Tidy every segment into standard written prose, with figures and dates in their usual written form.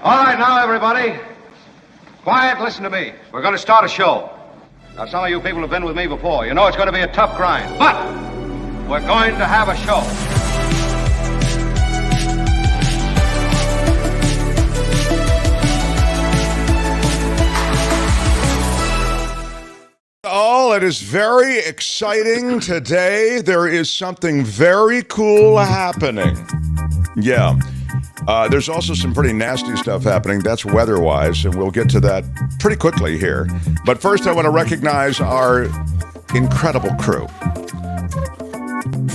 All right, now, everybody. Quiet, listen to me. We're going to start a show. Now, some of you people have been with me before. You know it's going to be a tough grind, but we're going to have a show. Oh, it is very exciting today. There is something very cool happening. Yeah. There's also some pretty nasty stuff happening. That's weather-wise, and we'll get to that pretty quickly here. But first, I want to recognize our incredible crew.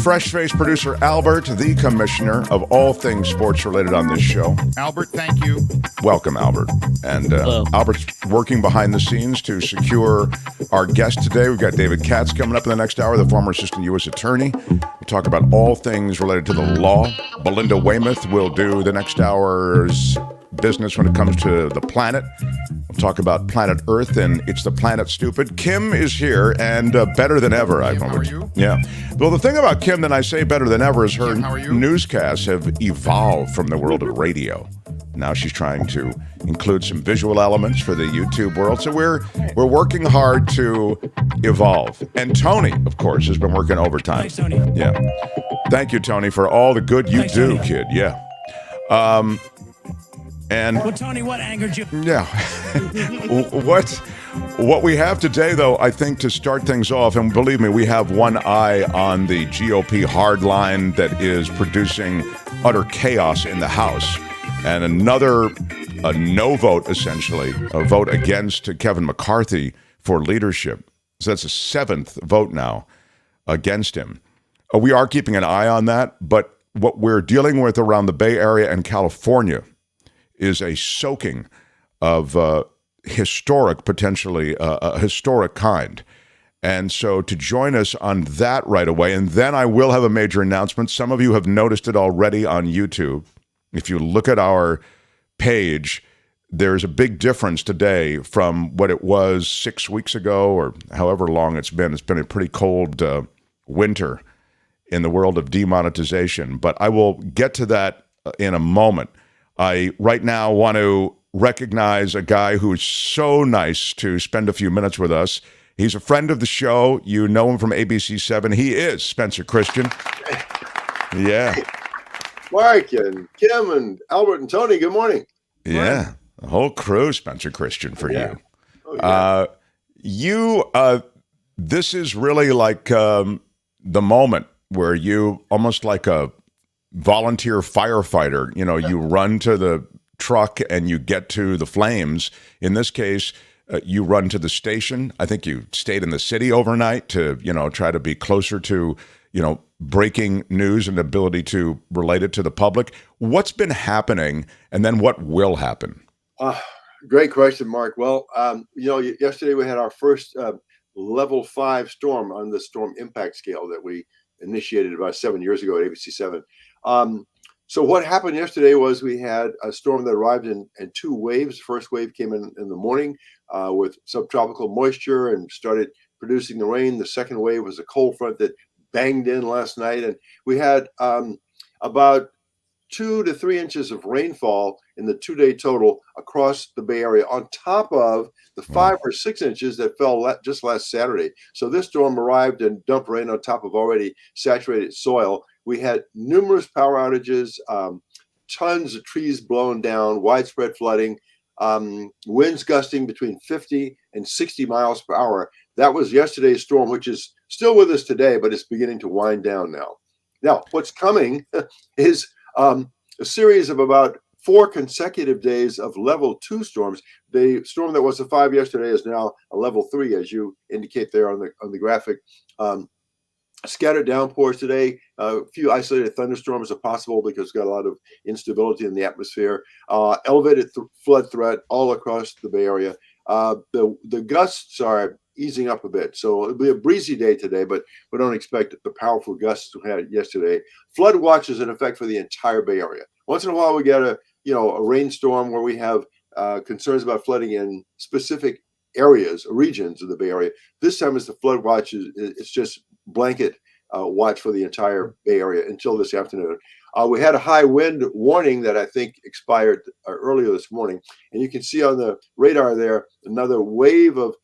Fresh-faced producer Albert, the commissioner of all things sports-related on this show. Albert, thank you. Welcome, Albert. And Albert's working behind the scenes to secure our guest today. We've got David KATZ coming up in the next hour, the former assistant U.S. attorney. We'll talk about all things related to the law. Belinda Weymouth will do the next hour's business when it comes to the planet. We'll talk about planet Earth and It's the Planet Stupid. Kim is here and better than ever. Kim, how are you? Yeah. Well, the thing about Kim that I say better than ever is her newscasts have evolved from the world of radio. Now she's trying to include some visual elements for the YouTube world. So we're working hard to evolve. And Tony, of course, has been working overtime. Thanks, Tony. Yeah. Thank you, Tony, for all the good you do, Tony. Kid. Yeah. Well, Tony, what angered you? Yeah. What we have today, though, I think to start things off, and believe me, we have one eye on the GOP hardline that is producing utter chaos in the House. And a no vote, essentially, a vote against Kevin McCarthy for leadership. So that's a 7th vote now against him. We are keeping an eye on that, but what we're dealing with around the Bay Area and California is a soaking of historic, potentially a historic kind. And so to join us on that right away, and then I will have a major announcement. Some of you have noticed it already on YouTube. If you look at our page, there's a big difference today from what it was 6 weeks ago or however long it's been. It's been a pretty cold winter in the world of demonetization, but I will get to that in a moment. I right now want to recognize a guy who's so nice to spend a few minutes with us. He's a friend of the show. You know him from ABC7. He is Spencer Christian. Yeah. Mark and Kim and Albert and Tony, good morning. Yeah. The whole crew, Spencer Christian, for you. Oh, yeah. This is really like the moment where you, almost like a volunteer firefighter, you run to the truck and you get to the flames. In this case, you run to the station. I think you stayed in the city overnight to, try to be closer to, breaking news and ability to relate it to the public. What's been happening, and then what will happen? Great question, Mark. Well, yesterday we had our first level 5 storm on the storm impact scale that we initiated about 7 years ago at ABC7. So what happened yesterday was we had a storm that arrived in 2 waves. The first wave came in the morning with subtropical moisture and started producing the rain. The second wave was a cold front that banged in last night, and we had about 2 to 3 inches of rainfall in the 2-day total across the Bay Area, on top of the 5 or 6 inches that fell just last Saturday. So this storm arrived and dumped rain on top of already saturated soil. We had numerous power outages, tons of trees blown down, widespread flooding, winds gusting between 50 and 60 miles per hour. That was yesterday's storm, which is still with us today, but it's beginning to wind down now. Now, what's coming is a series of about 4 consecutive days of level 2 storms. The storm that was a 5 yesterday is now a level 3, as you indicate there on the graphic. Scattered downpours today. A few isolated thunderstorms are possible because we've got a lot of instability in the atmosphere. Elevated flood threat all across the Bay Area. The gusts are easing up a bit, so it'll be a breezy day today, but we don't expect the powerful gusts we had yesterday. Flood watch is in effect for the entire Bay Area. Once in a while, we get a rainstorm where we have concerns about flooding in specific areas, regions of the Bay Area. This time, it's the flood watch. It's just blanket watch for the entire Bay Area until this afternoon. We had a high wind warning that I think expired earlier this morning. And you can see on the radar there another wave of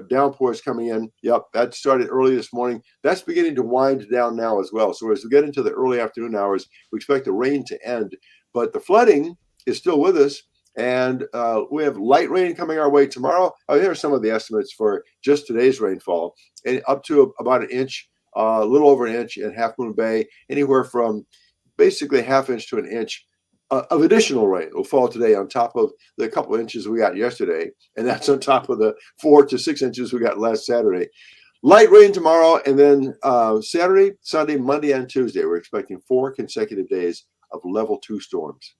downpours coming in. Yep, that started early this morning. That's beginning to wind down now as well. So as we get into the early afternoon hours, we expect the rain to end. But the flooding is still with us. And we have light rain coming our way tomorrow. Here are some of the estimates for just today's rainfall, and up to about an inch, a little over an inch in Half Moon Bay, anywhere from basically ½ inch to an inch of additional rain will fall today on top of the couple of inches we got yesterday. And that's on top of the 4 to 6 inches we got last Saturday. Light rain tomorrow, and then Saturday, Sunday, Monday, and Tuesday, we're expecting 4 consecutive days of level 2 storms.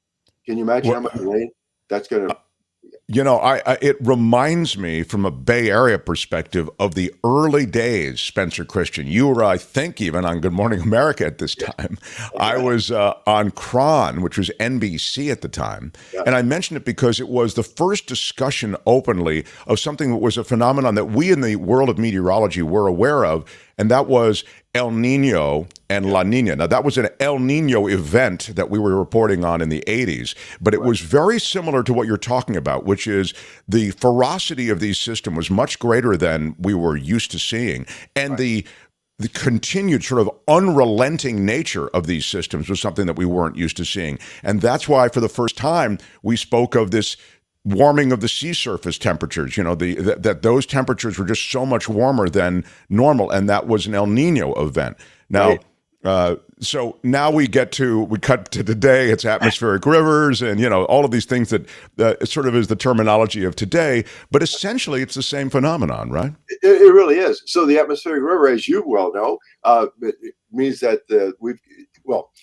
Can you imagine how much rain that's going to... It reminds me from a Bay Area perspective of the early days, Spencer Christian. You were, I think, even on Good Morning America at this time. Yeah. I was on Cron, which was NBC at the time. Yeah. And I mentioned it because it was the first discussion openly of something that was a phenomenon that we in the world of meteorology were aware of, and that was El Nino and La Nina. Now, that was an El Nino event that we were reporting on in the 80s, but it was very similar to what you're talking about, which is the ferocity of these systems was much greater than we were used to seeing. And the continued sort of unrelenting nature of these systems was something that we weren't used to seeing. And that's why, for the first time, we spoke of this warming of the sea surface temperatures, that those temperatures were just so much warmer than normal, and that was an El Nino event. Now, so now we cut to today. It's atmospheric rivers and, all of these things that sort of is the terminology of today, but essentially it's the same phenomenon, right? It really is. So the atmospheric river, as you well know, it means that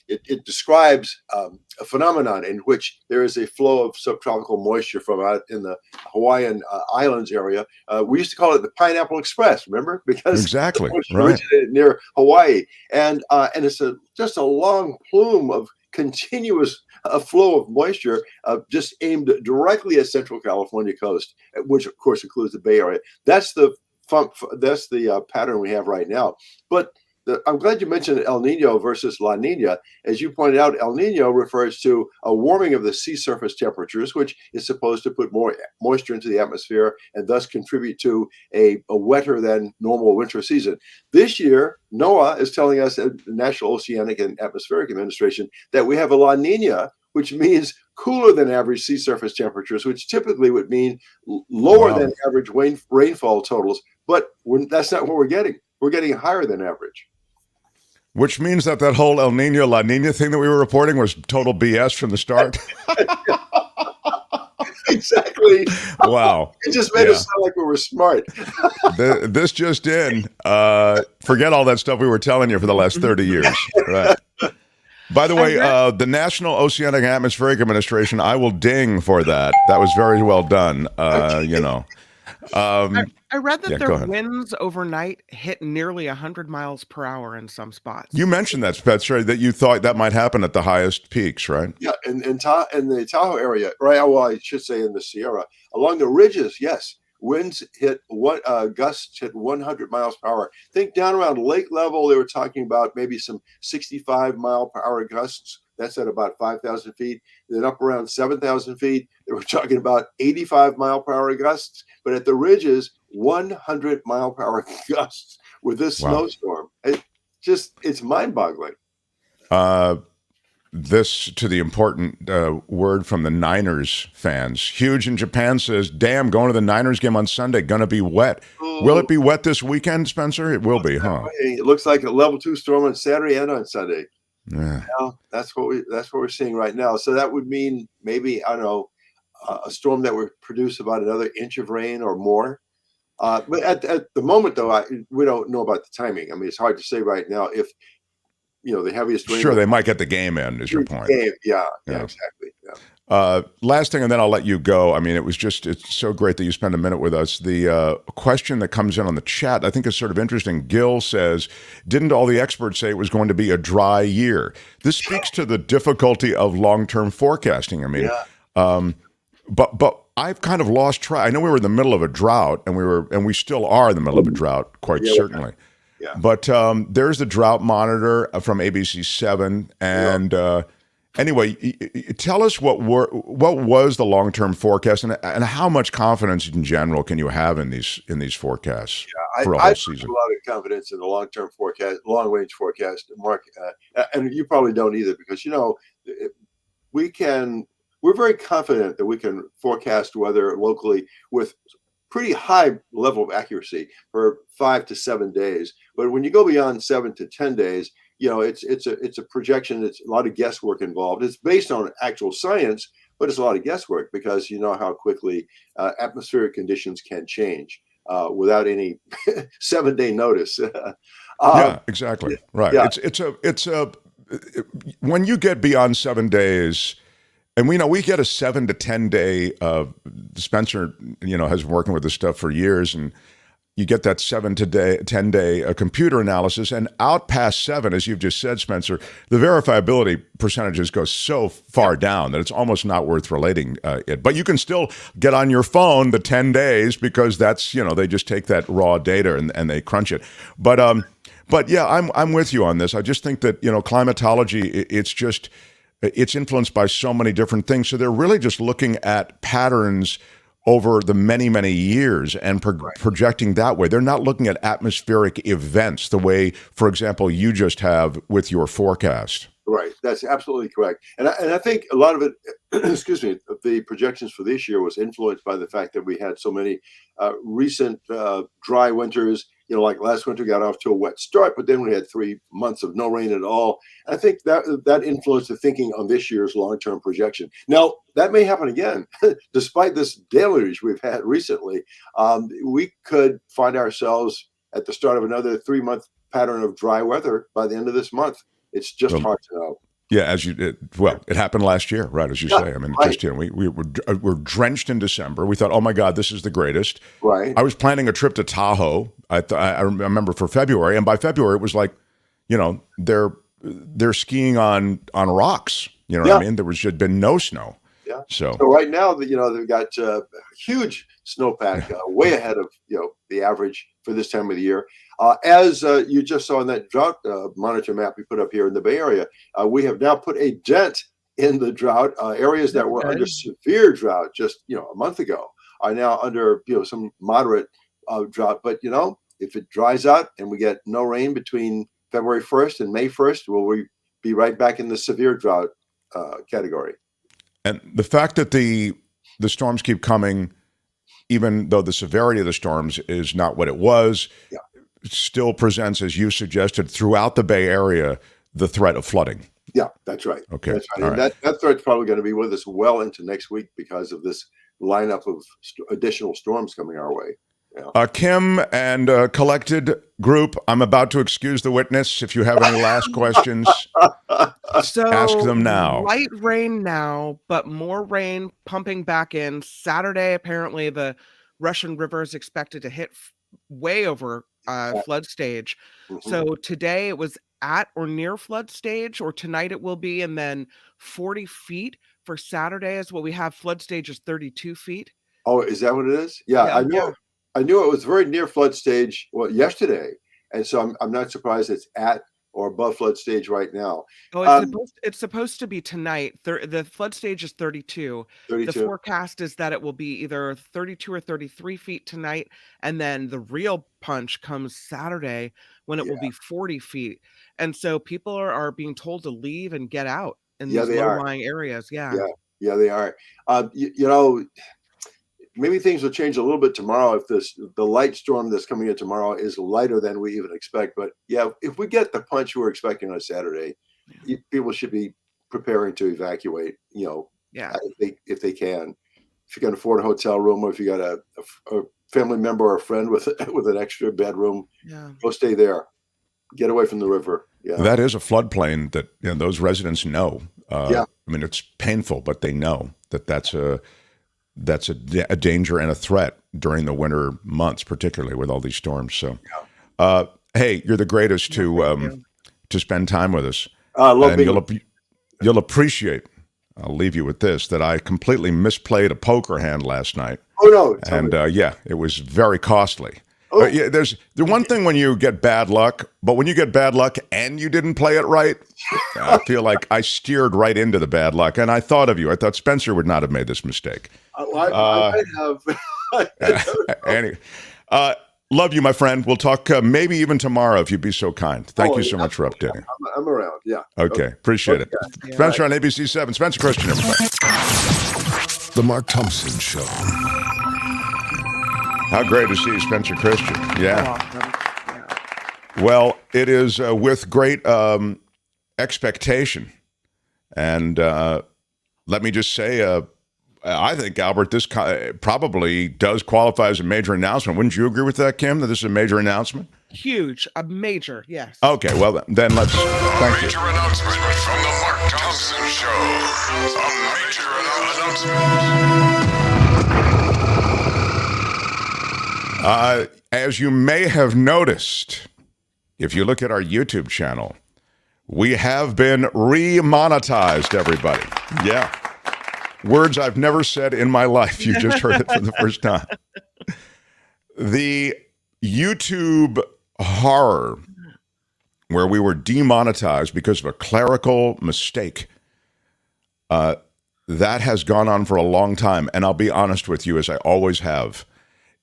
it describes a phenomenon in which there is a flow of subtropical moisture from out in the Hawaiian Islands area. We used to call it the Pineapple Express, remember? Because exactly originated near Hawaii, and it's just a long plume of continuous flow of moisture just aimed directly at Central California coast, which of course includes the Bay Area. That's the pattern we have right now, but. I'm glad you mentioned El Nino versus La Nina. As you pointed out, El Nino refers to a warming of the sea surface temperatures, which is supposed to put more moisture into the atmosphere and thus contribute to a wetter than normal winter season. This year, NOAA is telling us, the National Oceanic and Atmospheric Administration, that we have a La Nina, which means cooler than average sea surface temperatures, which typically would mean lower than average rainfall totals. But that's not what we're getting. We're getting higher than average. Which means that whole El Nino, La Nina thing that we were reporting was total BS from the start. Exactly. Wow. It just made us sound like we were smart. This just in. Forget all that stuff we were telling you for the last 30 years. Right. By the way, the National Oceanic and Atmospheric Administration, I will ding for that. That was very well done, I read that their winds overnight hit nearly 100 miles per hour in some spots. You mentioned that, Spencer, that you thought that might happen at the highest peaks, right? Yeah, in the Tahoe area, right? Well, I should say in the Sierra. Along the ridges, yes, winds hit gusts hit 100 miles per hour. Think down around lake level, they were talking about maybe some 65 mile per hour gusts. That's at about 5,000 feet. Then up around 7,000 feet, they were talking about 85 mile per hour gusts. But at the ridges, 100 mile per hour gusts with this snowstorm. It's mind boggling. This to the important word from the Niners fans. Huge in Japan says, damn, going to the Niners game on Sunday, going to be wet. Will it be wet this weekend, Spencer? It will be, huh? It looks like a level 2 storm on Saturday and on Sunday. Yeah. That's what we're seeing right now. So that would mean maybe, I don't know, a storm that would produce about another inch of rain or more. But at the moment, though, we don't know about the timing. I mean, it's hard to say right now if, the heaviest rain. Sure, they might get the game in, is your point. Yeah, exactly. Yeah. Last thing, and then I'll let you go. I mean, it's so great that you spend a minute with us. The question that comes in on the chat, I think is sort of interesting. Gil says, didn't all the experts say it was going to be a dry year? This speaks to the difficulty of long-term forecasting. I mean, but I've kind of lost track. I know we were in the middle of a drought, and we still are in the middle of a drought, quite certainly. Yeah. But there's the drought monitor from ABC7, and anyway, tell us what was the long-term forecast, and how much confidence in general can you have in these forecasts for a whole season? I have a lot of confidence in the long-term forecast, long-range forecast, Mark, and you probably don't either, because we're very confident that we can forecast weather locally with pretty high level of accuracy for 5 to 7 days. But when you go beyond 7 to 10 days, it's a projection. It's a lot of guesswork involved. It's based on actual science, but it's a lot of guesswork because you know how quickly atmospheric conditions can change without any 7-day notice. Yeah, exactly. Right. Yeah. It's when you get beyond 7 days. And we get a 7 to 10 day. Spencer, has been working with this stuff for years, and you get that 7 to 10 day computer analysis, and out past 7, as you've just said, Spencer, the verifiability percentages go so far down that it's almost not worth relating it. But you can still get on your phone the 10 days because that's they just take that raw data and they crunch it. But yeah, I'm with you on this. I just think that climatology, it's influenced by so many different things. So they're really just looking at patterns over the many, many years and projecting that way. They're not looking at atmospheric events the way, for example, you just have with your forecast. Right. That's absolutely correct. And I think a lot of it, excuse me, the projections for this year was influenced by the fact that we had so many recent dry winters. Like last winter got off to a wet start, but then we had 3 months of no rain at all. I think that influenced the thinking on this year's long-term projection. Now, that may happen again. Despite this deluge we've had recently, we could find ourselves at the start of another 3-month pattern of dry weather by the end of this month. It's just hard to know. Yeah, it happened last year, right? As you say, I mean, right. just we were drenched in December. We thought, oh my God, this is the greatest. Right. I was planning a trip to Tahoe. I remember for February, and by February it was like, they're skiing on rocks. You know what I mean? Had been no snow. Yeah. So right now, they've got huge snowpack, way ahead of the average for this time of the year. As you just saw in that drought monitor map we put up here in the Bay Area, we have now put a dent in the drought. Areas that were under severe drought just a month ago are now under some moderate drought. But if it dries out and we get no rain between February 1st and May 1st, will we be right back in the severe drought category? And the fact that the storms keep coming, even though the severity of the storms is not what it was, still presents, as you suggested, throughout the Bay Area, the threat of flooding. Yeah, that's right. Okay. That's right. And that threat's probably going to be with us well into next week because of this lineup of additional storms coming our way. Yeah. Kim and collected group, I'm about to excuse the witness. If you have any last questions, so ask them now. Light rain now, but more rain pumping back in. Saturday, apparently, the Russian River is expected to hit way over flood stage. Mm-hmm. So today it was at or near flood stage, or tonight it will be, and then 40 feet for Saturday is what we have. Flood stage is 32 feet. Oh, is that what it is? Yeah. I knew it was very near flood stage yesterday, and so I'm not surprised it's at or above flood stage right now. Oh, it's supposed to be tonight. The flood stage is 32. 32. The forecast is that it will be either 32 or 33 feet tonight, and then the real punch comes Saturday when it will be 40 feet. And so people are being told to leave and get out in these low-lying areas. Yeah, they are. Maybe things will change a little bit tomorrow if the light storm that's coming in tomorrow is lighter than we even expect. But if we get the punch we're expecting on Saturday, people should be preparing to evacuate. If they can. If you can afford a hotel room, or if you got a family member or a friend with an extra bedroom, go stay there. Get away from the river. Yeah, that is a floodplain that those residents know. I mean, it's painful, but they know that's a danger and a threat during the winter months, particularly with all these storms. So, hey, you're the greatest to spend time with us. You'll appreciate. I'll leave you with this: that I completely misplayed a poker hand last night. Oh no! And it was very costly. Yeah, there's the one thing when you get bad luck, but when you get bad luck and you didn't play it right, I feel like I steered right into the bad luck. And I thought of you. I thought Spencer would not have made this mistake. I might have. Love you, my friend. We'll talk maybe even tomorrow if you'd be so kind. Thank you so much for updating. I'm around. Yeah. Okay. Appreciate it. Yeah. Spencer on ABC 7. Spencer Christian, everybody. The Mark Thompson Show. How great to see Spencer Christian. Yeah. Well, it is with great expectation. And let me just say, I think, Albert, this probably does qualify as a major announcement. Wouldn't you agree with that, Kim, that this is a major announcement? Huge, a major, yes. Okay, well, then let's, thank you. Major announcement from the Mark Thompson Show. A major announcement. As you may have noticed, if you look at our YouTube channel, we have been remonetized, everybody. Yeah. Words I've never said in my life. You just heard it for the first time. The YouTube horror where we were demonetized because of a clerical mistake, that has gone on for a long time. And I'll be honest with you, as I always have,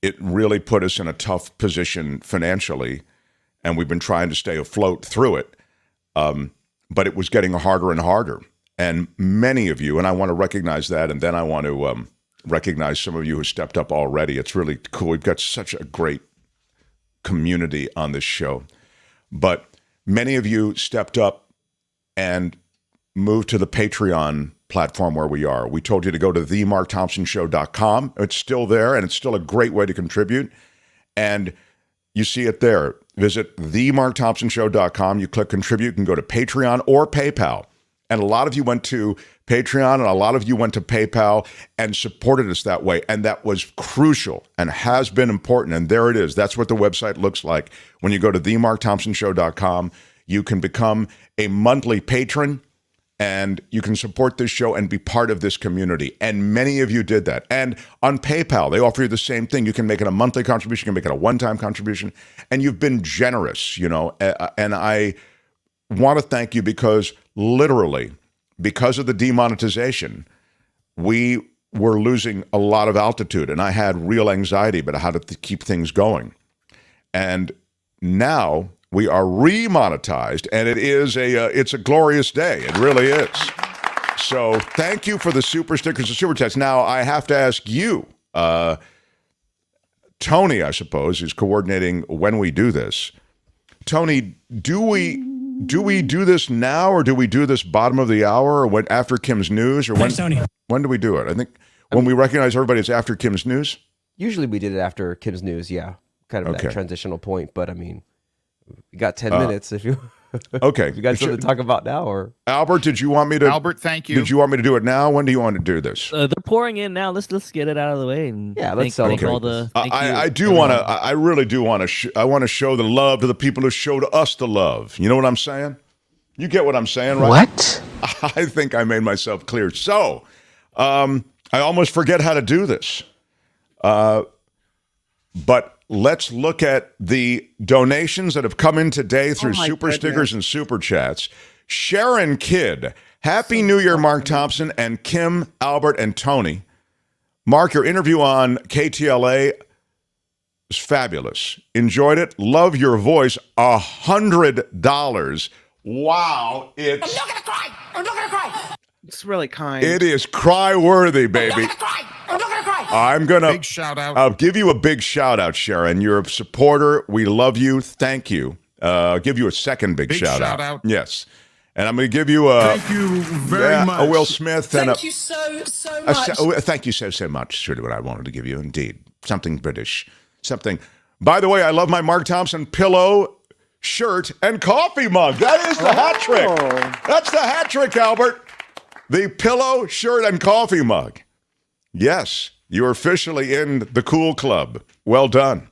it really put us in a tough position financially, and we've been trying to stay afloat through it. But it was getting harder and harder. And many of you, and I want to recognize that, and then I want to recognize some of you who stepped up already. It's really cool. We've got such a great community on this show. But many of you stepped up and moved to the Patreon platform where we are. We told you to go to themarkthompsonshow.com. It's still there, and it's still a great way to contribute. And you see it there. Visit themarkthompsonshow.com. You click contribute. You can go to Patreon or PayPal. And a lot of you went to Patreon and a lot of you went to PayPal and supported us that way. And that was crucial and has been important. And there it is. That's what the website looks like. When you go to themarkthompsonshow.com, you can become a monthly patron and you can support this show and be part of this community. And many of you did that. And on PayPal, they offer you the same thing. You can make it a monthly contribution. You can make it a one-time contribution. And you've been generous, you know. And I want to thank you because literally, because of the demonetization, we were losing a lot of altitude, and I had real anxiety about how to keep things going. And now we are remonetized, and it's a glorious day. It really is. So thank you for the super stickers and super chats. Now I have to ask you, Tony, I suppose, is coordinating when we do this. Tony, do we do this now, or do we do this bottom of the hour, or when after Kim's news, or Thanks, Tony. When do we do it? I think when we recognize everybody, it's after Kim's news. Usually we did it after Kim's news, yeah, kind of that transitional point. But I mean, we got 10 minutes if you. Okay, if you got something to talk about now, or Albert, did you want me to? Albert, thank you. Did you want me to do it now? When do you want to do this? They're pouring in now. Let's get it out of the way. And yeah, let's celebrate. all the. I do want to. I really do want to. I want to show the love to the people who showed us the love. You know what I'm saying? You get what I'm saying, right? What? I think I made myself clear. So, I almost forget how to do this. But let's look at the donations that have come in today through super stickers and super chats. Sharon Kidd, Happy New Year, Mark Thompson, and Kim, Albert, and Tony. Mark, your interview on KTLA is fabulous. Enjoyed it. Love your voice. $100. Wow. I'm not gonna cry. I'm not gonna cry. It's really kind. It is cry-worthy, baby. I'm not gonna cry. I'm not gonna cry. I'm gonna big shout out. I'll give you a big shout out, Sharon. You're a supporter. We love you. Thank you. I'll give you a second big shout out. Yes. And I'm going to give you a thank you very much. A Will Smith. Thank you so much. Thank you so much. Sort of what I wanted to give you. Indeed. Something British. Something. By the way, I love my Mark Thompson pillow, shirt, and coffee mug. That is the hat trick. That's the hat trick, Albert. The pillow, shirt, and coffee mug. Yes, you're officially in the cool club. Well done.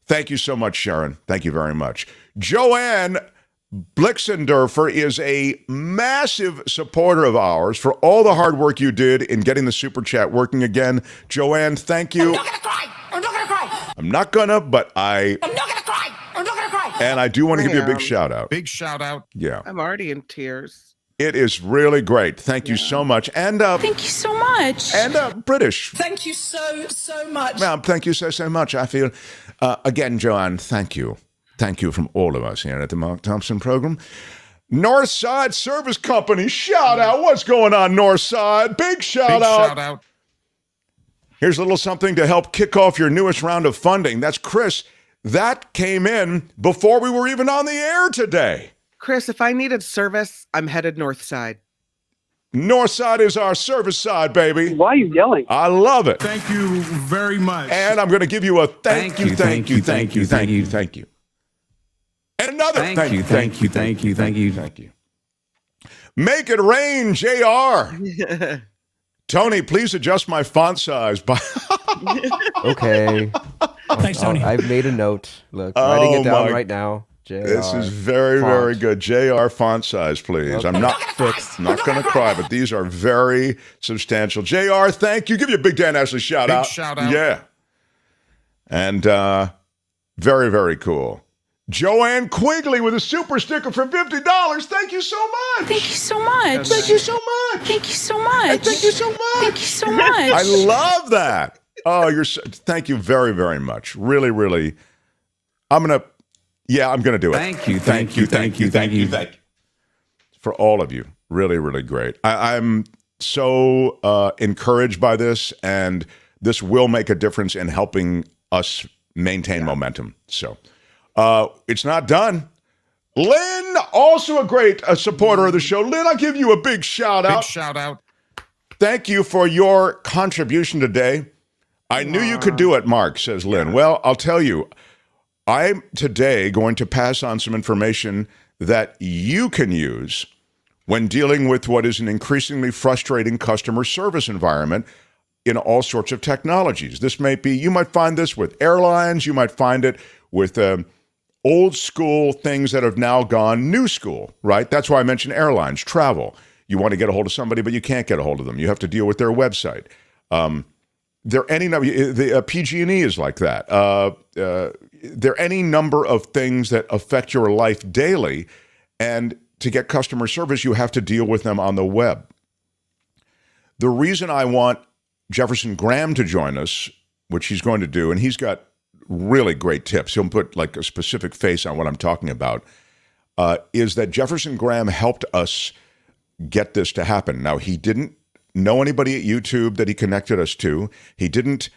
Thank you so much, Sharon. Thank you very much. Joanne Blixendorfer is a massive supporter of ours for all the hard work you did in getting the super chat working again. Joanne, thank you. I'm not gonna cry. I'm not gonna cry. I'm not gonna, but I'm not gonna cry. I'm not gonna cry. And I do want to give you a big shout out. Big shout out. Yeah. I'm already in tears. It is really great. Thank you so much. And Thank you so much. And British. Thank you so much. Well, thank you so much. I feel, again, Joanne, thank you. Thank you from all of us here at the Mark Thompson program. Northside Service Company, shout out. What's going on, Northside? Big shout out. Here's a little something to help kick off your newest round of funding. That's Chris. That came in before we were even on the air today. Chris, if I needed service, I'm headed north side. North side is our service side, baby. Why are you yelling? I love it. Thank you very much. And I'm going to give you a thank you. And another thank you. Make it rain, JR. Tony, please adjust my font size. Okay. Thanks, Tony. I've made a note. Look, writing it down right now. JR This is very, font. very good. JR font size, please. Okay. I'm not fixed. Not going to cry, but these are very substantial. JR, thank you. Give you a big Dan Ashley shout out. Big shout out. Yeah. And very, very cool. Joanne Quigley with a super sticker for $50. Thank you so much. Thank you so much. Thank you so much. Thank you so much. Thank you so much. Thank you so much. I love that. Oh, thank you very, very much. Really, really. I'm going to do it. Thank you. For all of you. Really, really great. I'm so encouraged by this, and this will make a difference in helping us maintain momentum. So it's not done. Lynn, also a great supporter of the show. Lynn, I'll give you a big shout out. Big shout out. Thank you for your contribution today. I knew you could do it, Mark, says Lynn. Well, I'll tell you, I'm today going to pass on some information that you can use when dealing with what is an increasingly frustrating customer service environment in all sorts of technologies. This may be, you might find this with airlines, you might find it with old school things that have now gone new school, right? That's why I mentioned airlines, travel. You want to get a hold of somebody, but you can't get a hold of them. You have to deal with their website. There are any number, the PG&E is like that. There are any number of things that affect your life daily, and to get customer service, you have to deal with them on the web. The reason I want Jefferson Graham to join us, which he's going to do, and he's got really great tips. He'll put like a specific face on what I'm talking about, is that Jefferson Graham helped us get this to happen. Now, he didn't know anybody at YouTube that he connected us to. He didn't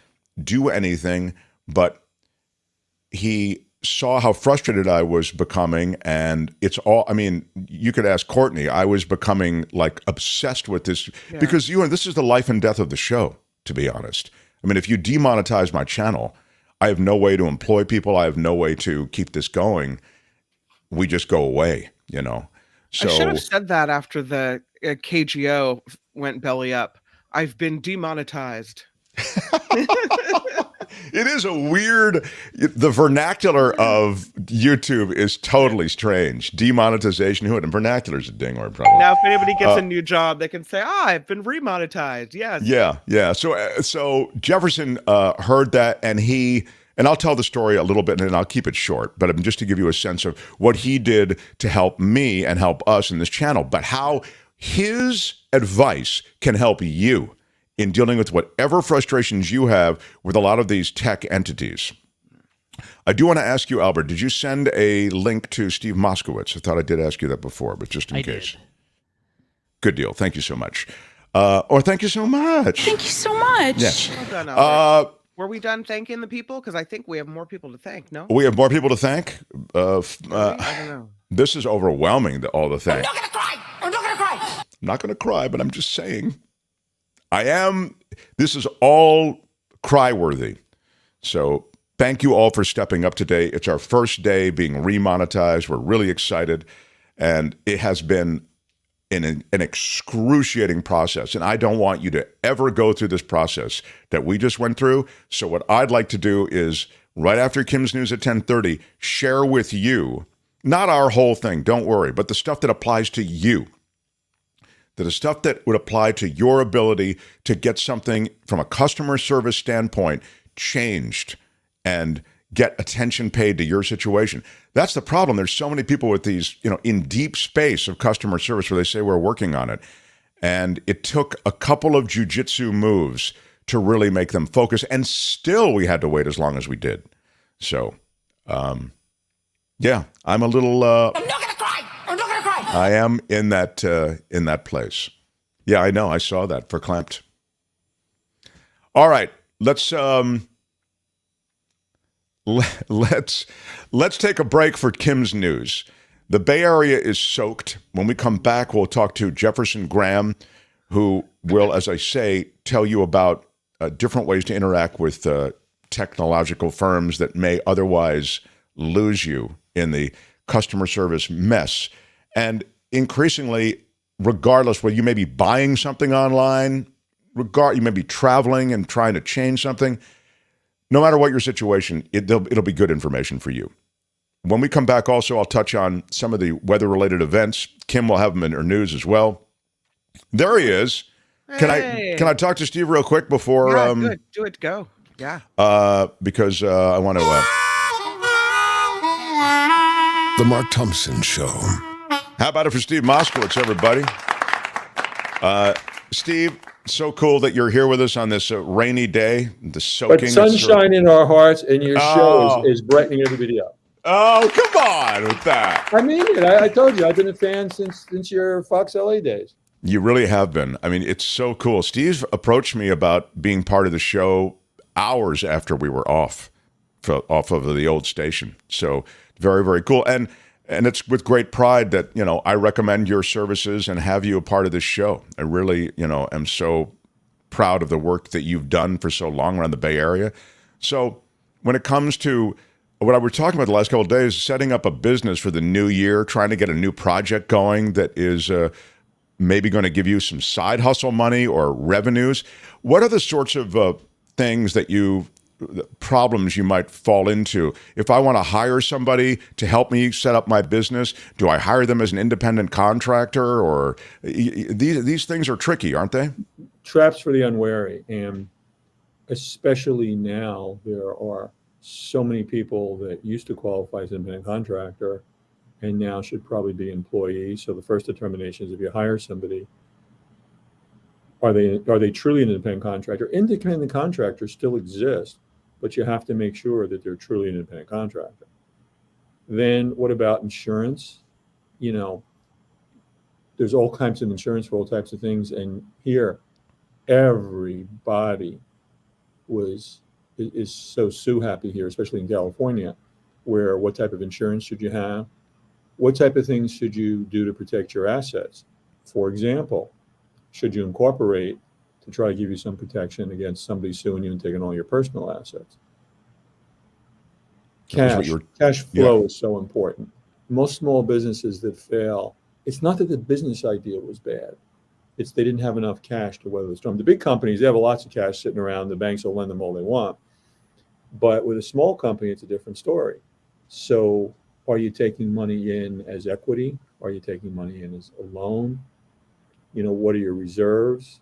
do anything, but he saw how frustrated I was becoming, and it's all, I mean, you could ask Courtney, I was becoming like obsessed with this because this is the life and death of the show, to be honest. I mean, if you demonetize my channel, I have no way to employ people. I have no way to keep this going. We just go away, So I should have said that after the KGO went belly up. I've been demonetized. It is a weird, the vernacular of YouTube is totally strange. Demonetization, who in vernacular is a dingword probably. Now, if anybody gets a new job, they can say, I've been remonetized. Yes. Yeah. So Jefferson heard that, and I'll tell the story a little bit, and I'll keep it short, but just to give you a sense of what he did to help me and help us in this channel, but how his advice can help you in dealing with whatever frustrations you have with a lot of these tech entities. I do want to ask you, Albert, did you send a link to Steve Moskowitz? I thought I did ask you that before, but just in case. Did. Good deal. Thank you so much. Thank you so much. Thank you so much. Yes. Well done, Albert. Were we done thanking the people? Because I think we have more people to thank, no? We have more people to thank? I don't know. This is overwhelming, all the thanks. I'm not gonna cry. I'm not gonna cry. I'm not going to cry, but I'm just saying. This is all cry-worthy. So thank you all for stepping up today. It's our first day being remonetized. We're really excited. And it has been an excruciating process. And I don't want you to ever go through this process that we just went through. So what I'd like to do is, right after Kim's News at 10:30, share with you, not our whole thing, don't worry, but the stuff that applies to you. The stuff that would apply to your ability to get something from a customer service standpoint changed and get attention paid to your situation. That's the problem. There's so many people with these, in deep space of customer service where they say we're working on it. And it took a couple of jujitsu moves to really make them focus. And still we had to wait as long as we did. So, yeah, I'm a little... I'm not gonna cry! I'm not gonna cry! I am in that place. Yeah, I know. I saw that verklempt. All right, let's take a break for Kim's news. The Bay Area is soaked. When we come back, we'll talk to Jefferson Graham, who will, as I say, tell you about different ways to interact with technological firms that may otherwise lose you in the customer service mess. And increasingly, regardless whether you may be buying something online, you may be traveling and trying to change something, no matter what your situation, it'll be good information for you. When we come back also, I'll touch on some of the weather-related events. Kim will have them in her news as well. There he is. Hey. Can I talk to Steve real quick before... Yeah, good. Do it. Go. Yeah. Because I want to... The Mark Thompson Show. How about it for Steve Moskowitz, everybody? Steve, so cool that you're here with us on this rainy day. The soaking. But sunshine in our hearts, and your show is brightening everybody up. Oh, come on with that. I mean it. I told you, I've been a fan since your Fox LA days. You really have been. I mean, it's so cool. Steve approached me about being part of the show hours after we were off of the old station. So very, very cool. And it's with great pride that, I recommend your services and have you a part of this show. I really, am so proud of the work that you've done for so long around the Bay Area. So when it comes to what I was talking about the last couple of days, setting up a business for the new year, trying to get a new project going that is maybe going to give you some side hustle money or revenues. What are the sorts of things problems you might fall into? If I want to hire somebody to help me set up my business, do I hire them as an independent contractor? Or these things are tricky, aren't they? Traps for the unwary. And especially now, there are so many people that used to qualify as an independent contractor and now should probably be employees. So the first determination is, if you hire somebody, are they truly an independent contractor? Independent contractors still exist, but you have to make sure that they're truly an independent contractor. Then what about insurance? There's all kinds of insurance for all types of things. And here, everybody is so happy here, especially in California, where what type of insurance should you have? What type of things should you do to protect your assets? For example, should you incorporate to try to give you some protection against somebody suing you and taking all your personal assets? Cash flow is so important. Most small businesses that fail, it's not that the business idea was bad. It's they didn't have enough cash to weather the storm. The big companies, they have lots of cash sitting around. The banks will lend them all they want. But with a small company, it's a different story. So are you taking money in as equity? Are you taking money in as a loan? What are your reserves?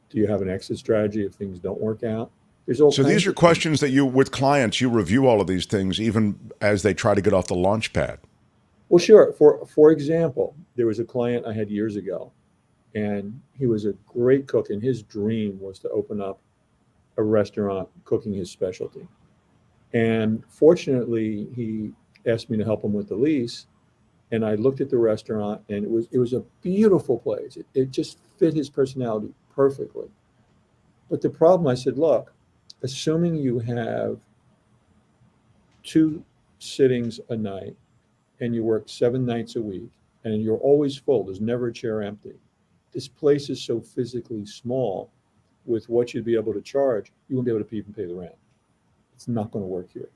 Do you have an exit strategy if things don't work out? So these are questions that with clients, you review all of these things even as they try to get off the launch pad. Well, sure. For example, there was a client I had years ago, and he was a great cook, and his dream was to open up a restaurant cooking his specialty. And fortunately, he asked me to help him with the lease. And I looked at the restaurant, and it was a beautiful place. It just fit his personality perfectly. But the problem, I said, look, assuming you have 2 sittings a night and you work 7 nights a week and you're always full, there's never a chair empty. This place is so physically small, with what you'd be able to charge, you won't be able to even pay the rent. It's not going to work here.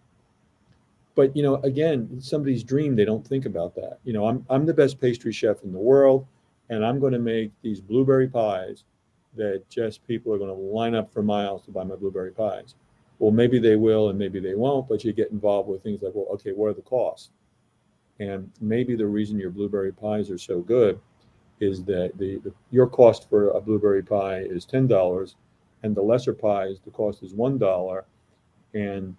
But, again, somebody's dream, they don't think about that. I'm the best pastry chef in the world, and I'm going to make these blueberry pies that just people are going to line up for miles to buy my blueberry pies. Well, maybe they will and maybe they won't, but you get involved with things like, well, okay, what are the costs? And maybe the reason your blueberry pies are so good is that your cost for a blueberry pie is $10, and the lesser pies, the cost is $1. And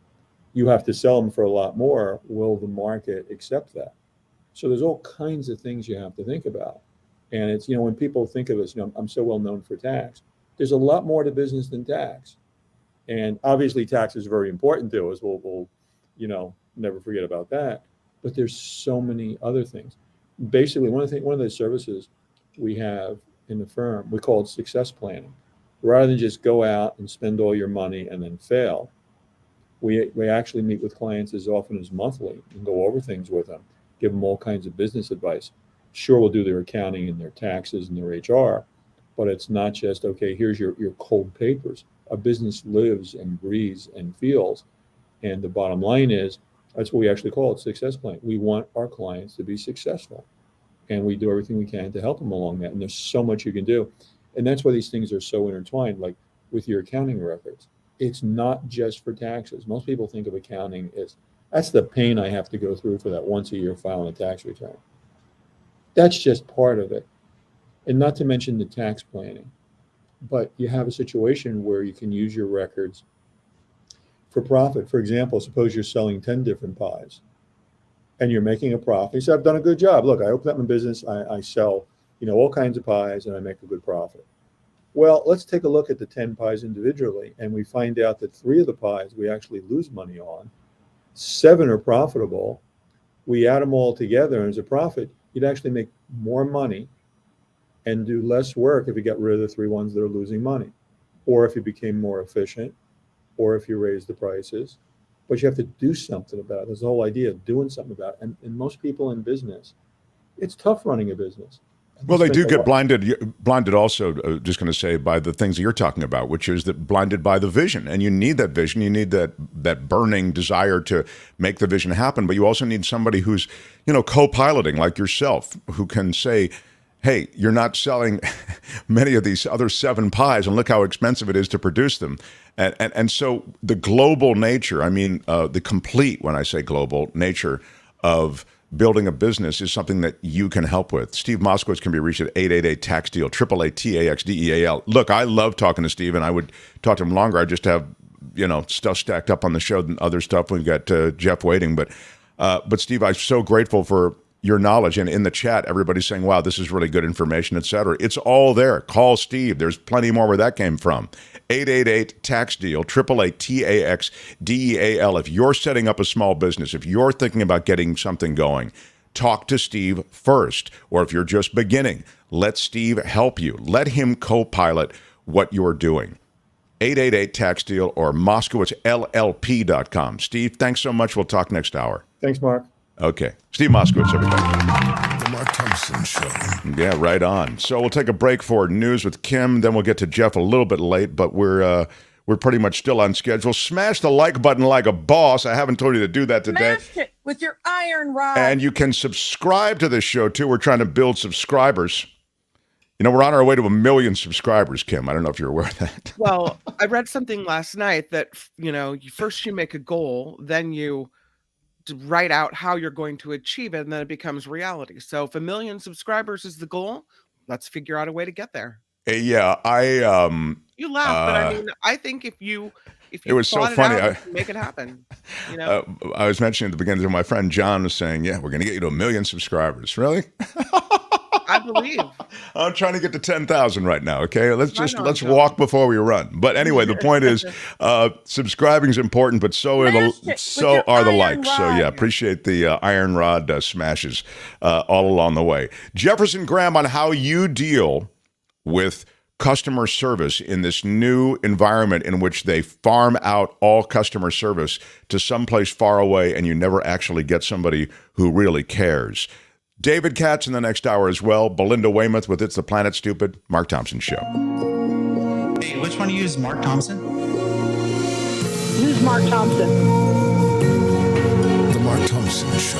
you have to sell them for a lot more. Will the market accept that? So there's all kinds of things you have to think about. And it's, when people think of us, I'm so well known for tax. There's a lot more to business than tax. And obviously tax is very important to us. We'll never forget about that. But there's so many other things. Basically, one of the services we have in the firm, we call it success planning. Rather than just go out and spend all your money and then fail, we actually meet with clients as often as monthly and go over things with them, give them all kinds of business advice. Sure, we'll do their accounting and their taxes and their HR, but it's not just, okay, here's your cold papers. A business lives and breathes and feels. And the bottom line is, that's what we actually call it, success plan. We want our clients to be successful. And we do everything we can to help them along that. And there's so much you can do. And that's why these things are so intertwined, like with your accounting records. It's not just for taxes. Most people think of accounting as, that's the pain I have to go through for that once a year filing a tax return. That's just part of it. And not to mention the tax planning. But you have a situation where you can use your records for profit. For example, suppose you're selling 10 different pies and you're making a profit. You say, I've done a good job. Look, I opened up my business. I sell, all kinds of pies and I make a good profit. Well, let's take a look at the 10 pies individually. And we find out that 3 of the pies we actually lose money on. 7 are profitable. We add them all together and as a profit, you'd actually make more money and do less work if you got rid of the 3 ones that are losing money, or if you became more efficient, or if you raise the prices. But you have to do something about it. There's the whole idea of doing something about it. And most people in business, it's tough running a business. Well, they do get blinded also, just going to say, by the things that you're talking about, which is that blinded by the vision. And you need that vision. You need that burning desire to make the vision happen. But you also need somebody who's, co-piloting like yourself, who can say, hey, you're not selling many of these other 7 pies, and look how expensive it is to produce them. And so the global nature, the complete, when I say global nature of building a business is something that you can help with. Steve Moskowitz can be reached at 888-TAX-DEAL, 888-TAX-DEAL. Look, I love talking to Steve, and I would talk to him longer. I just have, stuff stacked up on the show and other stuff. We've got Jeff waiting. But Steve, I'm so grateful for your knowledge. And in the chat, everybody's saying, wow, this is really good information, et cetera. It's all there. Call Steve. There's plenty more where that came from. 888-TAX-DEAL, 888-TAX-DEAL. If you're setting up a small business, if you're thinking about getting something going, talk to Steve first. Or if you're just beginning, let Steve help you. Let him co-pilot what you're doing. 888-TAX-DEAL or MoskowitzLLP.com. Steve, thanks so much. We'll talk next hour. Thanks, Mark. Okay. Steve Moskowitz, everybody. The Mark Thompson Show. Yeah, right on. So we'll take a break for news with Kim. Then we'll get to Jeff a little bit late, but we're pretty much still on schedule. Smash the like button like a boss. I haven't told you to do that today. Smash it with your iron rod. And you can subscribe to this show, too. We're trying to build subscribers. We're on our way to 1 million subscribers, Kim. I don't know if you're aware of that. Well, I read something last night that, first you make a goal, then you write out how you're going to achieve it, and then it becomes reality. So if 1 million subscribers is the goal, let's figure out a way to get there. Yeah, you laugh, but I think if you it was so funny. I make it happen. I was mentioning at the beginning, my friend John was saying, yeah, we're going to get you to 1 million subscribers. Really? I believe. I'm trying to get to 10,000 right now. Okay, let's walk before we run. But anyway, the point is, subscribing is important, but so are the likes. So yeah, appreciate the iron rod smashes all along the way. Jefferson Graham on how you deal with customer service in this new environment in which they farm out all customer service to someplace far away, and you never actually get somebody who really cares. David KATZ in the next hour as well. Belinda Weymouth with It's the Planet Stupid. Mark Thompson Show. Hey, which one do you use? Mark Thompson? Use Mark Thompson. The Mark Thompson Show.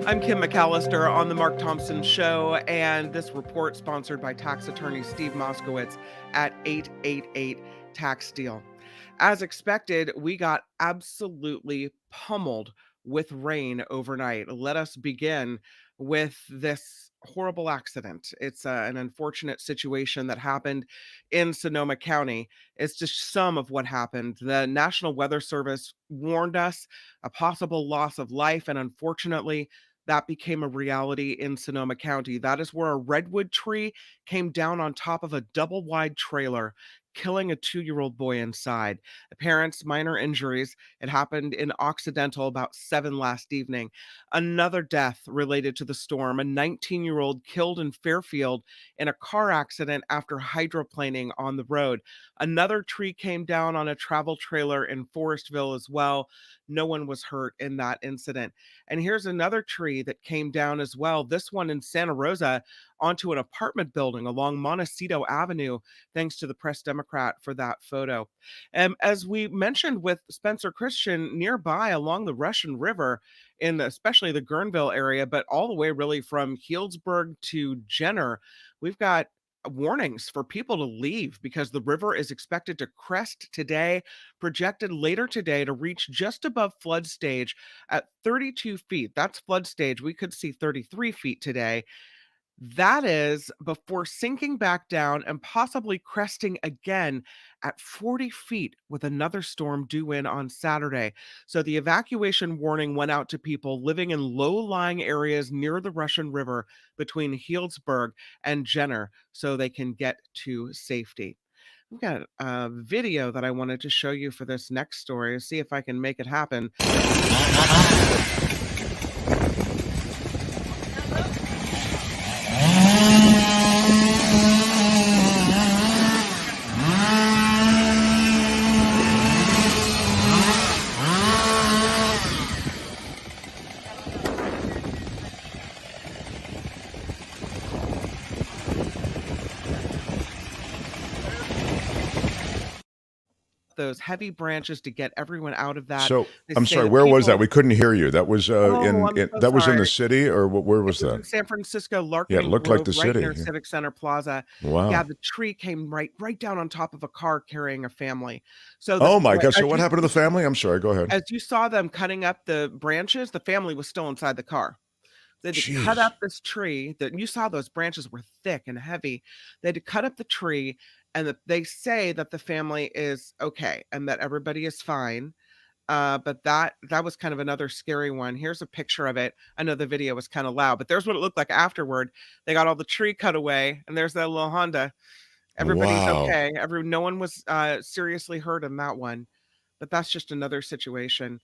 I'm Kim McAllister on the Mark Thompson Show, and this report sponsored by tax attorney Steve Moskowitz at 888-TAX-DEAL. As expected, we got absolutely pummeled with rain overnight. Let us begin with this horrible accident. It's an unfortunate situation that happened in Sonoma County. It's just some of what happened. The National Weather Service warned us a possible loss of life, and unfortunately, that became a reality in Sonoma County. That is where a redwood tree came down on top of a double wide trailer, killing a 2-year-old boy inside. The parents, minor injuries. It happened in Occidental about 7 last evening. Another death related to the storm, a 19-year-old killed in Fairfield in a car accident after hydroplaning on the road. Another tree came down on a travel trailer in Forestville as well. No one was hurt in that incident. And here's another tree that came down as well, this one in Santa Rosa, onto an apartment building along Montecito Avenue, thanks to the Press Democrat for that photo. As we mentioned with Spencer Christian, nearby along the Russian River, in especially the Guerneville area, but all the way really from Healdsburg to Jenner, we've got warnings for people to leave because the river is expected to crest today, projected later today to reach just above flood stage at 32 feet. That's flood stage. We could see 33 feet today. That is before sinking back down and possibly cresting again at 40 feet with another storm due in on Saturday. So the evacuation warning went out to people living in low-lying areas near the Russian River between Healdsburg and Jenner so they can get to safety. We've got a video that I wanted to show you for this next story. See if I can make it happen. Those heavy branches to get everyone out of that. So I'm sorry, where was that? We couldn't hear you. That was that was in the city, or where was that? In San Francisco, Larkmont Yeah, it looked like the right city. near Civic Center Plaza. Wow. Yeah, the tree came right down on top of a car carrying a family. So Oh my gosh! So what happened to the family? I'm sorry. Go ahead. As you saw them cutting up the branches, the family was still inside the car. They had to cut up this tree. That you saw those branches were thick and heavy. They had to cut up the tree, and they say that the family is okay and that everybody is fine. But that was kind of another scary one. Here's a picture of it. I know the video was kind of loud, but there's what it looked like afterward. They got all the tree cut away, and there's that little Honda. Everybody's okay. No one was seriously hurt in that one, but that's just another situation.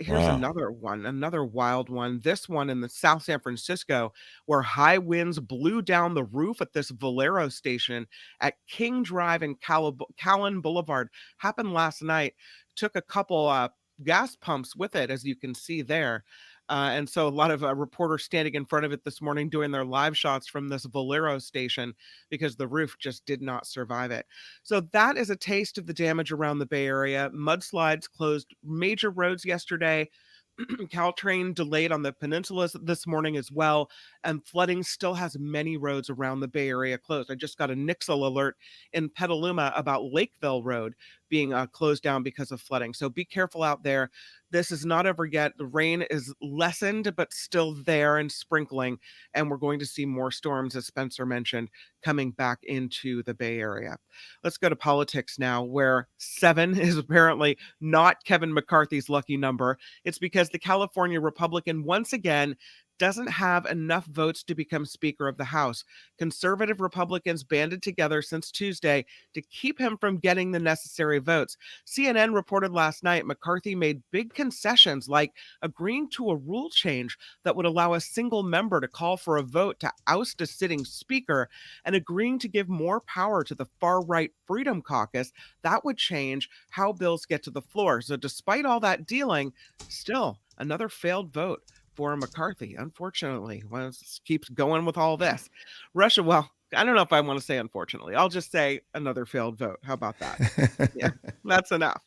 Here's another one, another wild one. This one in the South San Francisco, where high winds blew down the roof at this Valero station at King Drive and Callan Boulevard. Happened last night. Took a couple gas pumps with it, as you can see there. And so a lot of reporters standing in front of it this morning doing their live shots from this Valero station because the roof just did not survive it. So that is a taste of the damage around the Bay Area. Mudslides closed major roads yesterday. Caltrain delayed on the peninsula this morning as well, and flooding still has many roads around the Bay Area closed. I just got a Nixle alert in Petaluma about Lakeville Road being closed down because of flooding. So be careful out there. This is not over yet. The rain is lessened, but still there and sprinkling, and we're going to see more storms, as Spencer mentioned, coming back into the Bay Area. Let's go to politics now, where 7 is apparently not Kevin McCarthy's lucky number. It's because the California Republican once again doesn't have enough votes to become Speaker of the House. Conservative Republicans banded together since Tuesday to keep him from getting the necessary votes. CNN reported last night McCarthy made big concessions, like agreeing to a rule change that would allow a single member to call for a vote to oust a sitting speaker, and agreeing to give more power to the far-right Freedom Caucus. That would change how bills get to the floor. So despite all that dealing, still another failed vote for McCarthy, unfortunately. Well, keeps going with all this. Russia, well, I don't know if I want to say unfortunately. I'll just say another failed vote. How about that? Yeah, that's enough.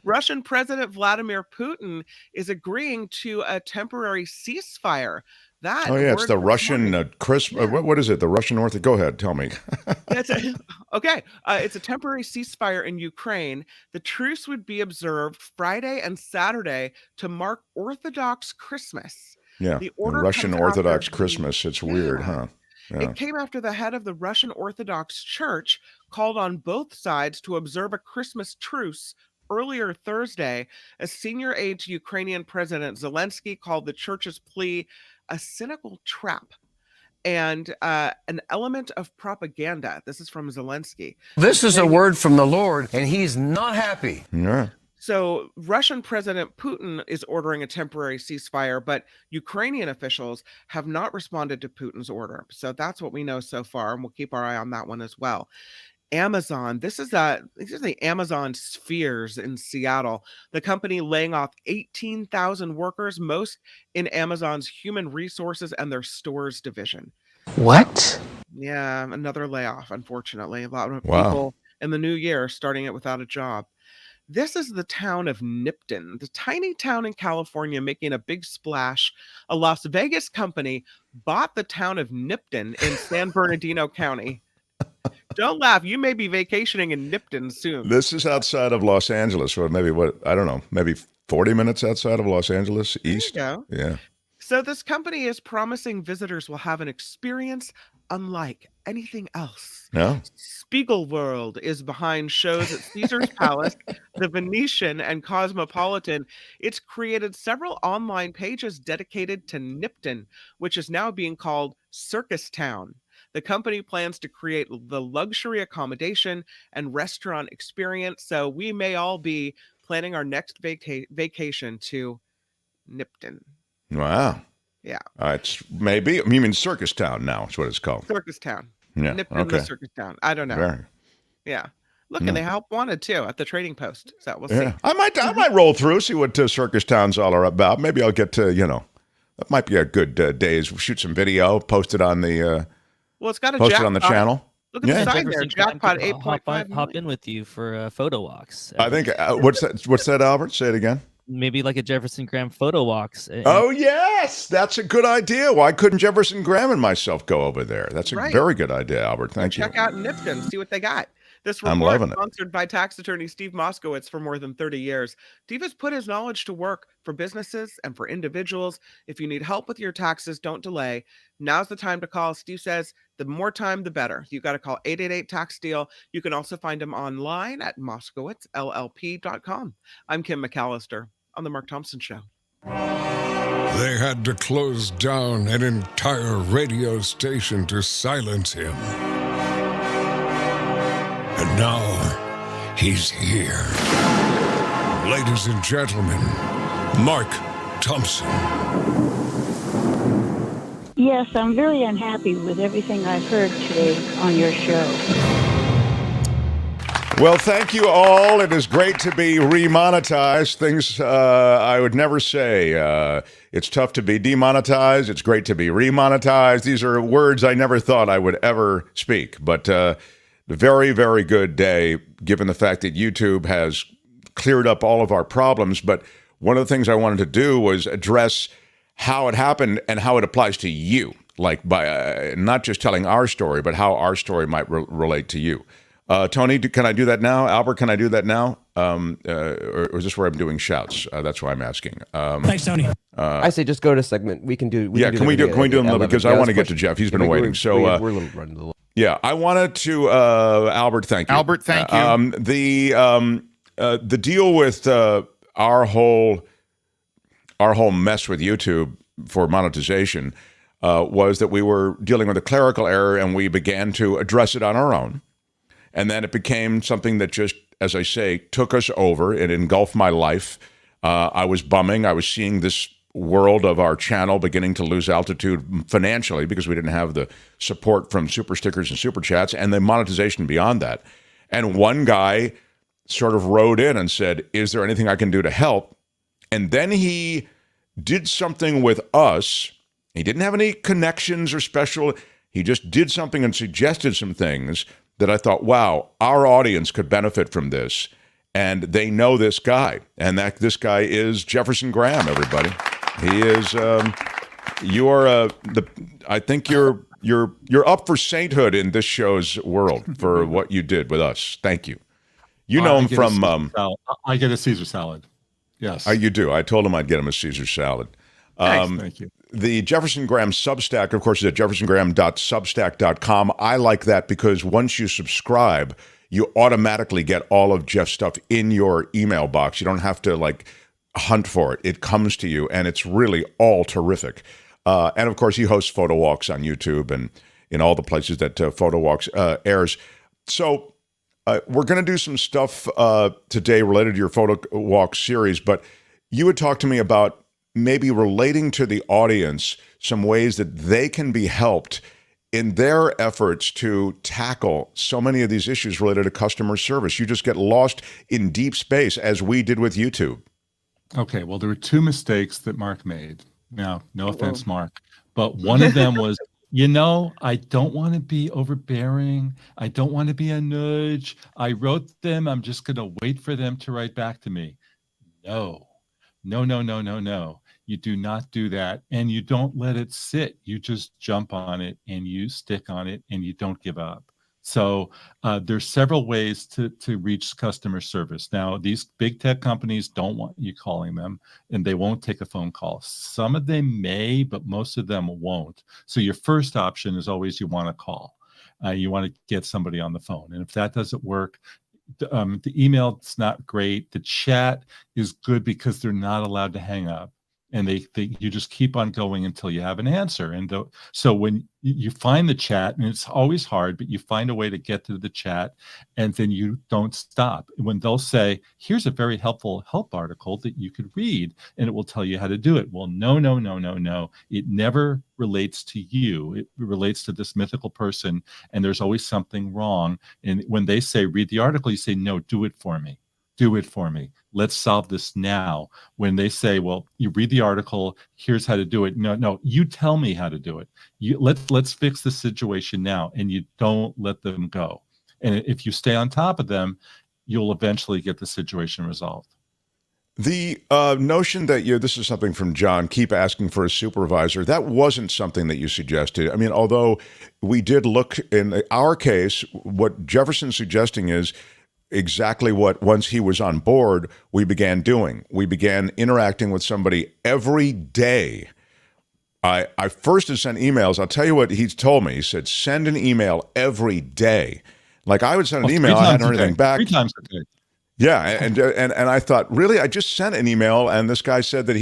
Russian President Vladimir Putin is agreeing to a temporary ceasefire. That it's the Russian what is it? The Russian North? Go ahead, tell me. Okay. It's a temporary ceasefire in Ukraine. The truce would be observed Friday and Saturday to mark Orthodox Christmas. Yeah, The order Russian comes Orthodox after Christmas. It's weird, huh? Yeah. It came after the head of the Russian Orthodox Church called on both sides to observe a Christmas truce earlier Thursday, as senior aide to Ukrainian President Zelensky called the church's plea a cynical trap and an element of propaganda. This is from Zelensky. This is a word from the Lord, and he's not happy. Yeah. So Russian President Putin is ordering a temporary ceasefire, but Ukrainian officials have not responded to Putin's order. So that's what we know so far, and we'll keep our eye on that one as well. Amazon. This is the Amazon Spheres in Seattle. The company laying off 18,000 workers, most in Amazon's human resources and their stores division. What? Yeah, another layoff, unfortunately. A lot of people in the new year starting it without a job. This is the town of Nipton, the tiny town in California making a big splash. A Las Vegas company bought the town of Nipton in San Bernardino County. Don't laugh. You may be vacationing in Nipton soon. This is outside of Los Angeles, or maybe I don't know, maybe 40 minutes outside of Los Angeles, east. There you go. Yeah. So this company is promising visitors will have an experience unlike anything else. No? Spiegelworld is behind shows at Caesar's Palace, the Venetian, and Cosmopolitan. It's created several online pages dedicated to Nipton, which is now being called Circus Town. The company plans to create the luxury accommodation and restaurant experience, so we may all be planning our next vacation to Nipton. Wow. Yeah. It's maybe, you mean Circus Town now is what it's called. Circus Town. Yeah. Nipton, Okay. the Circus Town. I don't know. Very. Yeah. Look, and they help wanted too at the Trading Post. So we'll Yeah. see. I might roll through, see what Circus Town's all about. Maybe I'll get to, that might be a good days. We'll shoot some video, post it on the Well, it's got a post jackpot. it on the channel. Look at the sign there. Jackpot 8.5 hop in with you for photo walks. I think what's that, Albert? Say it again. Maybe like a Jefferson Graham photo walks. Oh yes, that's a good idea. Why couldn't Jefferson Graham and myself go over there? That's a very good idea, Albert. Thank you. Check out Nipton, see what they got. This I'm report, loving it. sponsored by tax attorney Steve Moskowitz for more than 30 years. Steve has put his knowledge to work for businesses and for individuals. If you need help with your taxes, don't delay. Now's the time to call. Steve says the more time, the better. You got to call 888-TAX-DEAL. You can also find him online at moskowitzllp.com. I'm Kim McAllister on The Mark Thompson Show. They had to close down an entire radio station to silence him. And now, he's here. Ladies and gentlemen, Mark Thompson. Yes, I'm very unhappy with everything I've heard today on your show. Well, thank you all. It is great to be remonetized. Things I would never say. It's tough to be demonetized. It's great to be remonetized. These are words I never thought I would ever speak. But very, very good day, given the fact that YouTube has cleared up all of our problems. But one of the things I wanted to do was address how it happened and how it applies to you, like by not just telling our story, but how our story might relate to you. Tony, can I do that now? Albert, can I do that now? Or is this where I'm doing shouts? That's why I'm asking. Thanks, Tony. I say just go to segment. We can do. Can we do them because I want to get to Jeff. He's been waiting. So we're a little running. Yeah, I wanted to Albert. Thank you. Albert, thank you. The deal with our whole mess with YouTube for monetization was that we were dealing with a clerical error, and we began to address it on our own. And then it became something that just, as I say, took us over. It engulfed my life. I was bumming. I was seeing this world of our channel beginning to lose altitude financially because we didn't have the support from super stickers and super chats and the monetization beyond that. And one guy sort of wrote in and said, is there anything I can do to help? And then he did something with us. He didn't have any connections or special. He just did something and suggested some things that I thought, wow, our audience could benefit from this. And they know this guy. And this guy is Jefferson Graham, everybody. He is, I think you're up for sainthood in this show's world for what you did with us. Thank you. You know him from... I get a Caesar salad. Yes. You do. I told him I'd get him a Caesar salad. Nice. Thank you. The Jefferson Graham Substack, of course, is at jeffersongraham.substack.com. I like that because once you subscribe, you automatically get all of Jeff's stuff in your email box. You don't have to like hunt for it. It comes to you, and it's really all terrific. And of course, he hosts Photo Walks on YouTube and in all the places that Photo Walks airs. So we're going to do some stuff today related to your Photo Walk series, but you would talk to me about maybe relating to the audience some ways that they can be helped in their efforts to tackle so many of these issues related to customer service. You just get lost in deep space, as we did with YouTube. Okay, well, there were two mistakes that Mark made. Now, no offense, Mark, but one of them was, I don't want to be overbearing. I don't want to be a nudge. I wrote them. I'm just going to wait for them to write back to me. No. You do not do that. And you don't let it sit. You just jump on it and you stick on it and you don't give up. So there's several ways to reach customer service. Now, these big tech companies don't want you calling them, and they won't take a phone call. Some of them may, but most of them won't. So your first option is always you want to call. You want to get somebody on the phone. And if that doesn't work, the email is not great. The chat is good because they're not allowed to hang up. And you just keep on going until you have an answer. And so when you find the chat, and it's always hard, but you find a way to get to the chat, and then you don't stop. When they'll say, here's a very helpful help article that you could read, and it will tell you how to do it. Well, no. It never relates to you. It relates to this mythical person, and there's always something wrong. And when they say, read the article, you say, no, do it for me. Do it for me. Let's solve this now. When they say, well, you read the article, here's how to do it. No, you tell me how to do it. Let's fix the situation now, and you don't let them go. And if you stay on top of them, you'll eventually get the situation resolved. The notion that this is something from John, keep asking for a supervisor, that wasn't something that you suggested. I mean, although we did look in our case, what Jefferson's suggesting is exactly what, once he was on board, we began doing. We began interacting with somebody every day. I first had sent emails. I'll tell you what he's told me. He said, send an email every day. Like I would send an email, I hadn't heard anything back. 3 times a day. Yeah, and I thought, really? I just sent an email, and this guy said that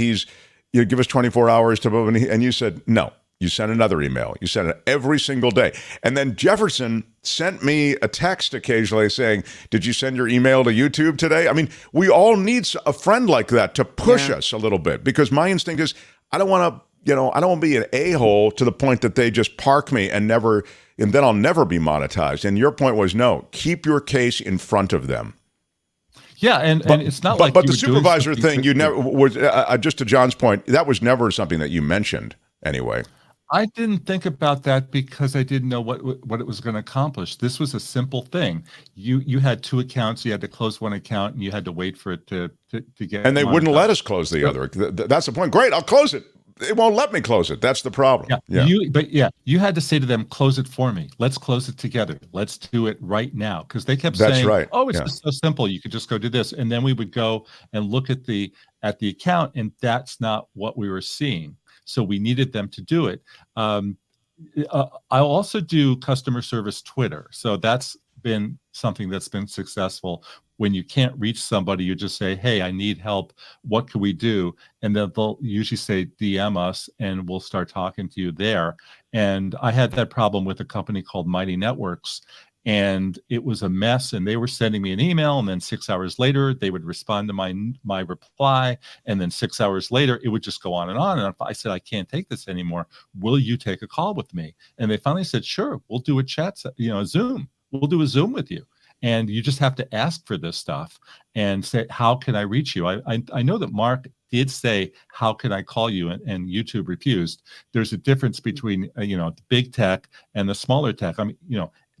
give us 24 hours to move, and you said, no. You sent another email. You sent it every single day. And then Jefferson sent me a text occasionally saying, did you send your email to YouTube today? I mean, we all need a friend like that to push us a little bit, because my instinct is I don't want to be an a-hole to the point that they just park me and then I'll never be monetized. And your point was, no, keep your case in front of them. Yeah, and it's not like but the supervisor thing, you never was just to John's point, that was never something that you mentioned anyway. I didn't think about that because I didn't know what it was going to accomplish. This was a simple thing. You had 2 accounts. You had to close one account, and you had to wait for it to get. And they wouldn't let us close the other. That's the point. Great, I'll close it. It won't let me close it. That's the problem. Yeah. You had to say to them, close it for me. Let's close it together. Let's do it right now. Because they kept saying, oh, it's just so simple. You could just go do this. And then we would go and look at the account, and that's not what we were seeing. So we needed them to do it. I'll also do customer service Twitter. So that's been something that's been successful. When you can't reach somebody, you just say, hey, I need help. What can we do? And then they'll usually say, DM us, and we'll start talking to you there. And I had that problem with a company called Mighty Networks. And it was a mess, and they were sending me an email, and then 6 hours later, they would respond to my reply, and then 6 hours later, it would just go on. And I said, I can't take this anymore. Will you take a call with me? And they finally said, sure, we'll do a chat, a Zoom. We'll do a Zoom with you. And you just have to ask for this stuff and say, how can I reach you? I know that Mark did say, how can I call you? And YouTube refused. There's a difference between, the big tech and the smaller tech. I mean,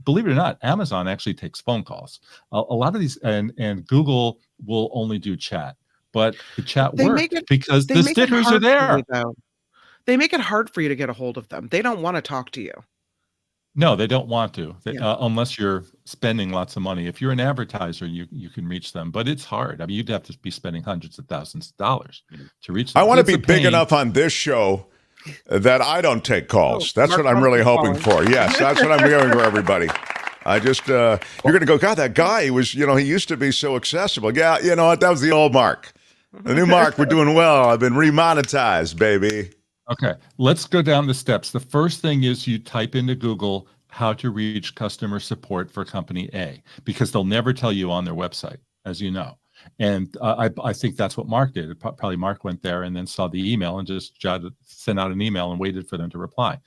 believe it or not, Amazon actually takes phone calls. A lot of these, and Google will only do chat, but the chat works because the stickers are there. They make it hard for you to get a hold of them. They don't want to talk to you. No, they don't want to, unless you're spending lots of money. If you're an advertiser, you can reach them, but it's hard. I mean, you'd have to be spending hundreds of thousands of dollars to reach them. I want to be big enough on this show that I don't take calls. That's what I'm really hoping for. Yes, that's what I'm hearing for everybody. I just, you're going to go, God, that guy, he was, he used to be so accessible. Yeah, you know what? That was the old Mark. The new Mark, we're doing well. I've been remonetized, baby. Okay, let's go down the steps. The first thing is you type into Google how to reach customer support for company A, because they'll never tell you on their website, as you know. And I think that's what Mark did. Probably Mark went there and then saw the email and just sent out an email and waited for them to reply.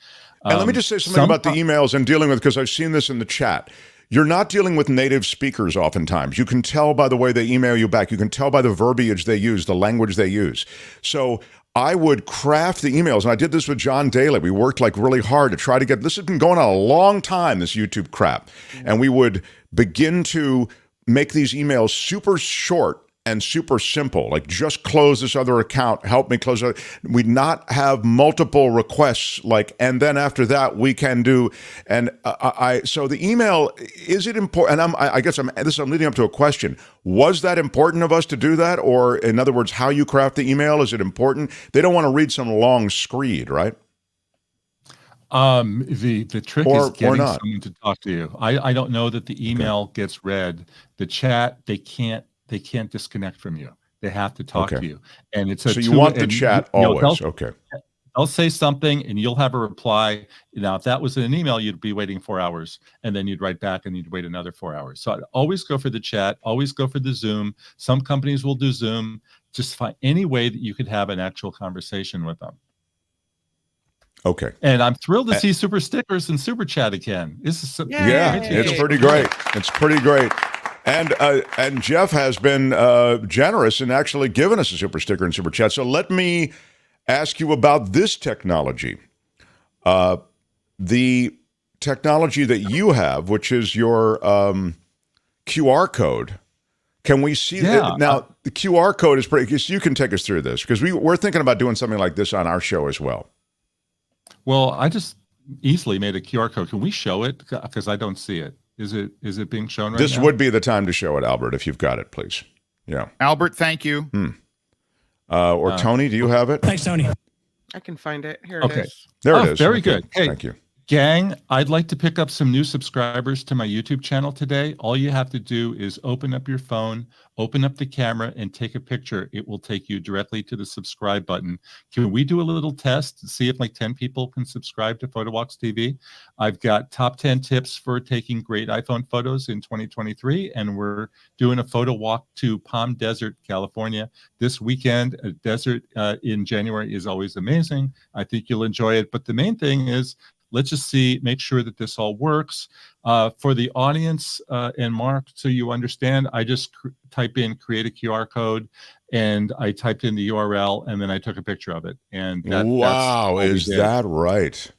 And let me just say something about the emails and dealing with, because I've seen this in the chat. You're not dealing with native speakers oftentimes. You can tell by the way they email you back. You can tell by the verbiage they use, the language they use. So I would craft the emails, and I did this with John Daly. We worked like really hard to try to get, this has been going on a long time, this YouTube crap. And we would begin to make these emails super short and super simple, like just close this other account, help me close it. We'd not have multiple requests, like, and then after that we can do, and so the email, is it important? And I guess I'm leading up to a question. Was that important of us to do that? Or in other words, how you craft the email, is it important? They don't want to read some long screed, right? The trick is getting someone to talk to you. I don't know that the email gets read. The chat, they can't disconnect from you. They have to talk to you. And it's so you want the chat always. They'll say something and you'll have a reply. Now, if that was an email, you'd be waiting 4 hours and then you'd write back and you'd wait another 4 hours. So I'd always go for the chat, always go for the Zoom. Some companies will do Zoom. Just find any way that you could have an actual conversation with them. Okay. And I'm thrilled to see super stickers and super chat again. This is it's pretty great. It's pretty great. And Jeff has been generous in actually giving us a super sticker and super chat. So let me ask you about this technology. The technology that you have, which is your QR code. Can we see that? Now, the QR code is pretty, you can take us through this, because we're thinking about doing something like this on our show as well. Well, I just easily made a QR code. Can we show it? Because I don't see it. Is it being shown right now? This would be the time to show it, Albert, if you've got it, please. Yeah. Albert, thank you. Or Tony, do you have it? Thanks, Tony. I can find it. Here it is. There it is. Very good. Hey, thank you. Gang, I'd like to pick up some new subscribers to my YouTube channel today. All you have to do is open up your phone, open up the camera, and take a picture. It will take you directly to the subscribe button. Can we do a little test to see if like 10 people can subscribe to PhotoWalks TV? I've got top 10 tips for taking great iPhone photos in 2023, and we're doing a photo walk to Palm Desert, California this weekend. A desert in January is always amazing. I think you'll enjoy it. But the main thing is, let's just make sure that this all works. For the audience and Mark, so you understand, I just type in create a QR code, and I typed in the URL, and then I took a picture of it. And wow, is that right?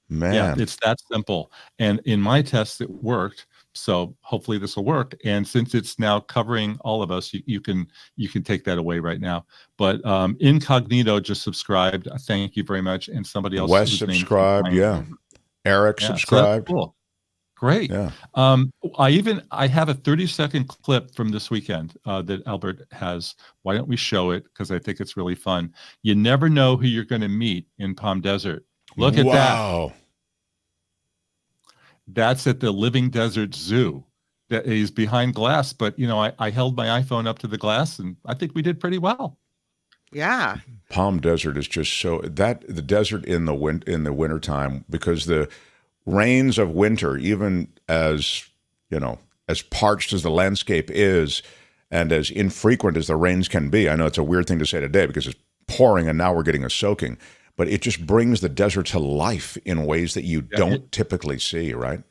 Man. Yeah, it's that simple. And in my tests, it worked. So hopefully this will work. And since it's now covering all of us, you can take that away right now. But Incognito just subscribed. Thank you very much. And somebody else. Wes subscribed. Yeah. Eric subscribed. So cool. Great. Yeah. I have a 30-second clip from this weekend that Albert has. Why don't we show it? Because I think it's really fun. You never know who you're going to meet in Palm Desert. Look at that. Wow. That's at the Living Desert Zoo. That is behind glass, but I held my iPhone up to the glass, and I think we did pretty well. Yeah. Palm Desert is just the desert in the wintertime, because the rains of winter, even as parched as the landscape is, and as infrequent as the rains can be. I know it's a weird thing to say today because it's pouring and now we're getting a soaking. But it just brings the desert to life in ways that you don't typically see, right?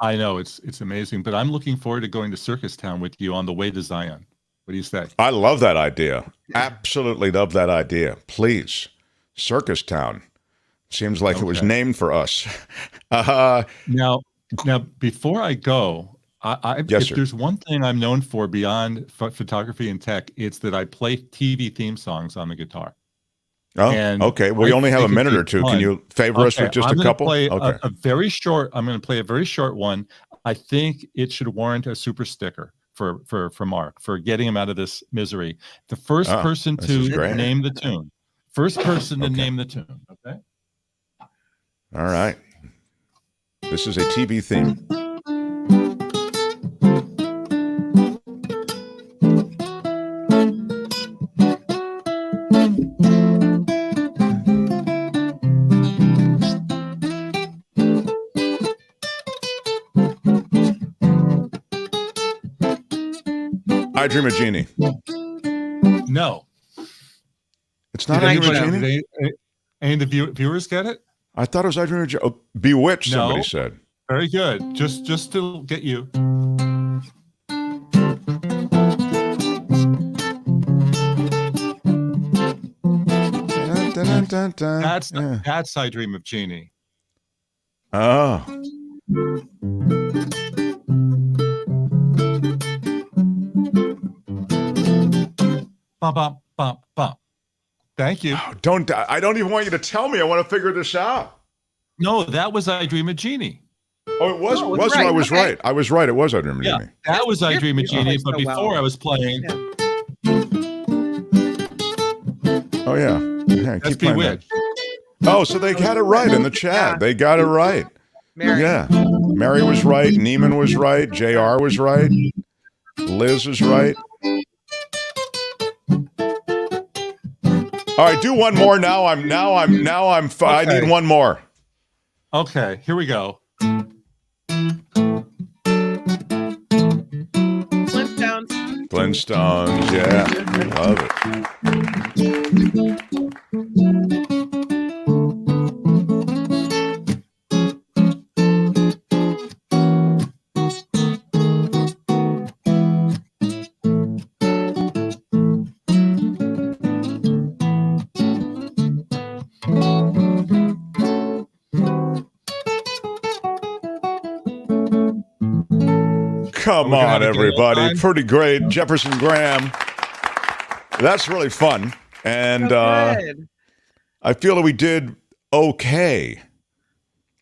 I know, it's amazing. But I'm looking forward to going to Circus Town with you on the way to Zion. What do you say? I love that idea. Absolutely love that idea. Please, Circus Town. Seems like it was named for us. Now, before I go, if there's one thing I'm known for beyond photography and tech, it's that I play TV theme songs on the guitar. Oh, And okay. Well, we I only have a think minute it'd or be two. fun. Can you favor us with just I'm a gonna couple? Play Okay. a very short. I'm going to play a very short one. I think it should warrant a super sticker for Mark for getting him out of this misery. The first person to name the tune. First person to name the tune. Okay. All right. This is a TV theme. I Dream of Jeannie. No. It's not I Dream of Jeannie? Did any of the viewers get it? I thought it was I Dream of Jeannie. Oh, Bewitched, somebody said. Very good. Just to get you. That's I Dream of Jeannie. Oh. Bum, bum, bum, bum. Thank you. Oh, I don't even want you to tell me. I want to figure this out. No, that was I Dream of Jeannie. Oh, it was. Right. I was right. I was right. It was I Dream of Jeannie. That was I Dream of Jeannie. But before I was playing. Yeah. Oh yeah. Keep playing that. Oh, so they had it right in the chat. Yeah. They got it right. Mary. Yeah. Mary was right. Neiman was right. JR was right. Liz is right. All right, do one more now. I need one more. Okay, here we go. Flintstones, yeah. Love it. Come on, everybody. Pretty great. Jefferson Graham. That's really fun. And I feel that we did okay.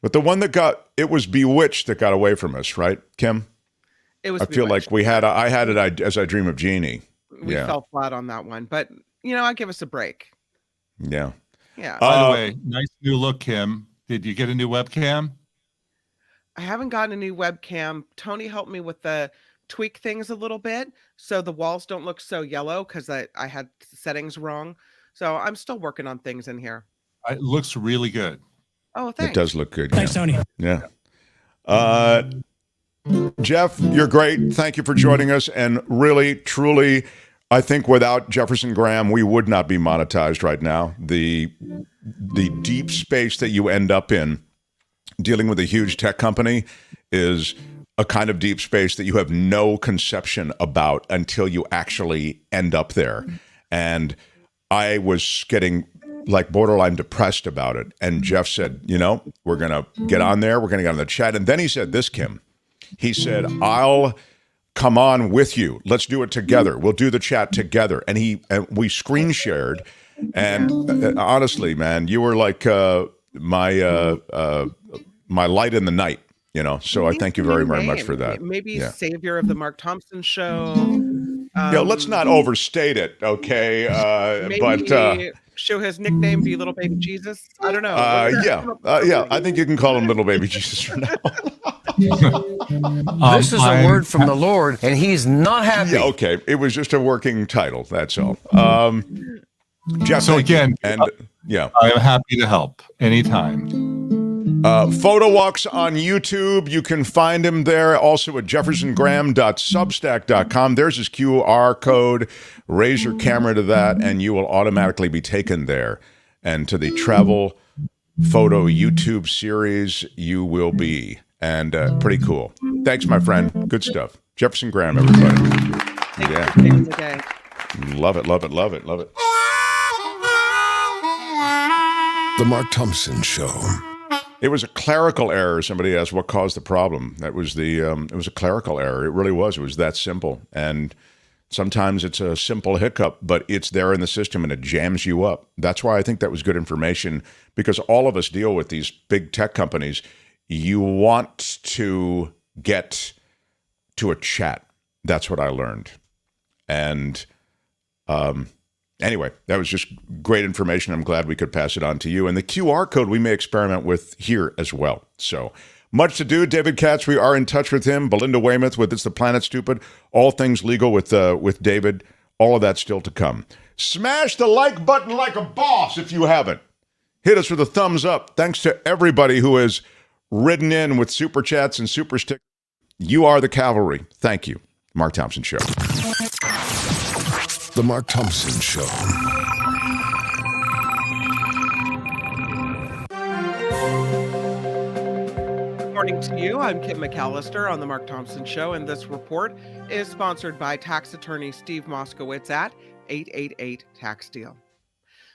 But the one that it was Bewitched that got away from us, right, Kim? It was I feel like I had it as I Dream of Jeannie. We fell flat on that one. But, I'll give us a break. Yeah. Yeah. By the way, nice new look, Kim. Did you get a new webcam? I haven't gotten a new webcam. Tony helped me with the tweak things a little bit so the walls don't look so yellow because I had settings wrong. So I'm still working on things in here. It looks really good. Oh, thanks. It does look good. Thanks, Tony. Yeah. Jeff, you're great. Thank you for joining us. And really, truly, I think without Jefferson Graham, we would not be monetized right now. The deep space that you end up in dealing with a huge tech company is a kind of deep space that you have no conception about until you actually end up there. And I was getting like borderline depressed about it. And Jeff said, we're going to get on there. We're going to get on the chat. And then he said this, Kim. He said, I'll come on with you. Let's do it together. We'll do the chat together. And we screen shared. And honestly, man, you were like my light in the night, so I thank you very, very much for that. Maybe savior of the Mark Thompson show. Let's not overstate it, okay? Maybe show his nickname be Little Baby Jesus. I don't know. I think you can call him Little Baby Jesus for now. This is a word from the Lord, and he's not happy. Yeah, okay. It was just a working title, that's all. Jeff, so again, and I'm happy to help anytime. Photo walks on YouTube. You can find him there. Also at jeffersongraham.substack.com. There's his QR code. Raise your camera to that, and you will automatically be taken there. And to the travel photo YouTube series, you will be. And pretty cool. Thanks, my friend. Good stuff. Jefferson Graham, everybody. Yeah. Love it, love it, love it, love it. The Mark Thompson Show. It was a clerical error. Somebody asked what caused the problem. That was it was a clerical error. It really was. It was that simple. And Sometimes it's a simple hiccup, but it's there in the system and it jams you up. That's why I think that was good information, because all of us deal with these big tech companies. You want to get to a chat. That's what I learned. And anyway, that was just great information. I'm glad we could pass it on to you. And the QR code we may experiment with here as well. So much to do. David KATZ, we are in touch with him. Belinda Weymouth with It's the Planet Stupid. All things legal with David. All of that still to come. Smash the like button like a boss if you haven't. Hit us with a thumbs up. Thanks to everybody who has ridden in with super chats and super stickers. You are the cavalry. Thank you. Mark Thompson Show. The Mark Thompson Show. Good morning to you. I'm Kim McAllister on The Mark Thompson Show, and this report is sponsored by tax attorney Steve Moskowitz at 888 Tax Deal.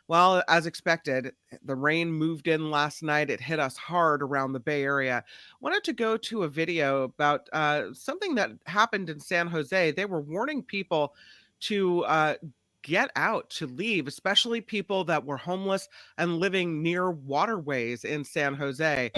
Well, as expected, the rain moved in last night. It hit us hard around the Bay Area. Wanted to go to a video about something that happened in San Jose. They were warning people to get out, to leave, especially people that were homeless and living near waterways in San Jose.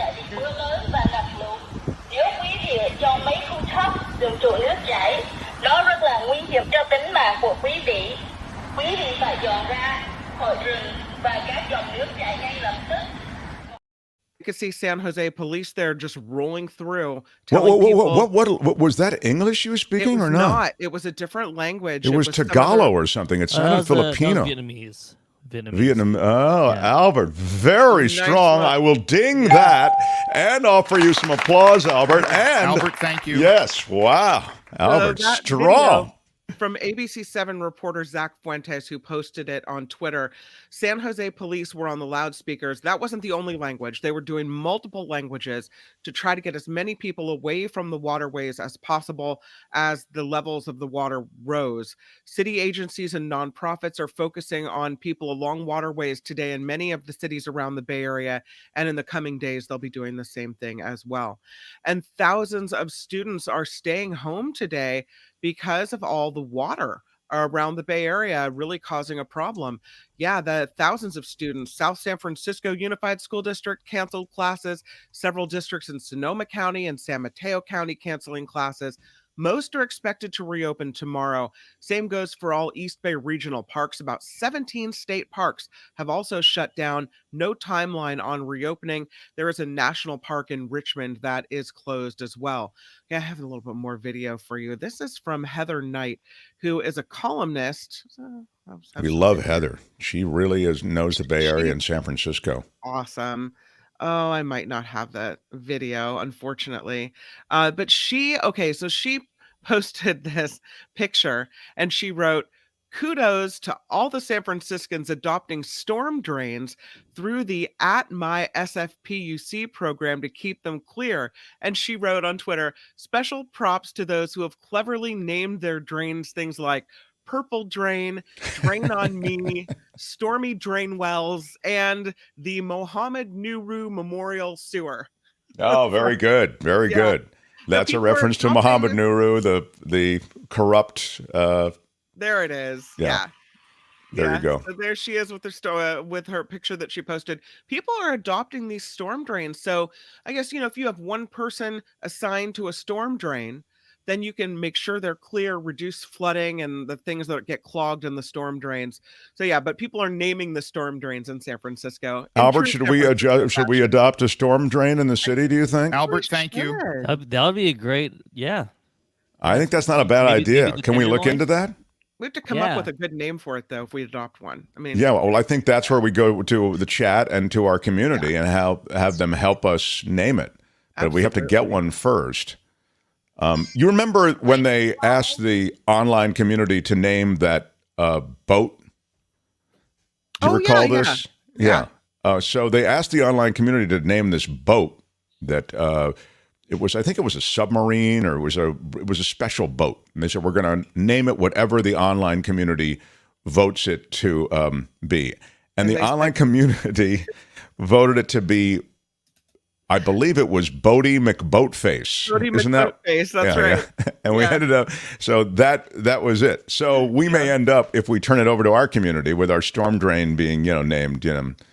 You could see San Jose police there just rolling through. What was that English you were speaking or not? It was a different language. It was Tagalog or something. It sounded Filipino. Vietnamese. Vietnam. Oh, yeah. Albert, very strong. I will ding that and offer you some applause, Albert. And Albert, thank you. Yes, wow, Albert, strong. From ABC7 reporter Zach Fuentes, who posted it on Twitter, San Jose police were on the loudspeakers. That wasn't the only language. They were doing multiple languages to try to get as many people away from the waterways as possible as the levels of the water rose. City agencies and nonprofits are focusing on people along waterways today in many of the cities around the Bay Area, and in the coming days, they'll be doing the same thing as well. And thousands of students are staying home today because of all the water around the Bay Area really causing a problem. Yeah, the thousands of students. South San Francisco Unified School District canceled classes. Several districts in Sonoma County and San Mateo County canceling classes. Most are expected to reopen tomorrow. Same goes for all East Bay regional parks. About 17 state parks have also shut down. No timeline on reopening. There is a national park in Richmond that is closed as well. Yeah, I have a little bit more video for you. This is from Heather Knight, who is a columnist. We love Heather. She really knows the Bay Area and San Francisco. Awesome. Oh, I might not have that video, unfortunately. But she posted this picture and she wrote, "Kudos to all the San Franciscans adopting storm drains through the @MySFPUC program to keep them clear." And she wrote on Twitter, "Special props to those who have cleverly named their drains things like Purple Drain, Drain on Me, Stormy Drain Wells, and the Mohammed Nuru Memorial Sewer." Oh, very good. Very good. That's a reference to Mohammed Nuru, the corrupt. There it is. Yeah. There you go. So there she is with her with her picture that she posted. People are adopting these storm drains. So I guess, if you have one person assigned to a storm drain, then you can make sure they're clear, reduce flooding and the things that get clogged in the storm drains. So yeah, but people are naming the storm drains in San Francisco. Albert, should we adopt a storm drain in the city, do you think? Albert, thank you. That would be a great, yeah. I think that's not a bad idea. Can we look into that? We have to come up with a good name for it, though, if we adopt one. I mean, yeah. Well, I think that's where we go to the chat and to our community and have them help us name it. But we have to get one first. You remember when they asked the online community to name that boat? Do you recall this? Yeah. So they asked the online community to name this boat that I think it was a submarine or it was a special boat. And they said, we're going to name it whatever the online community votes it to be. And the online community voted it to be I believe it was Bodie McBoatface. Isn't that? McBoatface, that's right. Yeah. And we ended up, so that was it. So we may end up, if we turn it over to our community, with our storm drain being, named,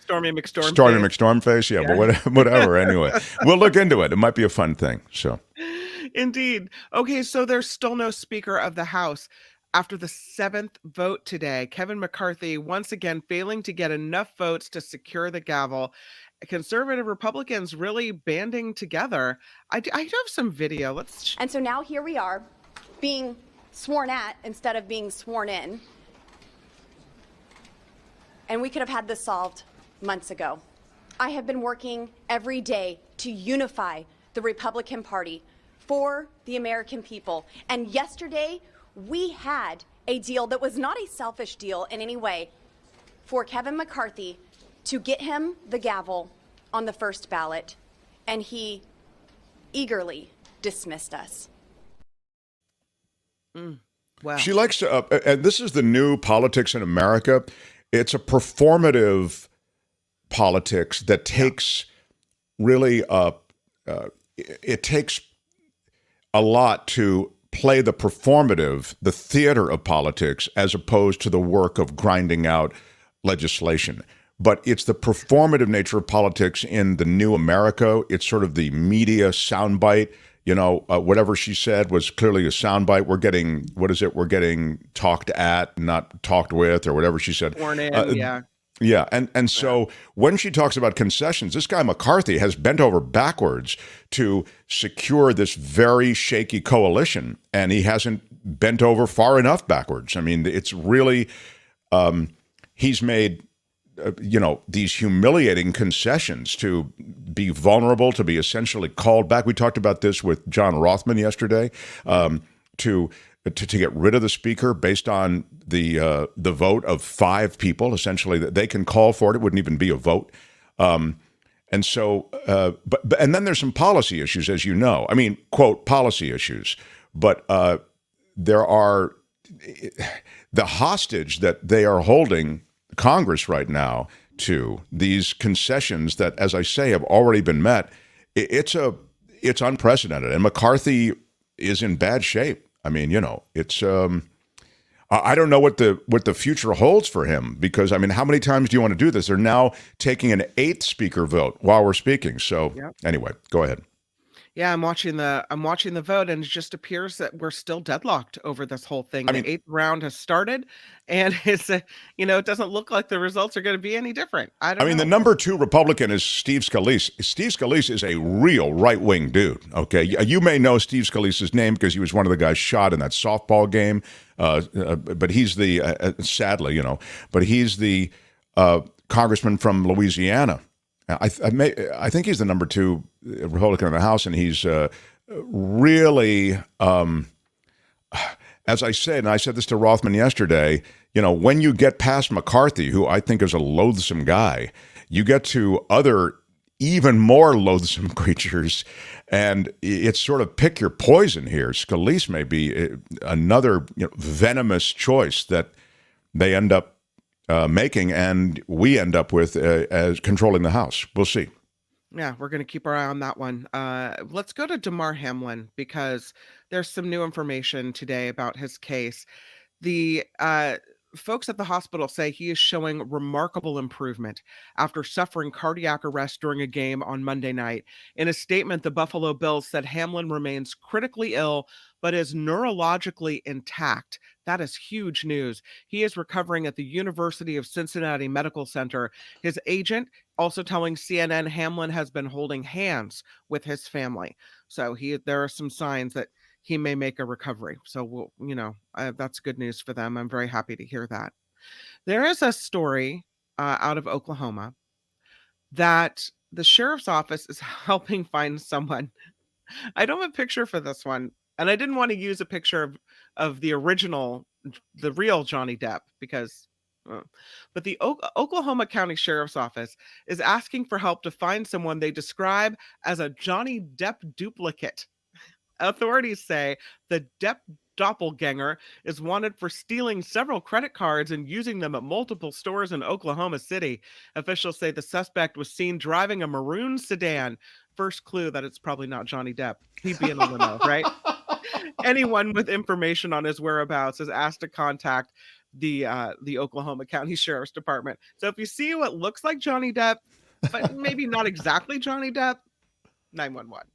Stormy McStormface. Stormy McStormface, yeah. But whatever. Anyway, we'll look into it. It might be a fun thing. So. Indeed. Okay, so there's still no Speaker of the House. After the 7th vote today, Kevin McCarthy once again failing to get enough votes to secure the gavel. Conservative Republicans really banding together. I have some video. And so now here we are, being sworn at instead of being sworn in. And we could have had this solved months ago. I have been working every day to unify the Republican Party for the American people. And yesterday, we had a deal that was not a selfish deal in any way for Kevin McCarthy to get him the gavel on the first ballot, and he eagerly dismissed us. Wow. She likes to, and this is the new politics in America. It's a performative politics that takes really, it takes a lot to play the performative, the theater of politics, as opposed to the work of grinding out legislation. But it's the performative nature of politics in the new America. It's sort of the media soundbite. Whatever she said was clearly a soundbite. We're getting, we're getting talked at, not talked with, or whatever she said. Sworn in, yeah. Yeah, and so when she talks about concessions, this guy McCarthy has bent over backwards to secure this very shaky coalition, and he hasn't bent over far enough backwards. I mean, it's really, he's made, these humiliating concessions to be vulnerable, to be essentially called back. We talked about this with John Rothman yesterday, to get rid of the speaker based on the vote of 5 people, essentially, that they can call for it. It wouldn't even be a vote. And so, and then there's some policy issues, as you know. I mean, quote, policy issues. But there are the hostage that they are holding Congress right now to these concessions that, as I say, have already been met. It's unprecedented. And McCarthy is in bad shape. I mean, it's I don't know what the future holds for him, because I mean, how many times do you want to do this? They're now taking an 8th speaker vote while we're speaking. So Anyway, go ahead. Yeah, I'm watching the vote, and it just appears that we're still deadlocked over this whole thing. The 8th round has started, and it's it doesn't look like the results are going to be any different. I mean, the number 2 Republican is Steve Scalise. Steve Scalise is a real right-wing dude. Okay, you may know Steve Scalise's name because he was one of the guys shot in that softball game. But he's the sadly, but he's the congressman from Louisiana. I think he's the number 2 Republican in the House, and he's really, as I said, and I said this to Rothman yesterday, when you get past McCarthy, who I think is a loathsome guy, you get to other even more loathsome creatures, and it's sort of pick your poison here. Scalise may be another venomous choice that they end up making, and we end up with as controlling the House. We'll see. Yeah, we're going to keep our eye on that one. Let's go to Damar Hamlin, because there's some new information today about his case. The folks at the hospital say he is showing remarkable improvement after suffering cardiac arrest during a game on Monday night. In a statement, the Buffalo Bills said Hamlin remains critically ill, but is neurologically intact. That is huge news. He is recovering at the University of Cincinnati Medical Center. His agent also telling CNN Hamlin has been holding hands with his family. So there are some signs that he may make a recovery. So that's good news for them. I'm very happy to hear that. There is a story out of Oklahoma that the sheriff's office is helping find someone. I don't have a picture for this one, and I didn't want to use a picture of the original, the real Johnny Depp, because but the Oklahoma County Sheriff's Office is asking for help to find someone they describe as a Johnny Depp duplicate. Authorities say the Depp doppelganger is wanted for stealing several credit cards and using them at multiple stores in Oklahoma City. Officials say the suspect was seen driving a maroon sedan First clue that it's probably not Johnny Depp. He'd be in a limo, right? Anyone with information on his whereabouts is asked to contact the Oklahoma County Sheriff's Department. So if you see what looks like Johnny Depp, but maybe not exactly Johnny Depp, 911.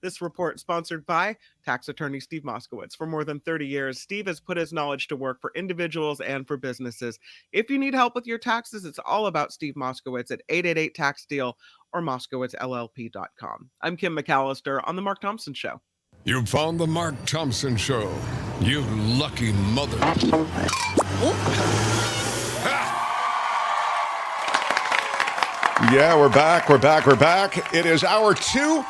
This report sponsored by tax attorney Steve Moskowitz. For more than 30 years, Steve has put his knowledge to work for individuals and for businesses. If you need help with your taxes, it's all about Steve Moskowitz at 888-TAX-DEAL or MoskowitzLLP.com. I'm Kim McAllister on The Mark Thompson Show. You found The Mark Thompson Show. You lucky mother. Yeah, we're back. It is hour 2.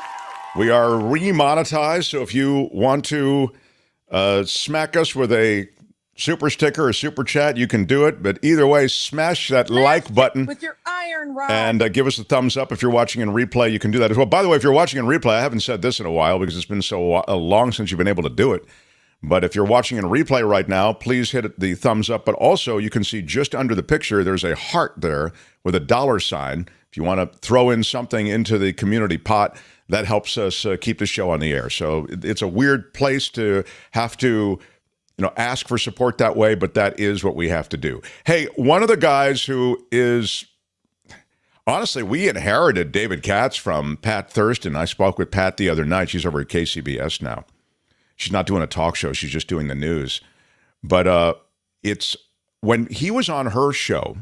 We are remonetized, so if you want to smack us with a super sticker or super chat, you can do it. But either way, smash that like button with your iron rod and give us a thumbs up. If you're watching in replay, you can do that as well. By the way, if you're watching in replay, I haven't said this in a while because it's been so long since you've been able to do it. But if you're watching in replay right now, please hit the thumbs up. But also, you can see just under the picture, there's a heart there with a $sign. If you want to throw in something into the community pot, that helps us keep the show on the air. So it's a weird place to have to, ask for support that way, but that is what we have to do. Hey, one of the guys who is, honestly, we inherited David KATZ from Pat Thurston. I spoke with Pat the other night. She's over at KCBS now. She's not doing a talk show. She's just doing the news. But it's when he was on her show,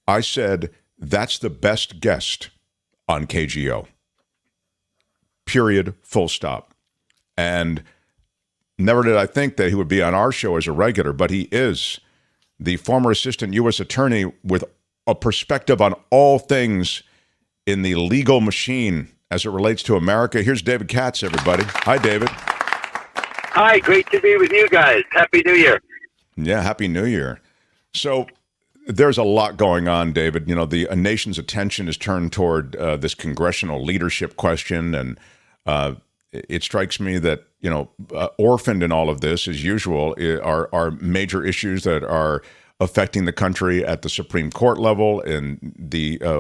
I said, that's the best guest on KGO. Period. Full stop. And never did I think that he would be on our show as a regular, but he is the former assistant U.S. attorney with a perspective on all things in the legal machine as it relates to America. Here's David KATZ, everybody. Hi, David. Hi, great to be with you guys. Happy New Year. Yeah, Happy New Year. So there's a lot going on, David. The nation's attention is turned toward this congressional leadership question, and it strikes me that, orphaned in all of this, as usual, are major issues that are affecting the country at the Supreme Court level. And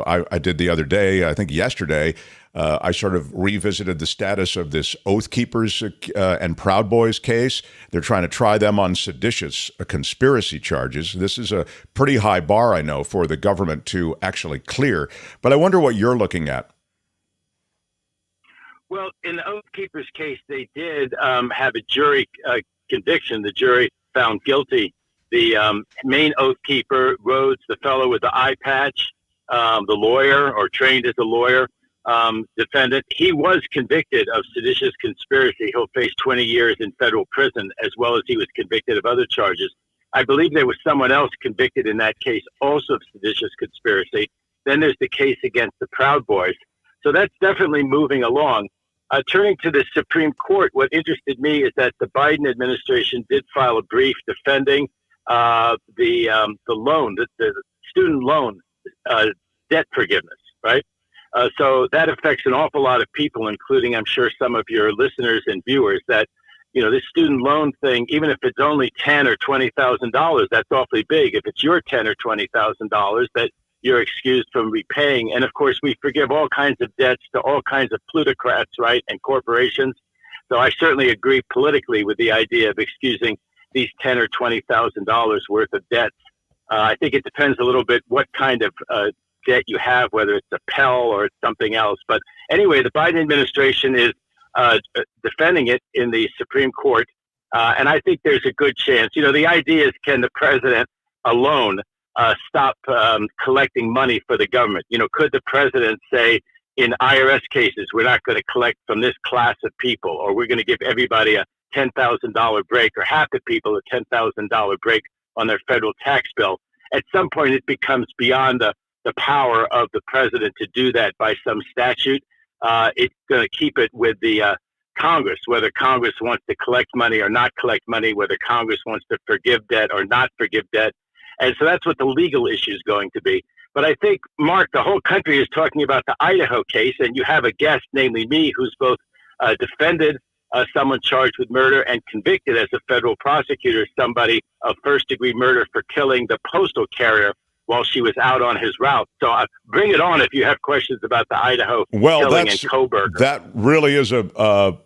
I did the other day, I think yesterday, I sort of revisited the status of this Oath Keepers and Proud Boys case. They're trying to try them on seditious conspiracy charges. This is a pretty high bar, I know, for the government to actually clear. But I wonder what you're looking at. Well, in the Oath Keepers case, they did have a jury conviction. The jury found guilty. The main Oath Keeper, Rhodes, the fellow with the eye patch, the lawyer or trained as a lawyer, defendant, he was convicted of seditious conspiracy. He'll face 20 years in federal prison, as well as he was convicted of other charges. I believe there was someone else convicted in that case also of seditious conspiracy. Then there's the case against the Proud Boys. So that's definitely moving along. Turning to the Supreme Court, what interested me is that the Biden administration did file a brief defending the loan, the student loan debt forgiveness, right? So that affects an awful lot of people, including, I'm sure, some of your listeners and viewers, that, this student loan thing, even if it's only $10,000 or $20,000, that's awfully big. If it's your $10,000 or $20,000 that you're excused from repaying. And of course, we forgive all kinds of debts to all kinds of plutocrats, right, and corporations. So I certainly agree politically with the idea of excusing these $10,000 or $20,000 worth of debts. I think it depends a little bit what kind of debt you have, whether it's a Pell or it's something else. But anyway, the Biden administration is defending it in the Supreme Court. And I think there's a good chance. The idea is, can the president alone stop collecting money for the government? Could the president say, in IRS cases, we're not going to collect from this class of people, or we're going to give everybody a $10,000 break, or half the people a $10,000 break on their federal tax bill? At some point, it becomes beyond the power of the president to do that by some statute. It's going to keep it with the Congress, whether Congress wants to collect money or not collect money, whether Congress wants to forgive debt or not forgive debt. And so that's what the legal issue is going to be. But I think, Mark, the whole country is talking about the Idaho case, and you have a guest, namely me, who's both defended someone charged with murder and convicted as a federal prosecutor, somebody of first-degree murder for killing the postal carrier while she was out on his route. So bring it on if you have questions about the Idaho killing in Coburg. That really is a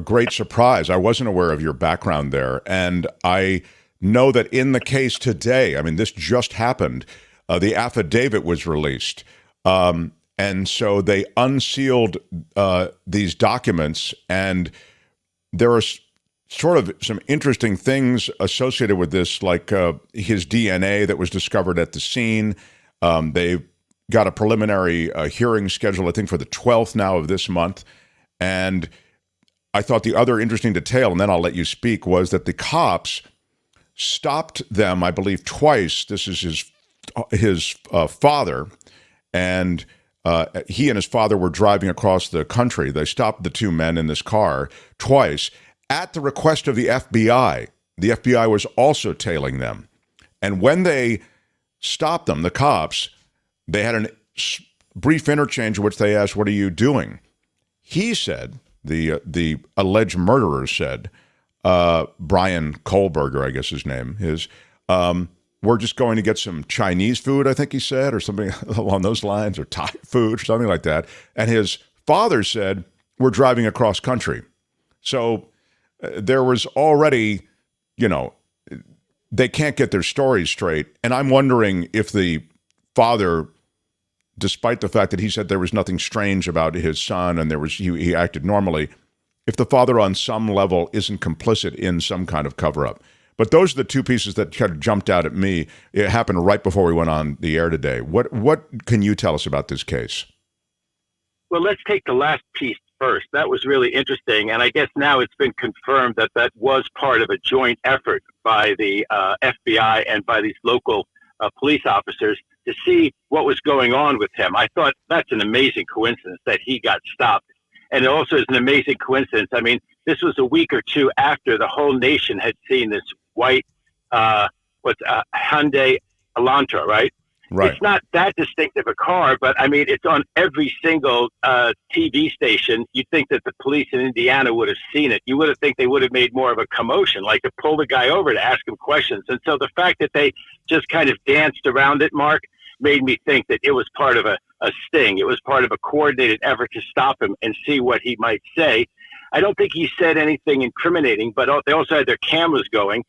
great surprise. I wasn't aware of your background there. And I know that in the case today, I mean, this just happened, the affidavit was released. And so they unsealed these documents, and there are sort of some interesting things associated with this, like his DNA that was discovered at the scene. They've got a preliminary hearing scheduled, I think, for the 12th now of this month. And I thought the other interesting detail, and then I'll let you speak, was that the cops stopped them, I believe, twice. This is his father, and he and his father were driving across the country. They stopped the two men in this car twice at the request of the FBI. The FBI was also tailing them. And when they stopped them, the cops, they had a brief interchange in which they asked, "What are you doing?" He said, the alleged murderer said, Brian Kohlberger, I guess his name is, "We're just going to get some Chinese food," I think he said, or something along those lines, or Thai food, or something like that. And his father said, "We're driving across country." So there was already, they can't get their stories straight. And I'm wondering if the father, despite the fact that he said there was nothing strange about his son and he acted normally, if the father on some level isn't complicit in some kind of cover-up. But those are the two pieces that kind of jumped out at me. It happened right before we went on the air today. What can you tell us about this case? Well, let's take the last piece first. That was really interesting. And I guess now it's been confirmed that that was part of a joint effort by the FBI and by these local police officers to see what was going on with him. I thought that's an amazing coincidence that he got stopped. And it also is an amazing coincidence. I mean, this was a week or two after the whole nation had seen this white, Hyundai Elantra, right? Right. It's not that distinctive a car, but I mean, it's on every single TV station. You'd think that the police in Indiana would have seen it. You would have think they would have made more of a commotion, like to pull the guy over to ask him questions. And so the fact that they just kind of danced around it, Mark, made me think that it was part of a sting. It was part of a coordinated effort to stop him and see what he might say. I don't think he said anything incriminating, but they also had their cameras going.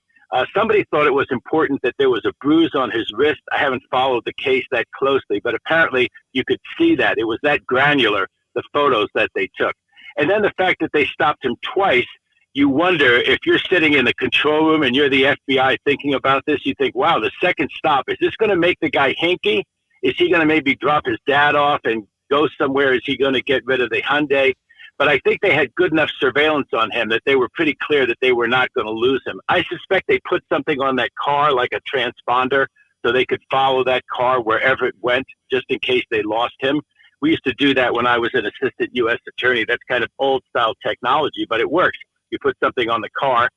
Somebody thought it was important that there was a bruise on his wrist. I haven't followed the case that closely, but apparently you could see that. It was that granular, the photos that they took. And then the fact that they stopped him twice, you wonder if you're sitting in the control room and you're the FBI thinking about this, you think, wow, the second stop, is this going to make the guy hinky? Is he going to maybe drop his dad off and go somewhere? Is he going to get rid of the Hyundai? But I think they had good enough surveillance on him that they were pretty clear that they were not going to lose him. I suspect they put something on that car, like a transponder, so they could follow that car wherever it went, just in case they lost him. We used to do that when I was an assistant U.S. attorney. That's kind of old-style technology, but it works. You put something on the car,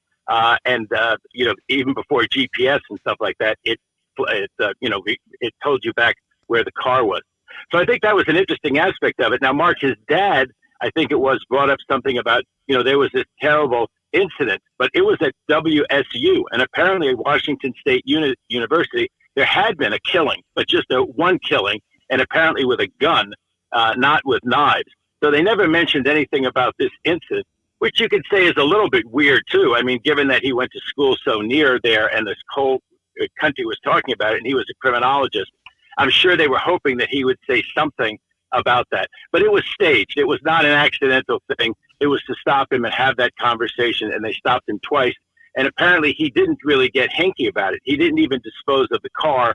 and even before GPS and stuff like that, it told you back where the car was. So I think that was an interesting aspect of it. Now, Mark, his dad, I think it was, brought up something about, there was this terrible incident, but it was at WSU, and apparently at Washington State University, there had been a killing, but just one killing, and apparently with a gun, not with knives. So they never mentioned anything about this incident, which you could say is a little bit weird too. I mean, given that he went to school so near there and this whole country was talking about it, and he was a criminologist, I'm sure they were hoping that he would say something about that. But it was staged. It was not an accidental thing. It was to stop him and have that conversation, and they stopped him twice. And apparently he didn't really get hinky about it. He didn't even dispose of the car.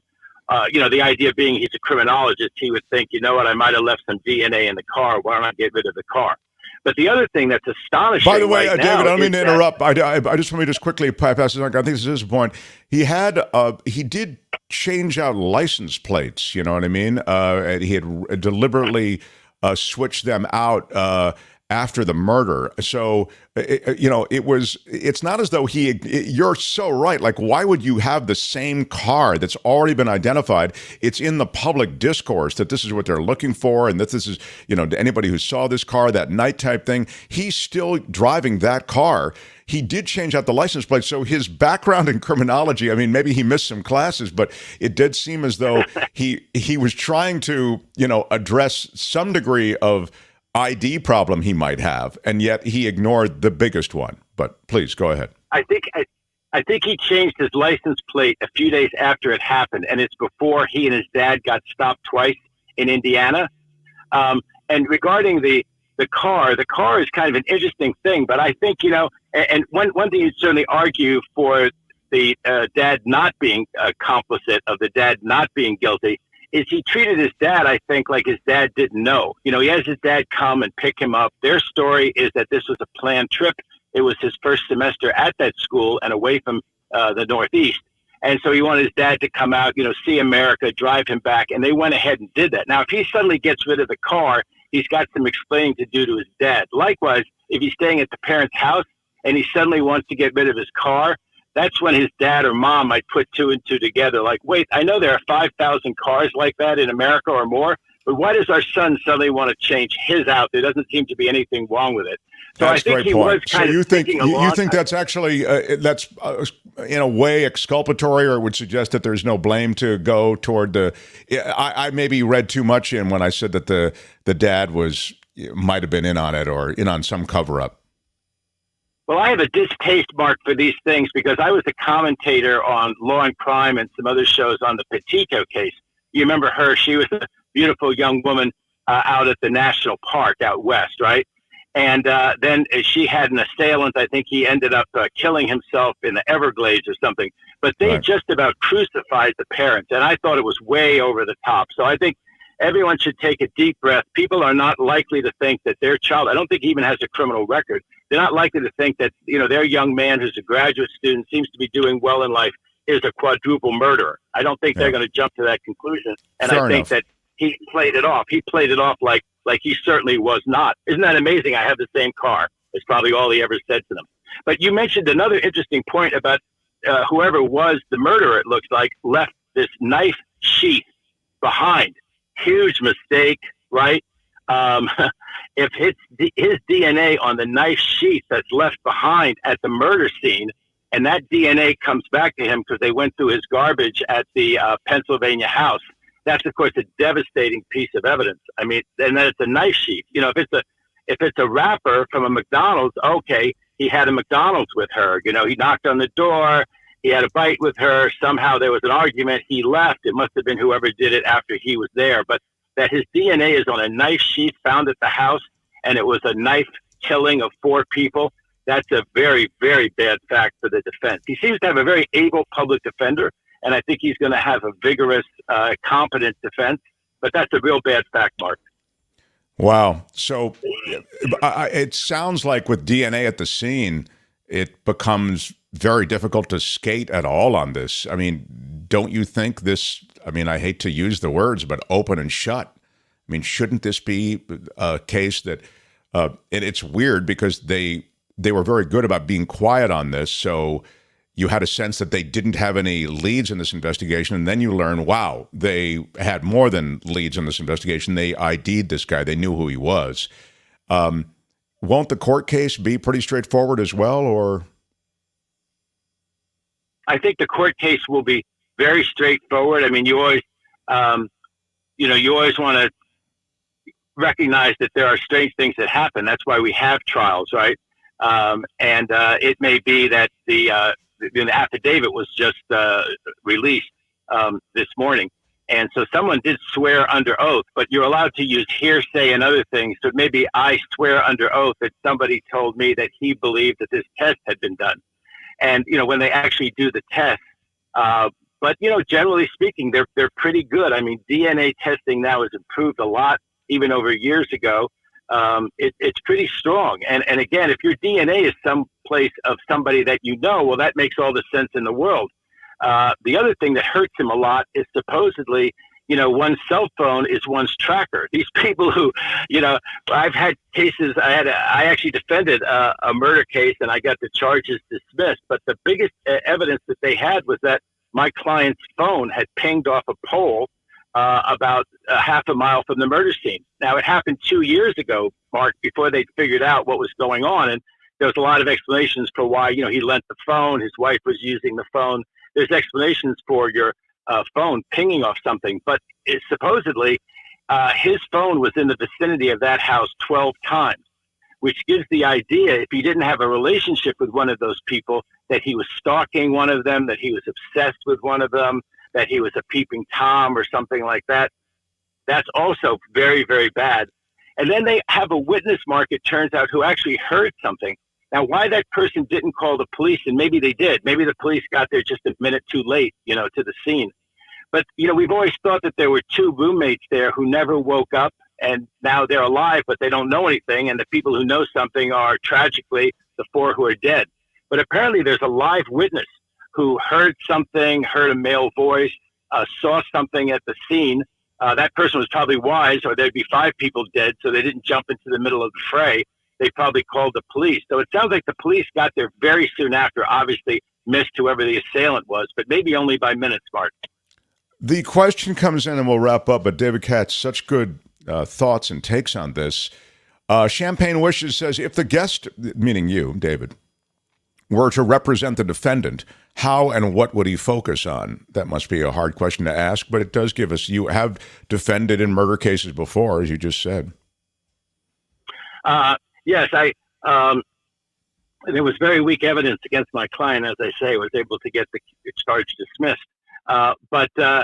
The idea being he's a criminologist, he would think, you know what, I might have left some DNA in the car. Why don't I get rid of the car? But the other thing that's astonishing. By the way, right David, I don't mean to that, interrupt. I just want me to just quickly pass this on. I think this is his point. He did change out license plates. You know what I mean? He had deliberately switched them out, after the murder. So, it's not as though you're so right. Like, why would you have the same car that's already been identified? It's in the public discourse that this is what they're looking for, and that this is, anybody who saw this car that night type thing. He's still driving that car. He did change out the license plate. So his background in criminology, I mean, maybe he missed some classes, but it did seem as though he was trying to, address some degree of ID problem he might have, and yet he ignored the biggest one. But please go ahead. I think he changed his license plate a few days after it happened, and it's before he and his dad got stopped twice in Indiana. And regarding the car is kind of an interesting thing, but I think, and one thing you'd certainly argue for the dad not being complicit, of the dad not being guilty, is he treated his dad, I think, like his dad didn't know. He has his dad come and pick him up. Their story is that this was a planned trip. It was his first semester at that school and away from the Northeast. And so he wanted his dad to come out, see America, drive him back. And they went ahead and did that. Now, if he suddenly gets rid of the car, he's got some explaining to do to his dad. Likewise, if he's staying at the parent's house and he suddenly wants to get rid of his car, that's when his dad or mom might put two and two together. Like, wait, I know there are 5,000 cars like that in America or more, but why does our son suddenly want to change his out? There doesn't seem to be anything wrong with it. So That's I think he was kind you of think thinking along. You think that's actually that's in a way exculpatory, or would suggest that there's no blame to go toward the? I maybe read too much in when I said that the dad might have been in on it or in on some cover up. Well, I have a distaste, Mark, for these things because I was a commentator on Law and Crime and some other shows on the Petito case. You remember her? She was a beautiful young woman out at the national park out west, right? And then she had an assailant. I think he ended up killing himself in the Everglades or something. But they just about crucified the parents, and I thought it was way over the top. So I think everyone should take a deep breath. People are not likely to think that their child, I don't think he even has a criminal record. They're not likely to think that, their young man who's a graduate student, seems to be doing well in life, is a quadruple murderer. I don't think they're going to jump to that conclusion. And I think that he played it off. He played it off like he certainly was not. Isn't that amazing? I have the same car. It's probably all he ever said to them. But you mentioned another interesting point about whoever was the murderer, it looks like, left this knife sheath behind. Huge mistake, right? If his DNA on the knife sheath that's left behind at the murder scene, and that DNA comes back to him because they went through his garbage at the Pennsylvania house, that's of course a devastating piece of evidence. I mean, and then it's a knife sheath. If it's a wrapper from a McDonald's, okay, he had a McDonald's with her. He knocked on the door. He had a bite with her. Somehow there was an argument. He left. It must have been whoever did it after he was there. But that his DNA is on a knife sheath found at the house, and it was a knife killing of 4 people, that's a very, very bad fact for the defense. He seems to have a very able public defender, and I think he's going to have a vigorous, competent defense. But that's a real bad fact, Mark. Wow. So it sounds like with DNA at the scene, it becomes very difficult to skate at all on this. I mean, don't you think this, I hate to use the words, but open and shut? I mean, shouldn't this be a case that, and it's weird because they were very good about being quiet on this, so you had a sense that they didn't have any leads in this investigation, and then you learn, wow, they had more than leads in this investigation. They ID'd this guy. They knew who he was. Won't the court case be pretty straightforward as well, or? I think the court case will be very straightforward. I mean, you always want to recognize that there are strange things that happen. That's why we have trials, right? And it may be that the affidavit was just released this morning. And so someone did swear under oath, but you're allowed to use hearsay and other things. So maybe I swear under oath that somebody told me that he believed that this test had been done. And, when they actually do the test, but, generally speaking, they're pretty good. I mean, DNA testing now has improved a lot, even over years ago. It's pretty strong. And again, if your DNA is someplace of somebody that well, that makes all the sense in the world. The other thing that hurts him a lot is supposedly one's cell phone is one's tracker. These people who, I've had cases. I actually defended a murder case, and I got the charges dismissed. But the biggest evidence that they had was that my client's phone had pinged off a pole about half a mile from the murder scene. Now, it happened 2 years ago, Mark, before they figured out what was going on, and there was a lot of explanations for why, he lent the phone. His wife was using the phone. There's explanations for your phone pinging off something, but supposedly his phone was in the vicinity of that house 12 times, which gives the idea, if he didn't have a relationship with one of those people, that he was stalking one of them, that he was obsessed with one of them, that he was a peeping Tom or something like that. That's also very, very bad. And then they have a witness, Mark, it turns out, who actually heard something. Now, why that person didn't call the police, and maybe they did. Maybe the police got there just a minute too late, to the scene. But, we've always thought that there were two roommates there who never woke up, and now they're alive, but they don't know anything. And the people who know something are, tragically, the four who are dead. But apparently there's a live witness who heard something, heard a male voice, saw something at the scene. That person was probably wise, or there'd be 5 people dead, so they didn't jump into the middle of the fray. They probably called the police. So it sounds like the police got there very soon after, obviously missed whoever the assailant was, but maybe only by minutes, Mark. The question comes in, and we'll wrap up, but David Katz, such good thoughts and takes on this. Champagne Wishes says, if the guest, meaning you, David, were to represent the defendant, how and what would he focus on? That must be a hard question to ask, but it does give us, you have defended in murder cases before, as you just said. Yes, there was very weak evidence against my client, as I say, was able to get the charge dismissed. But I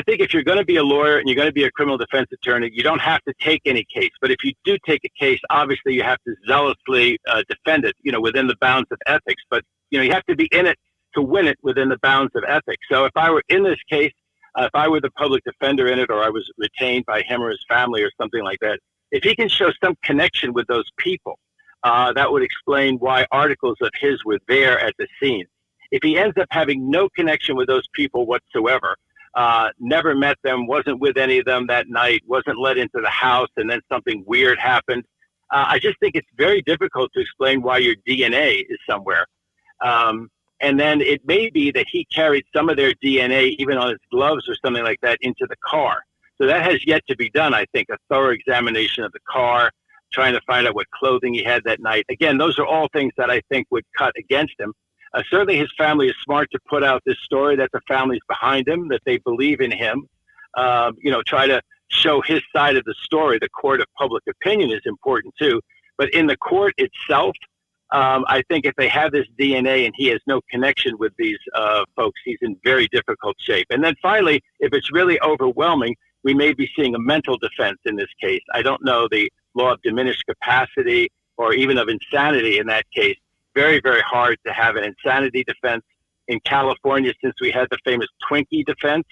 think if you're going to be a lawyer and you're going to be a criminal defense attorney, you don't have to take any case. But if you do take a case, obviously you have to zealously defend it, within the bounds of ethics. But, you have to be in it to win it within the bounds of ethics. So if I were in this case, if I were the public defender in it, or I was retained by him or his family or something like that, if he can show some connection with those people, that would explain why articles of his were there at the scene. If he ends up having no connection with those people whatsoever, never met them, wasn't with any of them that night, wasn't let into the house, and then something weird happened, I just think it's very difficult to explain why your DNA is somewhere. And then it may be that he carried some of their DNA, even on his gloves or something like that, into the car. So that has yet to be done, I think, a thorough examination of the car, trying to find out what clothing he had that night. Again, those are all things that I think would cut against him. Certainly his family is smart to put out this story that the family's behind him, that they believe in him, try to show his side of the story. The court of public opinion is important too. But in the court itself, I think if they have this DNA and he has no connection with these folks, he's in very difficult shape. And then finally, if it's really overwhelming, we may be seeing a mental defense in this case. I don't know the law of diminished capacity or even of insanity in that case. Very, very hard to have an insanity defense in California, since we had the famous Twinkie defense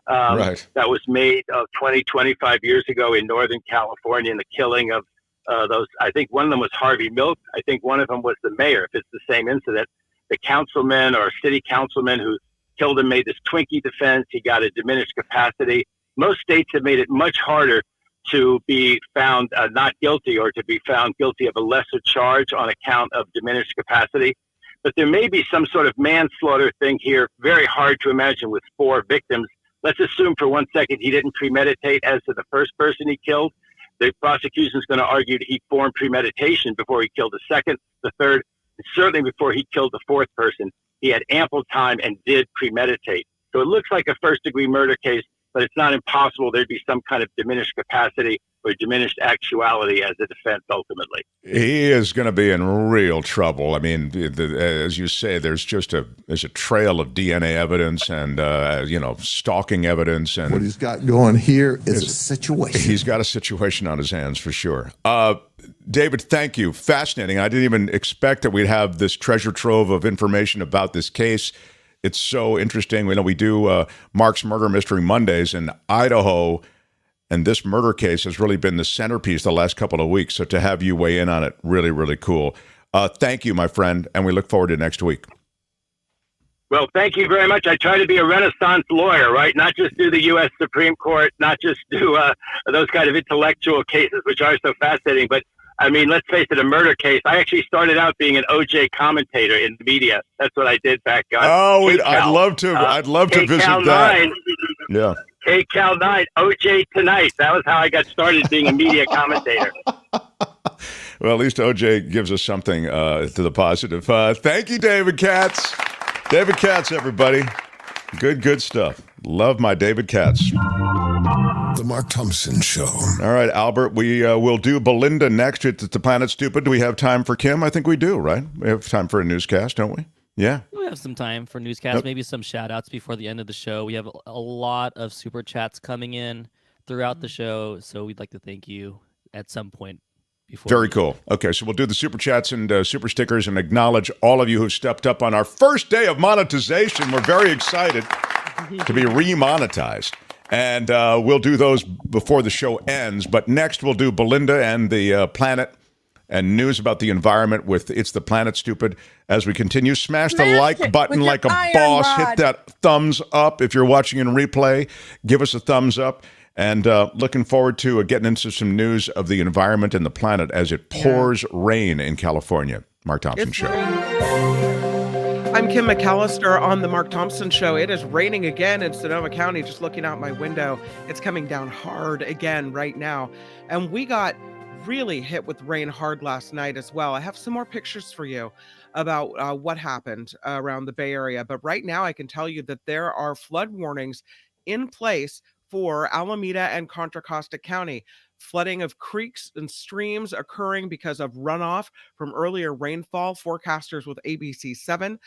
that was made 20, 25 years ago in Northern California, and the killing of those. I think one of them was Harvey Milk. I think one of them was the mayor, if it's the same incident. The councilman or city councilman who killed him made this Twinkie defense. He got a diminished capacity. Most states have made it much harder to be found not guilty, or to be found guilty of a lesser charge on account of diminished capacity. But there may be some sort of manslaughter thing here, very hard to imagine with 4 victims. Let's assume for 1 second he didn't premeditate as to the first person he killed. The prosecution is going to argue that he formed premeditation before he killed the second, the third, and certainly before he killed the 4th person. He had ample time and did premeditate. So it looks like a first-degree murder case, but it's not impossible there'd be some kind of diminished capacity or diminished actuality as a defense ultimately. He is going to be in real trouble. I mean, as you say, there's a trail of DNA evidence and, stalking evidence. And what he's got going here is a situation. He's got a situation on his hands for sure. David, thank you. Fascinating. I didn't even expect that we'd have this treasure trove of information about this case. It's so interesting. We do Mark's Murder Mystery Mondays in Idaho, and this murder case has really been the centerpiece the last couple of weeks. So to have you weigh in on it, really, really cool. Thank you, my friend, and we look forward to next week. Well, thank you very much. I try to be a Renaissance lawyer, right? Not just do the U.S. Supreme Court, not just do those kind of intellectual cases, which are so fascinating. But, I mean, let's face it, a murder case. I actually started out being an OJ commentator in the media. That's what I did back on. I'd love to. I'd love to visit KCAL that. 9, Yeah. KCAL 9, OJ Tonight. That was how I got started being a media commentator. Well, at least OJ gives us something to the positive. Thank you, David KATZ. David KATZ, everybody. Good stuff. Love my David KATZ. The Mark Thompson Show. All right, Albert, we will do Belinda next. It's the Planet Stupid. Do we have time for Kim? I think we do, right? We have time for a newscast, don't we? Yeah. We have some time for newscasts, maybe some shout outs before the end of the show. We have a lot of super chats coming in throughout the show, so we'd like to thank you at some point. Very cool. Okay, so we'll do the super chats and super stickers and acknowledge all of you who stepped up on our first day of monetization. We're very excited to be remonetized. And we'll do those before the show ends. But next we'll do Belinda and the planet and news about the environment with It's the Planet Stupid. As we continue, smash the like button like a boss. Hit that thumbs up. If you're watching in replay, give us a thumbs up. And looking forward to getting into some news of the environment and the planet as it pours rain in California. Mark Thompson Show. I'm Kim McAllister on the Mark Thompson Show. It is raining again in Sonoma County. Just looking out my window, it's coming down hard again right now. And we got really hit with rain hard last night as well. I have some more pictures for you about what happened around the Bay Area. But right now I can tell you that there are flood warnings in place for Alameda and Contra Costa County. Flooding of creeks and streams occurring because of runoff from earlier rainfall. Forecasters with ABC7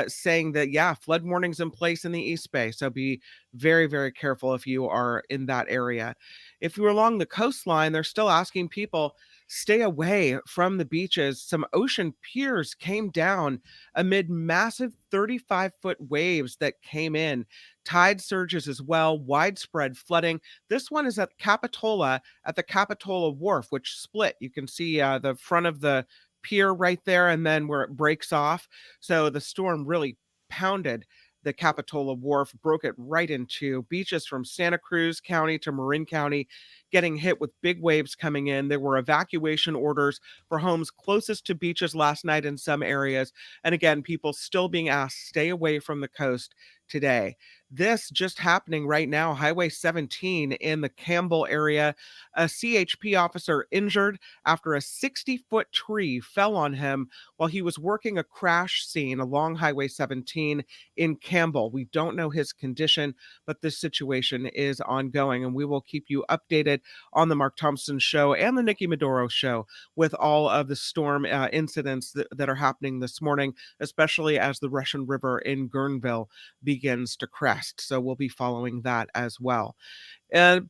saying that, flood warnings in place in the East Bay. So be very, very careful if you are in that area. If you're along the coastline, they're still asking people, stay away from the beaches. Some ocean piers came down amid massive 35-foot waves that came in. Tide surges as well, widespread flooding. This one is at Capitola, at the Capitola Wharf, which split. You can see the front of the pier right there, and then where it breaks off. So the storm really pounded the Capitola Wharf, broke it right into beaches from Santa Cruz County to Marin County, getting hit with big waves coming in. There were evacuation orders for homes closest to beaches last night in some areas. And again, people still being asked, stay away from the coast today. This just happening right now, Highway 17 in the Campbell area. A CHP officer injured after a 60-foot tree fell on him while he was working a crash scene along Highway 17 in Campbell. We don't know his condition, but this situation is ongoing, and we will keep you updated on the Mark Thompson Show and the Nikki Maduro Show with all of the storm incidents that are happening this morning, especially as the Russian River in Guerneville begins to crest. So we'll be following that as well.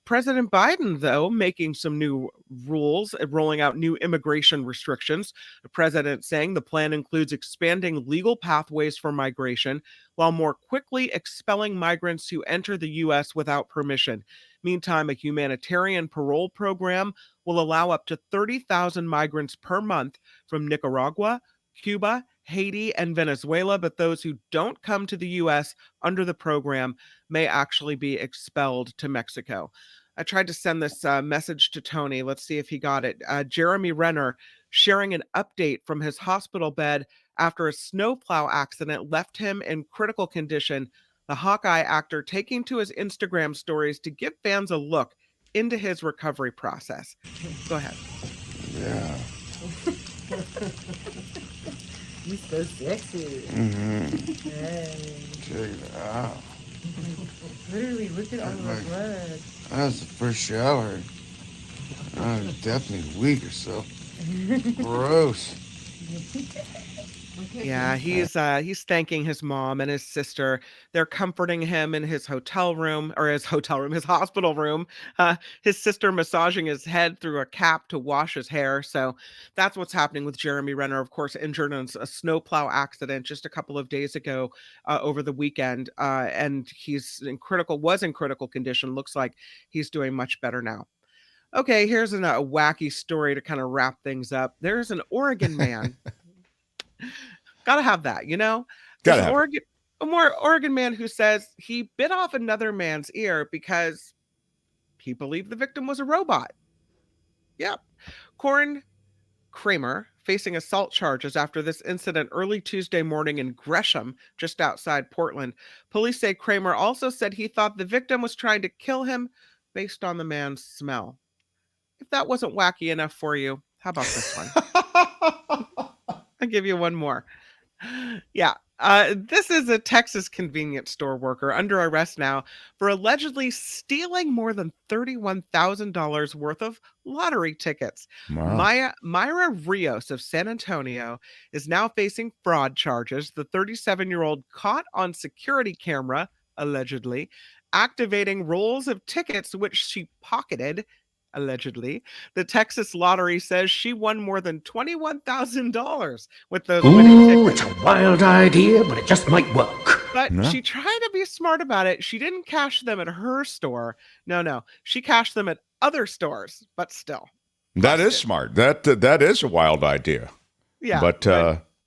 President Biden, though, making some new rules, rolling out new immigration restrictions. The president saying the plan includes expanding legal pathways for migration while more quickly expelling migrants who enter the U.S. without permission. Meantime, a humanitarian parole program will allow up to 30,000 migrants per month from Nicaragua, Cuba, Haiti, and Venezuela, but those who don't come to the U.S. under the program may actually be expelled to Mexico. I tried to send this message to Tony. Let's see if he got it. Jeremy Renner sharing an update from his hospital bed after a snowplow accident left him in critical condition. The Hawkeye actor taking to his Instagram stories to give fans a look into his recovery process. Go ahead. Yeah. You so sexy. Mm-hmm. Hey. Check it out. Literally, look at all the blood. That's the first shower. I was definitely weak or so. Gross. Yeah, he's thanking his mom and his sister. They're comforting him in his hospital room. His sister massaging his head through a cap to wash his hair. So that's what's happening with Jeremy Renner, of course, injured in a snowplow accident just a couple of days ago over the weekend. And was in critical condition. Looks like he's doing much better now. Okay, here's a wacky story to kind of wrap things up. There's an Oregon man. Gotta have that, you know? A more Oregon man who says he bit off another man's ear because he believed the victim was a robot. Yep. Corin Kramer facing assault charges after this incident early Tuesday morning in Gresham, just outside Portland. Police say Kramer also said he thought the victim was trying to kill him based on the man's smell. If that wasn't wacky enough for you, how about this one? I'll give you one more. Yeah. This is a Texas convenience store worker under arrest now for allegedly stealing more than $31,000 worth of lottery tickets. Wow. Myra Rios of San Antonio is now facing fraud charges. The 37-year-old caught on security camera, allegedly, activating rolls of tickets which she pocketed. Allegedly, the Texas lottery says she won more than $21,000 with those winning tickets. It's a wild idea, but it just might work. But she tried to be smart about it. She didn't cash them at her store. No. She cashed them at other stores, but still. That is smart. That is a wild idea. Yeah. But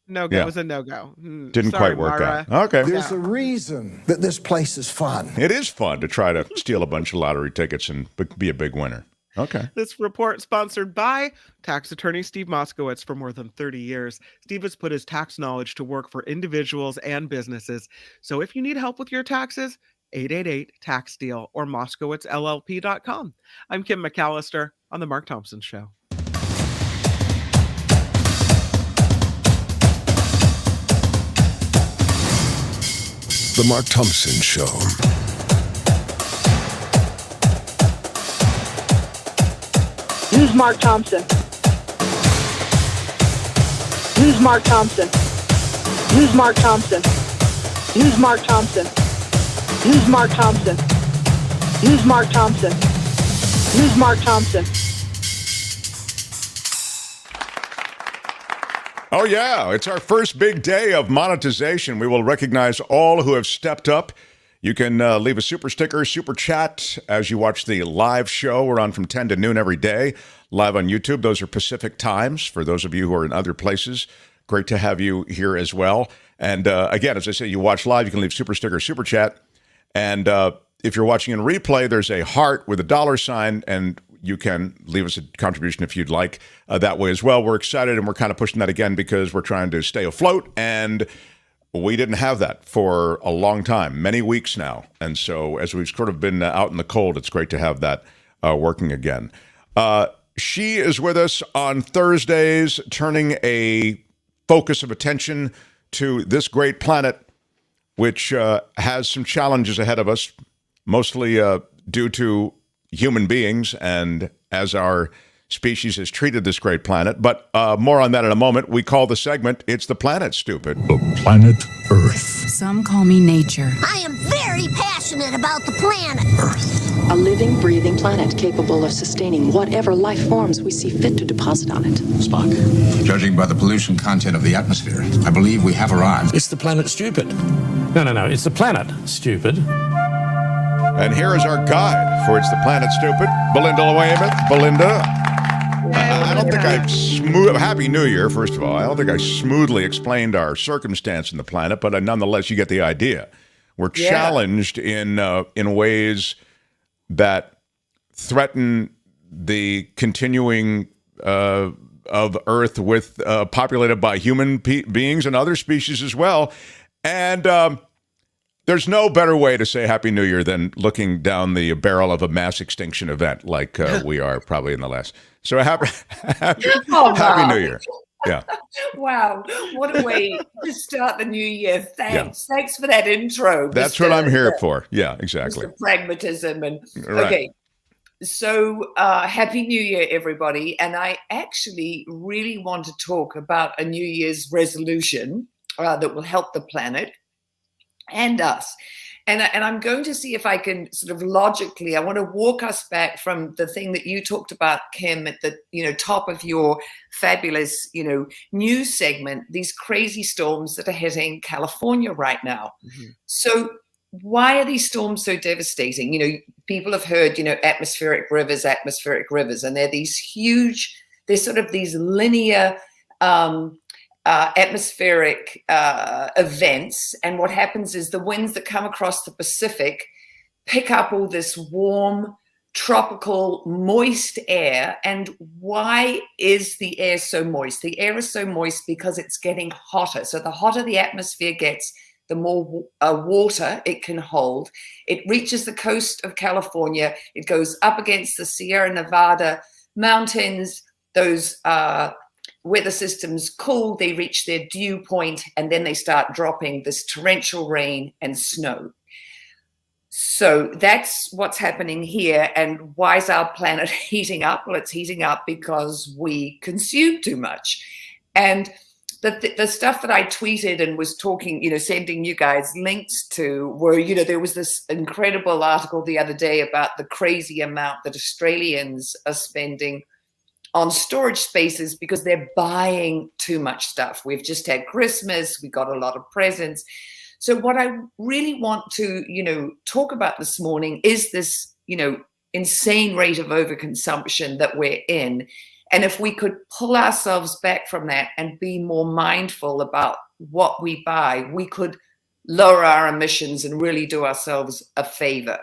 no-go. It was a no-go. Didn't Sorry, quite work Myra. out. Okay. There's a reason that this place is fun. It is fun to try to steal a bunch of lottery tickets and be a big winner. Okay. This report sponsored by tax attorney Steve Moskowitz for more than 30 years. Steve has put his tax knowledge to work for individuals and businesses. So if you need help with your taxes, 888-TAX-DEAL or MoskowitzLLP.com. I'm Kim McAllister on The Mark Thompson Show. The Mark Thompson Show. Who's Mark Thompson? Who's Mark Thompson? Who's Mark Thompson? Who's Mark Thompson? Who's Mark Thompson? Who's Mark Thompson? Who's Mark Thompson? Oh, yeah. It's our first big day of monetization. We will recognize all who have stepped up. You can leave a super sticker, super chat as you watch the live show. We're on from 10 to noon every day, live on YouTube. Those are Pacific times for those of you who are in other places. Great to have you here as well. And again, as I say, you watch live, you can leave super sticker, super chat. And if you're watching in replay, there's a heart with a $sign, and you can leave us a contribution if you'd like that way as well. We're excited, and we're kind of pushing that again because we're trying to stay afloat, and we didn't have that for a long time, many weeks now. And so as we've sort of been out in the cold, it's great to have that working again. She is with us on Thursdays, turning a focus of attention to this great planet, which has some challenges ahead of us, mostly due to human beings and as our species has treated this great planet. But more on that in a moment. We call the segment, It's the Planet Stupid. The planet Earth. Some call me nature. I am very passionate about the planet Earth. A living, breathing planet capable of sustaining whatever life forms we see fit to deposit on it. Spock, judging by the pollution content of the atmosphere, I believe we have arrived. It's the planet stupid. No. It's the planet stupid. And here is our guide for It's the Planet Stupid, Belinda Weymouth. Belinda, I don't think I Happy New Year, first of all. I don't think I smoothly explained our circumstance in the planet, but nonetheless, you get the idea. We're challenged in ways that threaten the continuing of Earth with populated by human beings and other species as well. And there's no better way to say Happy New Year than looking down the barrel of a mass extinction event like we are probably in the last. So happy New Year. Yeah. Wow. What a way to start the new year. Thanks. Yeah. Thanks for that intro. That's what I'm here for. Yeah, exactly. Mr. Pragmatism. And right. Okay. So Happy New Year, everybody. And I actually really want to talk about a New Year's resolution that will help the planet and us. And I'm going to see if I can sort of logically, I want to walk us back from the thing that you talked about, Kim, at the top of your fabulous news segment, these crazy storms that are hitting California right now. Mm-hmm. So why are these storms so devastating? People have heard, atmospheric rivers, and they're these huge, they're sort of these linear atmospheric events. And what happens is the winds that come across the Pacific pick up all this warm, tropical, moist air. And why is the air so moist? The air is so moist because it's getting hotter. So the hotter the atmosphere gets, the more water it can hold. It reaches the coast of California. It goes up against the Sierra Nevada mountains. Those weather systems cool, they reach their dew point, and then they start dropping this torrential rain and snow. So that's what's happening here. And why is our planet heating up? Well, it's heating up because we consume too much. And the stuff that I tweeted and was talking, sending you guys links to were, there was this incredible article the other day about the crazy amount that Australians are spending on storage spaces because they're buying too much stuff. We've just had Christmas, we got a lot of presents. So what I really want to, talk about this morning is this, insane rate of overconsumption that we're in. And if we could pull ourselves back from that and be more mindful about what we buy, we could lower our emissions and really do ourselves a favor.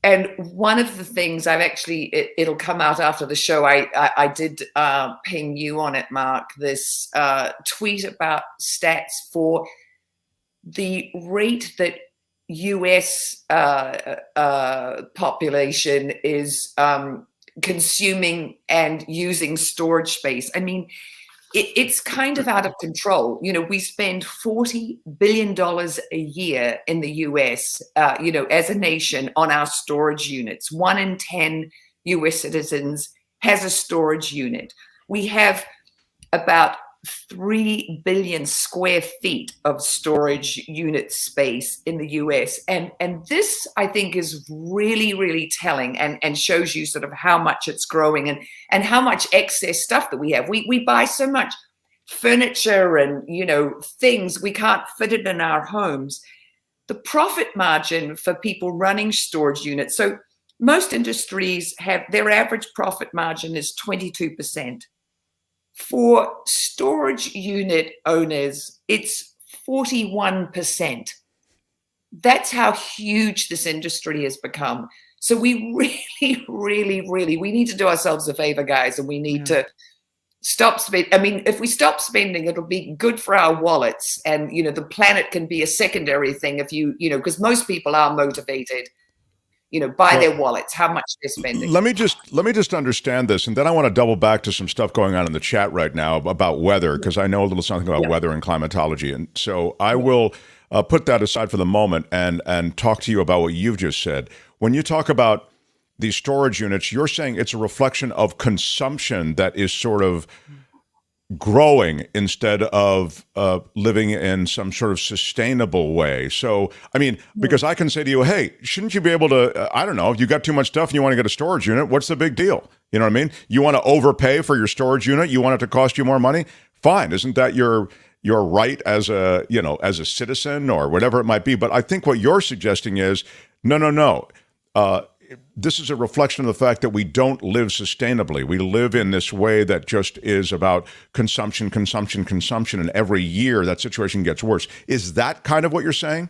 And one of the things I've actually, it'll come out after the show, I did ping you on it, Mark, this tweet about stats for the rate that US population is consuming and using storage space. I mean, it's kind of out of control. We spend $40 billion a year in the US, as a nation on our storage units. 1 in 10 US citizens has a storage unit. We have about 3 billion square feet of storage unit space in the US. And this, I think, is really, really telling and shows you sort of how much it's growing and how much excess stuff that we have. We buy so much furniture and, things, we can't fit it in our homes. The profit margin for people running storage units. So most industries have their average profit margin is 22%. For storage unit owners, it's 41%. That's how huge this industry has become. So we really, really, really, we need to do ourselves a favor, guys, and we need to stop spending. I mean, if we stop spending, it'll be good for our wallets, and the planet can be a secondary thing if because most people are motivated by their wallets, how much they're spending. Let me just understand this, and then I want to double back to some stuff going on in the chat right now about weather, because I know a little something about weather and climatology, and so I will put that aside for the moment and talk to you about what you've just said. When you talk about these storage units, you're saying it's a reflection of consumption that is sort of growing instead of living in some sort of sustainable way. So, I mean, because I can say to you, hey, shouldn't you be able to, I don't know, if you got too much stuff and you want to get a storage unit, what's the big deal? You know what I mean? You want to overpay for your storage unit? You want it to cost you more money? Fine. Isn't that your right as a, as a citizen or whatever it might be? But I think what you're suggesting is, no. This is a reflection of the fact that we don't live sustainably. We live in this way that just is about consumption, and every year that situation gets worse. Is that kind of what you're saying?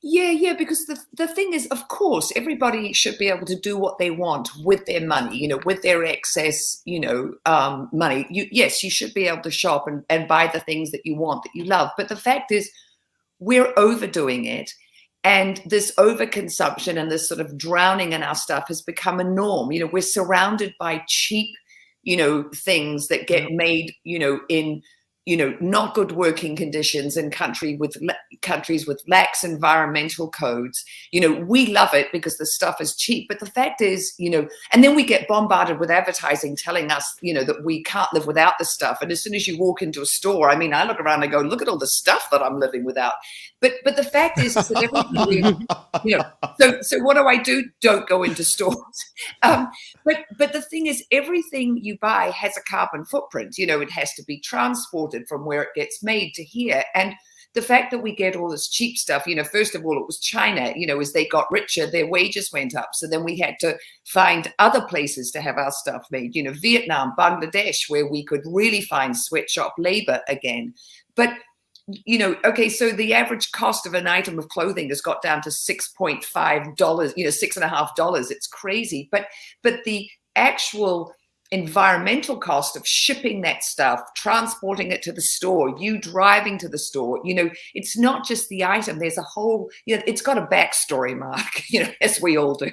Yeah, because the thing is, of course, everybody should be able to do what they want with their money, with their excess, money. Yes, you should be able to shop and buy the things that you want, that you love. But the fact is, we're overdoing it. And this overconsumption and this sort of drowning in our stuff has become a norm. We're surrounded by cheap, things that get made, in, not good working conditions in countries with lax environmental codes. We love it because the stuff is cheap. But the fact is, and then we get bombarded with advertising telling us, that we can't live without the stuff. And as soon as you walk into a store, I mean, I look around and go, look at all the stuff that I'm living without. But the fact is that everything, so what do? Don't go into stores. But the thing is, everything you buy has a carbon footprint. It has to be transported from where it gets made to here. And the fact that we get all this cheap stuff, first of all, it was China, as they got richer, their wages went up. So then we had to find other places to have our stuff made, Vietnam, Bangladesh, where we could really find sweatshop labor again. But okay, so the average cost of an item of clothing has got down to $6.5, $6.50. It's crazy. But the actual environmental cost of shipping that stuff, transporting it to the store, you driving to the store, it's not just the item. There's a whole, it's got a backstory, Mark, as we all do.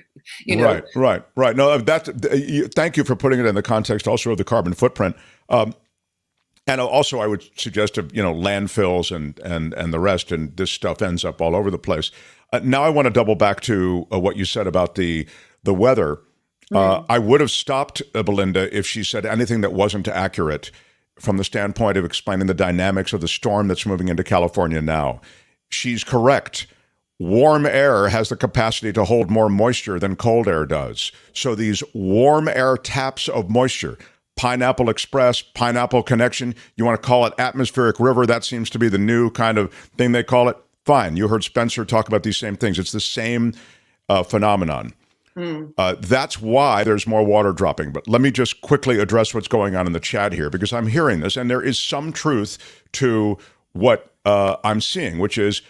Right. No, thank you for putting it in the context also of the carbon footprint. And also, I would suggest landfills and the rest, and this stuff ends up all over the place. Now, I want to double back to what you said about the weather. I would have stopped Belinda if she said anything that wasn't accurate from the standpoint of explaining the dynamics of the storm that's moving into California now. She's correct. Warm air has the capacity to hold more moisture than cold air does. So these warm air taps of moisture, Pineapple Express, Pineapple Connection, you want to call it atmospheric river, that seems to be the new kind of thing they call it. Fine. You heard Spencer talk about these same things. It's the same phenomenon. That's why there's more water dropping. But let me just quickly address what's going on in the chat here, because I'm hearing this, and there is some truth to what I'm seeing, which is,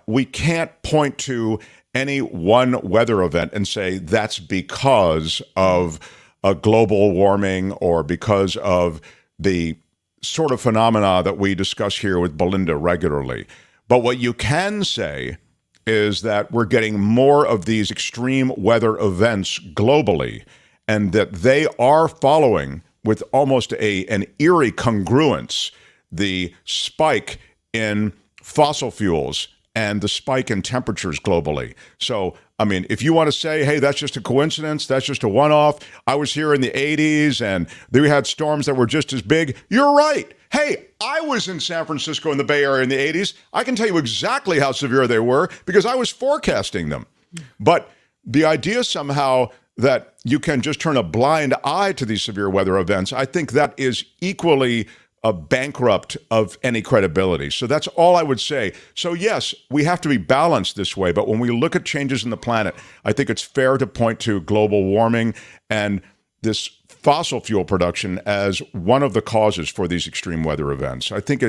we can't point to any one weather event and say that's because of a global warming or because of the sort of phenomena that we discuss here with Belinda regularly. But what you can say is that we're getting more of these extreme weather events globally, and that they are following with almost an eerie congruence the spike in fossil fuels and the spike in temperatures globally. So, I mean, if you want to say, hey, that's just a coincidence, that's just a one-off, I was here in the 80s and we had storms that were just as big, you're right. Hey, I was in San Francisco in the Bay Area in the 80s. I can tell you exactly how severe they were because I was forecasting them. But the idea somehow that you can just turn a blind eye to these severe weather events, I think that is equally bankrupt of any credibility. So that's all I would say. So yes, we have to be balanced this way, but when we look at changes in the planet, I think it's fair to point to global warming and this fossil fuel production as one of the causes for these extreme weather events. I think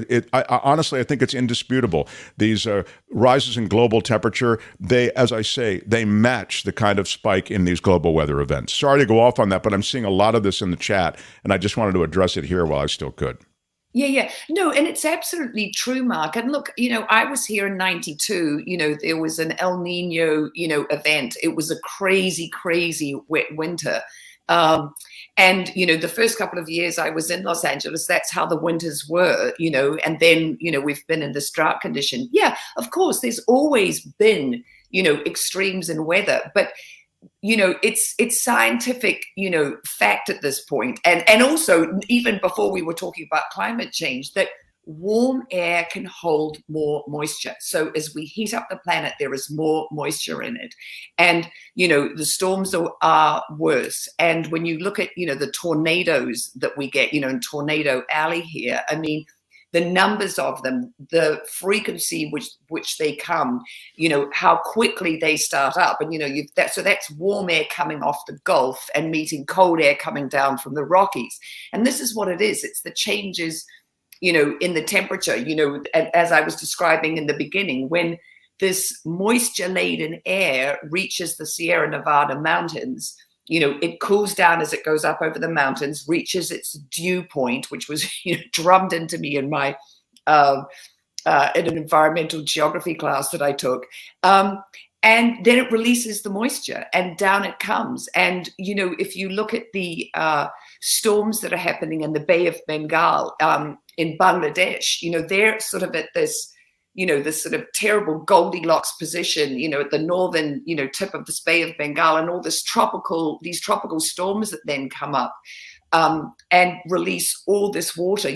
honestly, I think it's indisputable. These rises in global temperature, as I say, they match the kind of spike in these global weather events. Sorry to go off on that, but I'm seeing a lot of this in the chat, and I just wanted to address it here while I still could. Yeah. No, and it's absolutely true, Mark. And look, I was here in 92, there was an El Nino, event. It was a crazy, crazy wet winter. And, the first couple of years I was in Los Angeles, that's how the winters were, and then, we've been in this drought condition. Yeah, of course, there's always been, extremes in weather, but, it's scientific, fact at this point. And also, even before we were talking about climate change, that warm air can hold more moisture. So as we heat up the planet, there is more moisture in it. And, the storms are worse. And when you look at, the tornadoes that we get, in Tornado Alley here, I mean, the numbers of them, the frequency which they come, how quickly they start up. And, so that's warm air coming off the Gulf and meeting cold air coming down from the Rockies. And this is what it is. It's the changes in the temperature, as I was describing in the beginning, when this moisture-laden air reaches the Sierra Nevada mountains, it cools down as it goes up over the mountains, reaches its dew point, which was drummed into me in my in an environmental geography class that I took. And then it releases the moisture and down it comes. And, if you look at the storms that are happening in the Bay of Bengal, in Bangladesh, they're sort of at this, this sort of terrible Goldilocks position, at the northern, tip of this Bay of Bengal, and all these tropical storms that then come up and release all this water.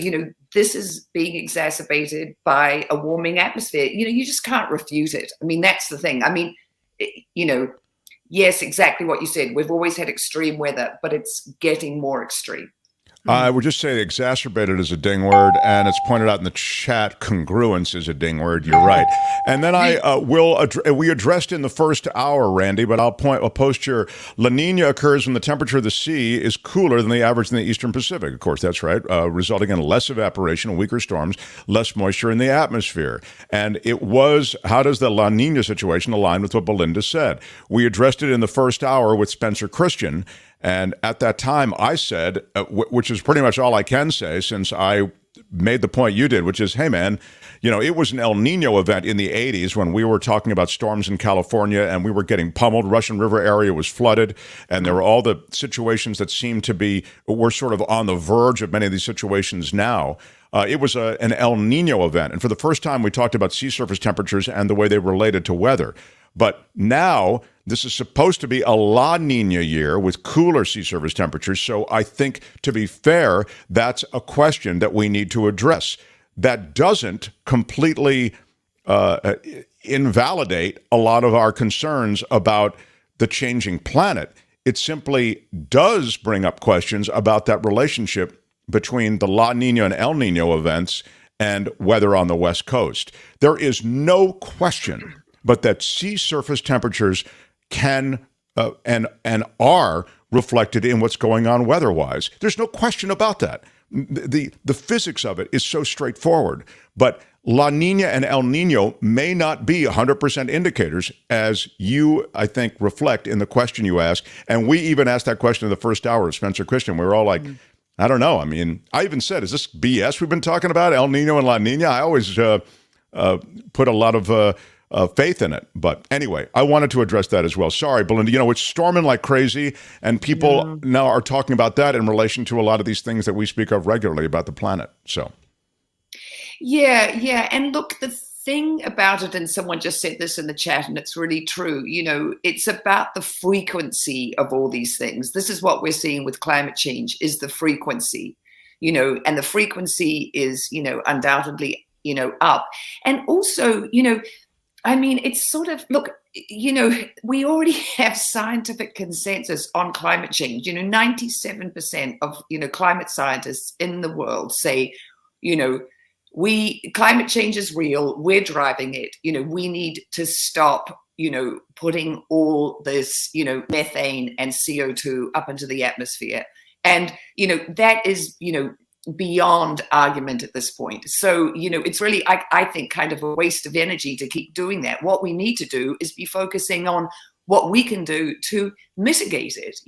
This is being exacerbated by a warming atmosphere. You just can't refute it. I mean, that's the thing. I mean, yes, exactly what you said. We've always had extreme weather, but it's getting more extreme. I would just say exacerbated is a ding word, and it's pointed out in the chat, congruence is a ding word. You're right. And then we addressed in the first hour, Randy, but I'll post here, La Nina occurs when the temperature of the sea is cooler than the average in the Eastern Pacific. Of course, that's right, resulting in less evaporation, weaker storms, less moisture in the atmosphere. And it was, how does the La Nina situation align with what Belinda said? We addressed it in the first hour with Spencer Christian. And at that time, I said, which is pretty much all I can say since I made the point you did, which is, hey, man, it was an El Nino event in the 80s when we were talking about storms in California and we were getting pummeled. Russian River area was flooded, and there were all the situations that seemed to be, we're sort of on the verge of many of these situations now. It was an El Nino event. And for the first time, we talked about sea surface temperatures and the way they related to weather. But now this is supposed to be a La Nina year with cooler sea surface temperatures. So I think, to be fair, that's a question that we need to address. That doesn't completely invalidate a lot of our concerns about the changing planet. It simply does bring up questions about that relationship between the La Nina and El Nino events and weather on the West Coast. There is no question but that sea surface temperatures can and are reflected in what's going on weather-wise. There's no question about that. The physics of it is so straightforward. But La Nina and El Nino may not be 100% indicators, as you, I think, reflect in the question you asked. And we even asked that question in the first hour of Spencer Christian. We were all like, I don't know. I mean, I even said, is this BS we've been talking about, El Nino and La Nina? I always put a lot of faith in it. But anyway, I wanted to address that as well. Sorry, Belinda. It's storming like crazy, and people now are talking about that in relation to a lot of these things that we speak of regularly about the planet. So, yeah. And look, the thing about it, and someone just said this in the chat, and it's really true, it's about the frequency of all these things. This is what we're seeing with climate change, is the frequency, and the frequency is, undoubtedly, up. And also, it's sort of, look, we already have scientific consensus on climate change. 97% of, climate scientists in the world say, climate change is real. We're driving it. We need to stop, putting all this, methane and CO2 up into the atmosphere. And, that is, beyond argument at this point. So, it's really, I think, kind of a waste of energy to keep doing that. What we need to do is be focusing on what we can do to mitigate it,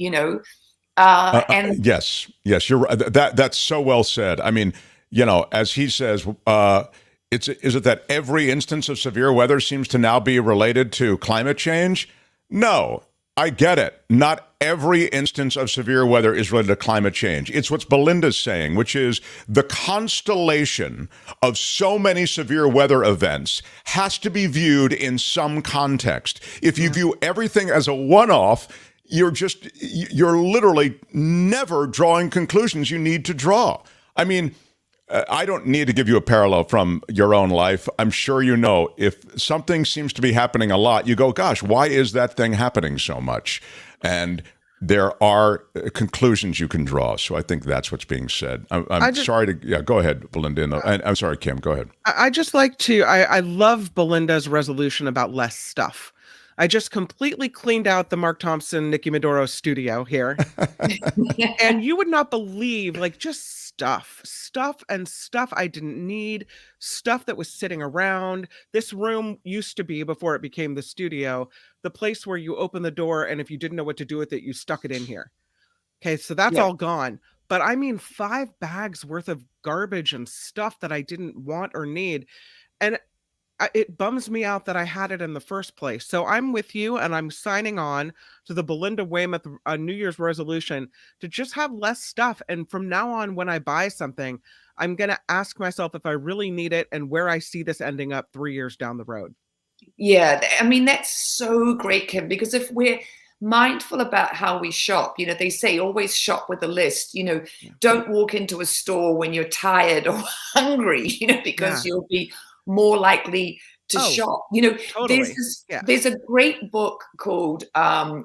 and yes, you're right. That's so well said. I mean, as he says, is it that every instance of severe weather seems to now be related to climate change? No, I get it. Not every instance of severe weather is related to climate change. It's what Belinda's saying, which is the constellation of so many severe weather events has to be viewed in some context. If you view everything as a one-off, you're literally never drawing conclusions you need to draw. I mean, I don't need to give you a parallel from your own life. I'm sure if something seems to be happening a lot, you go, gosh, why is that thing happening so much? And there are conclusions you can draw. So I think that's what's being said. I'm sorry to, go ahead, Belinda. And I'm sorry, Kim, go ahead. I just like to, I love Belinda's resolution about less stuff. I just completely cleaned out the Mark Thompson, Nikki Maduro studio here. And you would not believe, just stuff I didn't need, stuff that was sitting around. This room used to be, before it became the studio, the place where you open the door and if you didn't know what to do with it, you stuck it in here. Okay, so that's all gone. But I mean 5 bags worth of garbage and stuff that I didn't want or need. And it bums me out that I had it in the first place. So I'm with you, and I'm signing on to the Belinda Weymouth New Year's resolution to just have less stuff. And from now on, when I buy something, I'm going to ask myself if I really need it and where I see this ending up 3 years down the road. Yeah, I mean, that's so great, Kim, because if we're mindful about how we shop, they say always shop with a list, don't walk into a store when you're tired or hungry, because you'll be more likely to shop. You know, totally. there's a great book called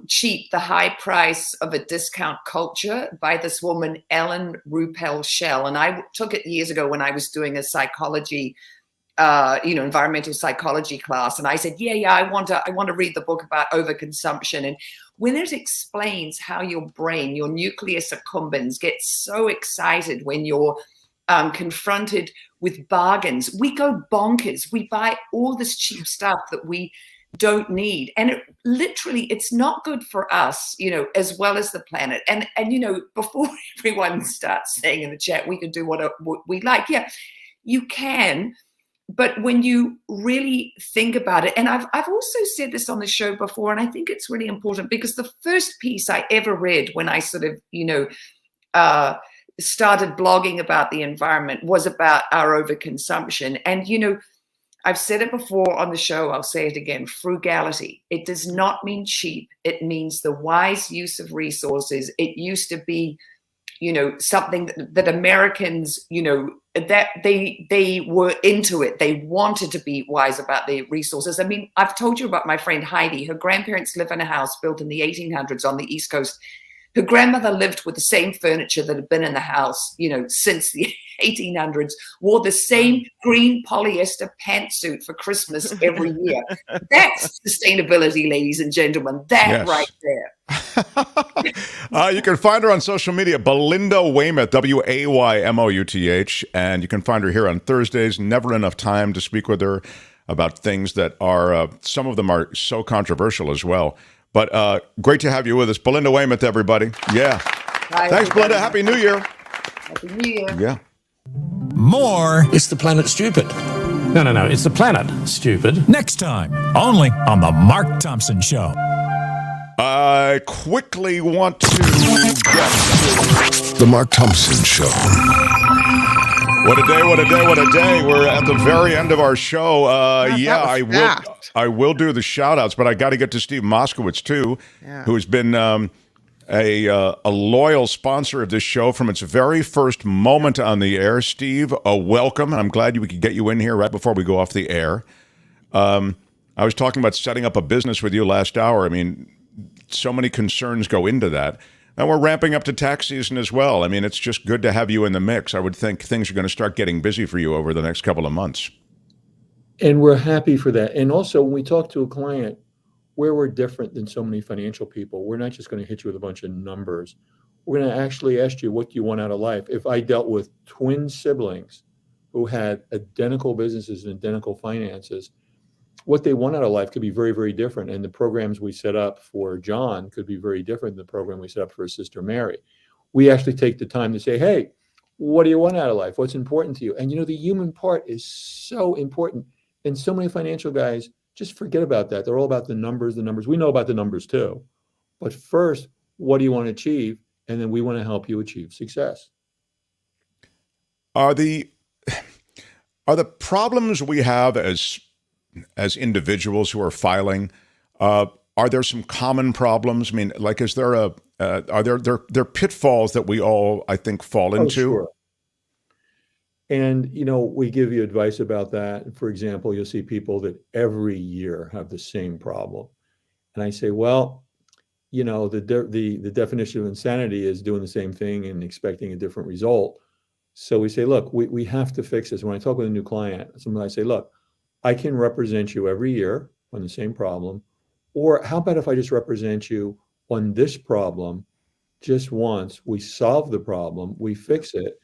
Cheap, the High Price of a Discount Culture by this woman, Ellen Ruppel Shell. And I took it years ago when I was doing a psychology, environmental psychology class. And I said, I want to read the book about overconsumption. And when it explains how your brain, your nucleus accumbens, gets so excited when you're confronted with bargains, we go bonkers. We buy all this cheap stuff that we don't need. And it's not good for us, as well as the planet. And before everyone starts saying in the chat, we can do what we like. Yeah, you can. But when you really think about it, and I've also said this on the show before, and I think it's really important, because the first piece I ever read when I sort of, started blogging about the environment was about our overconsumption. And, I've said it before on the show, I'll say it again, frugality. It does not mean cheap. It means the wise use of resources. It used to be, something that Americans, that they were into it. They wanted to be wise about their resources. I mean, I've told you about my friend Heidi. Her grandparents live in a house built in the 1800s on the East Coast. Her grandmother lived with the same furniture that had been in the house, since the 1800s, wore the same green polyester pantsuit for Christmas every year. That's sustainability, ladies and gentlemen. That right there. You can find her on social media, Belinda Weymouth, WAYMOUTH, and you can find her here on Thursdays. Never enough time to speak with her about things that are, some of them are so controversial as well. But great to have you with us. Belinda Weymouth, everybody. Yeah. Hi, thanks, Belinda. Happy New Year. Happy New Year. Yeah. More. Is the planet stupid? No. It's the planet stupid. Next time, only on The Mark Thompson Show. I quickly want to get to The Mark Thompson Show. What a day, what a day, what a day. We're at the very end of our show. I will do the shout outs, but I got to get to Steve Moskowitz too, who has been a loyal sponsor of this show from its very first moment on the air. Steve, welcome. I'm glad we could get you in here right before we go off the air. I was talking about setting up a business with you last hour. I mean, so many concerns go into that. And we're ramping up to tax season as well. I mean, it's just good to have you in the mix. I would think things are going to start getting busy for you over the next couple of months. And we're happy for that. And also, when we talk to a client, where we're different than so many financial people, we're not just going to hit you with a bunch of numbers. We're going to actually ask you, what do you want out of life? If I dealt with twin siblings who had identical businesses and identical finances, what they want out of life could be very, very different. And the programs we set up for John could be very different than the program we set up for his sister Mary. We actually take the time to say, hey, what do you want out of life? What's important to you? And the human part is so important. And so many financial guys just forget about that. They're all about the numbers. We know about the numbers too. But first, what do you want to achieve? And then we want to help you achieve success. Are the problems we have as individuals who are filing, are there some common problems? I mean, like, is there are there pitfalls that we all, I think, fall into? Sure. And, we give you advice about that. For example, you'll see people that every year have the same problem. And I say, well, the definition of insanity is doing the same thing and expecting a different result. So we say, look, we have to fix this. When I talk with a new client, sometimes I say, look, I can represent you every year on the same problem. Or how about if I just represent you on this problem just once? We solve the problem, we fix it,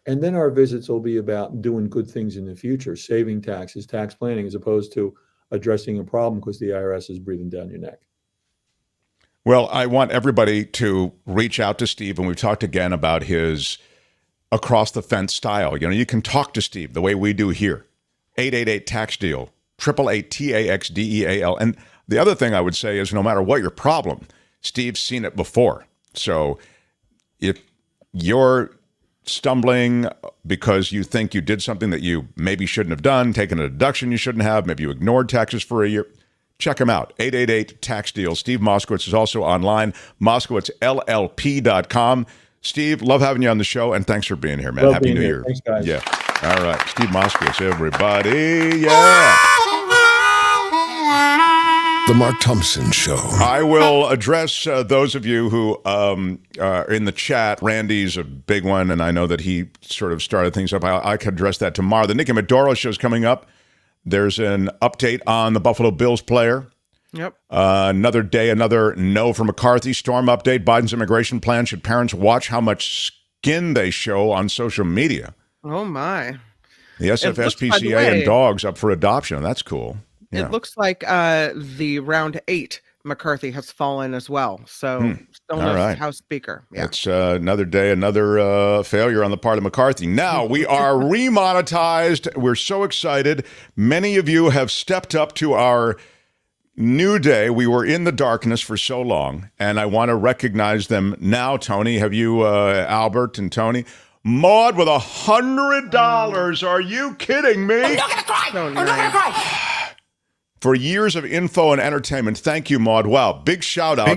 and then our visits will be about doing good things in the future, saving taxes, tax planning, as opposed to addressing a problem because the IRS is breathing down your neck. Well, I want everybody to reach out to Steve, and we've talked again about his across-the-fence style. You can talk to Steve the way we do here. 888-TAX-DEAL, 888-TAXDEAL. And the other thing I would say is, no matter what your problem, Steve's seen it before. So if you're stumbling because you think you did something that you maybe shouldn't have done, taken a deduction you shouldn't have, maybe you ignored taxes for a year, check him out. 888-TAX-DEAL. Steve Moskowitz is also online, MoskowitzLLP.com. Steve, love having you on the show, and thanks for being here, man. Happy New Year. Thanks, guys. Yeah. All right, Steve Moskowitz, everybody. Yeah. The Mark Thompson Show. I will address those of you who are in the chat. Randy's a big one, and I know that he sort of started things up. I could address that tomorrow. The Nicky Maduro show is coming up. There's an update on the Buffalo Bills player. Yep. Another day, another no for McCarthy. Storm update. Biden's immigration plan. Should parents watch how much skin they show on social media? Oh, my. The SFSPCA and dogs up for adoption. That's cool. Yeah. It looks like the round 8 McCarthy has fallen as well. So still no House Speaker. Yeah. It's another day, another failure on the part of McCarthy. Now we are remonetized. We're so excited. Many of you have stepped up to our new day. We were in the darkness for so long, and I want to recognize them now. Tony, have you, Albert and Tony? Maud with $100. Are you kidding me? I'm not gonna cry. I'm not gonna cry. For years of info and entertainment. Thank you, Maud. Wow. Big shout out.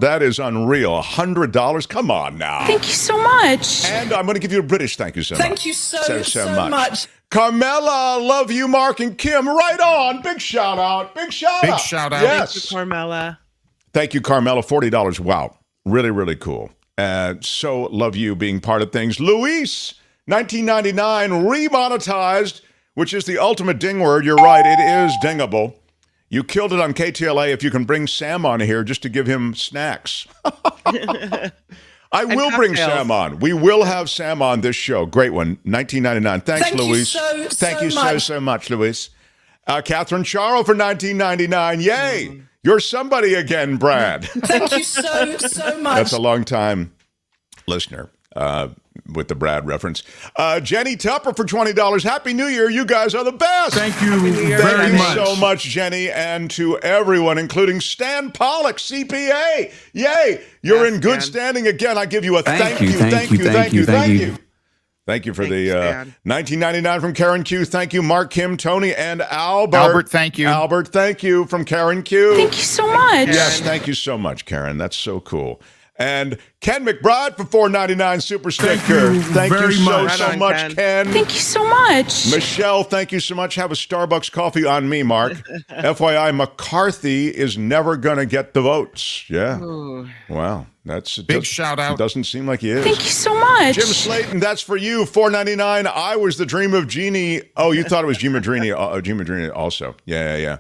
That is unreal. $100. Come on now. Thank you so much. And I'm going to give you a British thank you so much. Thank you so much. Carmela, love you, Mark and Kim. Right on. Big shout out. Big shout out. Big shout out. Yes. Thank you, Carmela. Thank you, Carmela. $40. Wow. Really, really cool. So love you being part of things. Luis, 1999, remonetized, which is the ultimate ding word. You're right. It is dingable. You killed it on KTLA. If you can bring Sam on here just to give him snacks. I will bring Sam on. We will have Sam on this show. Great one. 1999. Thanks, Luis. Thank you so much, Luis. Catherine Charo for 1999. Yay. You're somebody again, Brad. Thank you so much. That's a long time listener with the Brad reference. Jenny Tupper for $20. Happy New Year. You guys are the best. Thank you Thank you so much, Jenny, and to everyone, including Stan Pollock, CPA. Yay. You're in good standing again. I give you a thank you. Thank you for the 1999 from Karen Q. Thank you, Mark, Kim, Tony, and Albert. Albert, thank you. Albert, thank you from Karen Q. Thank you so much. Yes, thank you so much, Karen. That's so cool. And Ken McBride for $4.99 super sticker. Thank you so much, Ken. Thank you so much. Michelle, thank you so much. Have a Starbucks coffee on me, Mark. FYI, McCarthy is never going to get the votes. Yeah. Ooh. Wow. That's a big shout out. Doesn't seem like he is. Thank you so much. Jim Slayton, that's for you. $4.99. I was the dream of Jeannie. Oh, you thought it was Jean Madrini also. Yeah.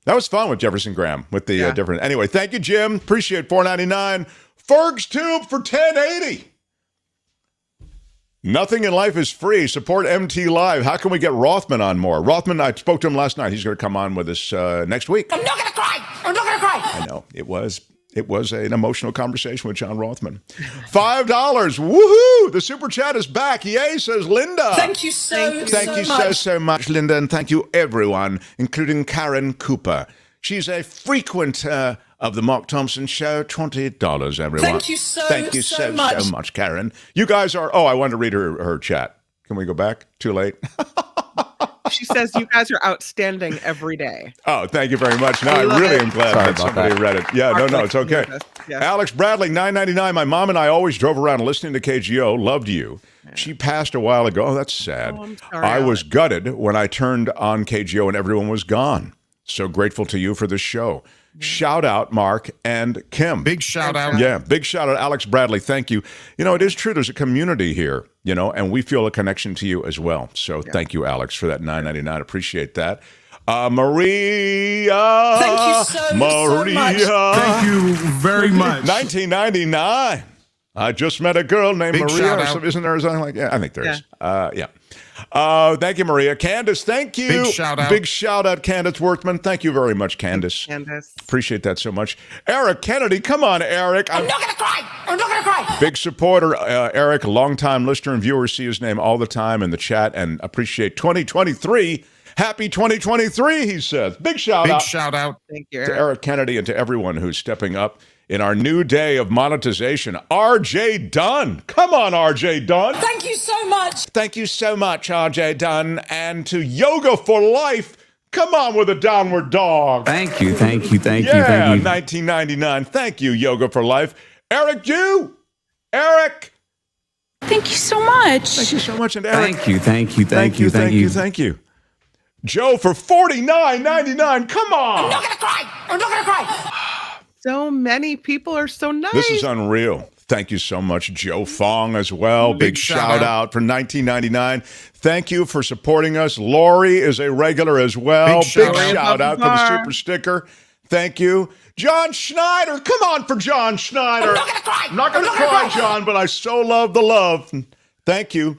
That was fun with Jefferson Graham with the different. Anyway, thank you, Jim. Appreciate $4.99. Ferg's Tube for $10.80. Nothing in life is free. Support MT Live. How can we get Rothman on more? Rothman, I spoke to him last night. He's going to come on with us next week. I'm not gonna cry. I'm not gonna cry. I know. It was an emotional conversation with John Rothman. $5. Woohoo! The super chat is back. Yay, says Linda. Thank you so much, Linda. And thank you, everyone, including Karen Cooper. She's a frequent of the Mark Thompson Show. $20, everyone. Thank you so much, Karen. You guys are... Oh, I wanted to read her chat. Can we go back? Too late? She says you guys are outstanding every day. Oh, thank you very much. No, I really am glad that somebody read it. Yeah, no, it's okay. Yeah. Alex Bradley, $9.99. My mom and I always drove around listening to KGO. Loved you. Yeah. She passed a while ago. Oh, that's sad. Oh, I'm sorry, I was gutted when I turned on KGO and everyone was gone. So grateful to you for this show. Shout out, Mark and Kim. Big shout out. Yeah, big shout out, Alex Bradley. Thank you. You know, it is true. There's a community here, and we feel a connection to you as well. So thank you, Alex, for that $9.99. Appreciate that. Maria. Thank you so much. Thank you very much. 1999. I just met a girl named Big Maria. shout out. Isn't there something like that? I think there is. Thank you, Maria. Candace, thank you. Big shout out. Big shout out, Candace Worthman. Thank you very much, Candace. Appreciate that so much. Eric Kennedy, come on, Eric. I'm not gonna cry. I'm not gonna cry. Big supporter, Eric, longtime listener and viewer. See his name all the time in the chat and appreciate 2023. Happy 2023, he says. Big shout out. Big shout out. Thank you, to Eric Kennedy and to everyone who's stepping up in our new day of monetization. RJ Dunn. Come on, RJ Dunn. Thank you so much. Thank you so much, RJ Dunn. And to Yoga for Life. Come on with a downward dog. Thank you. 1999. Thank you, Yoga for Life. Eric Jew. Eric. Thank you so much. Thank you so much. And Eric. Thank you. Joe for $49.99. Come on. I'm not gonna cry. So many people are so nice. This is unreal. Thank you so much, Joe Fong, as well. Big shout out for $19.99. Thank you for supporting us. Lori is a regular as well. Big shout out for the super sticker. Thank you. John Schneider. Come on for John Schneider. I'm not going to cry, John, but I so love the love. Thank you.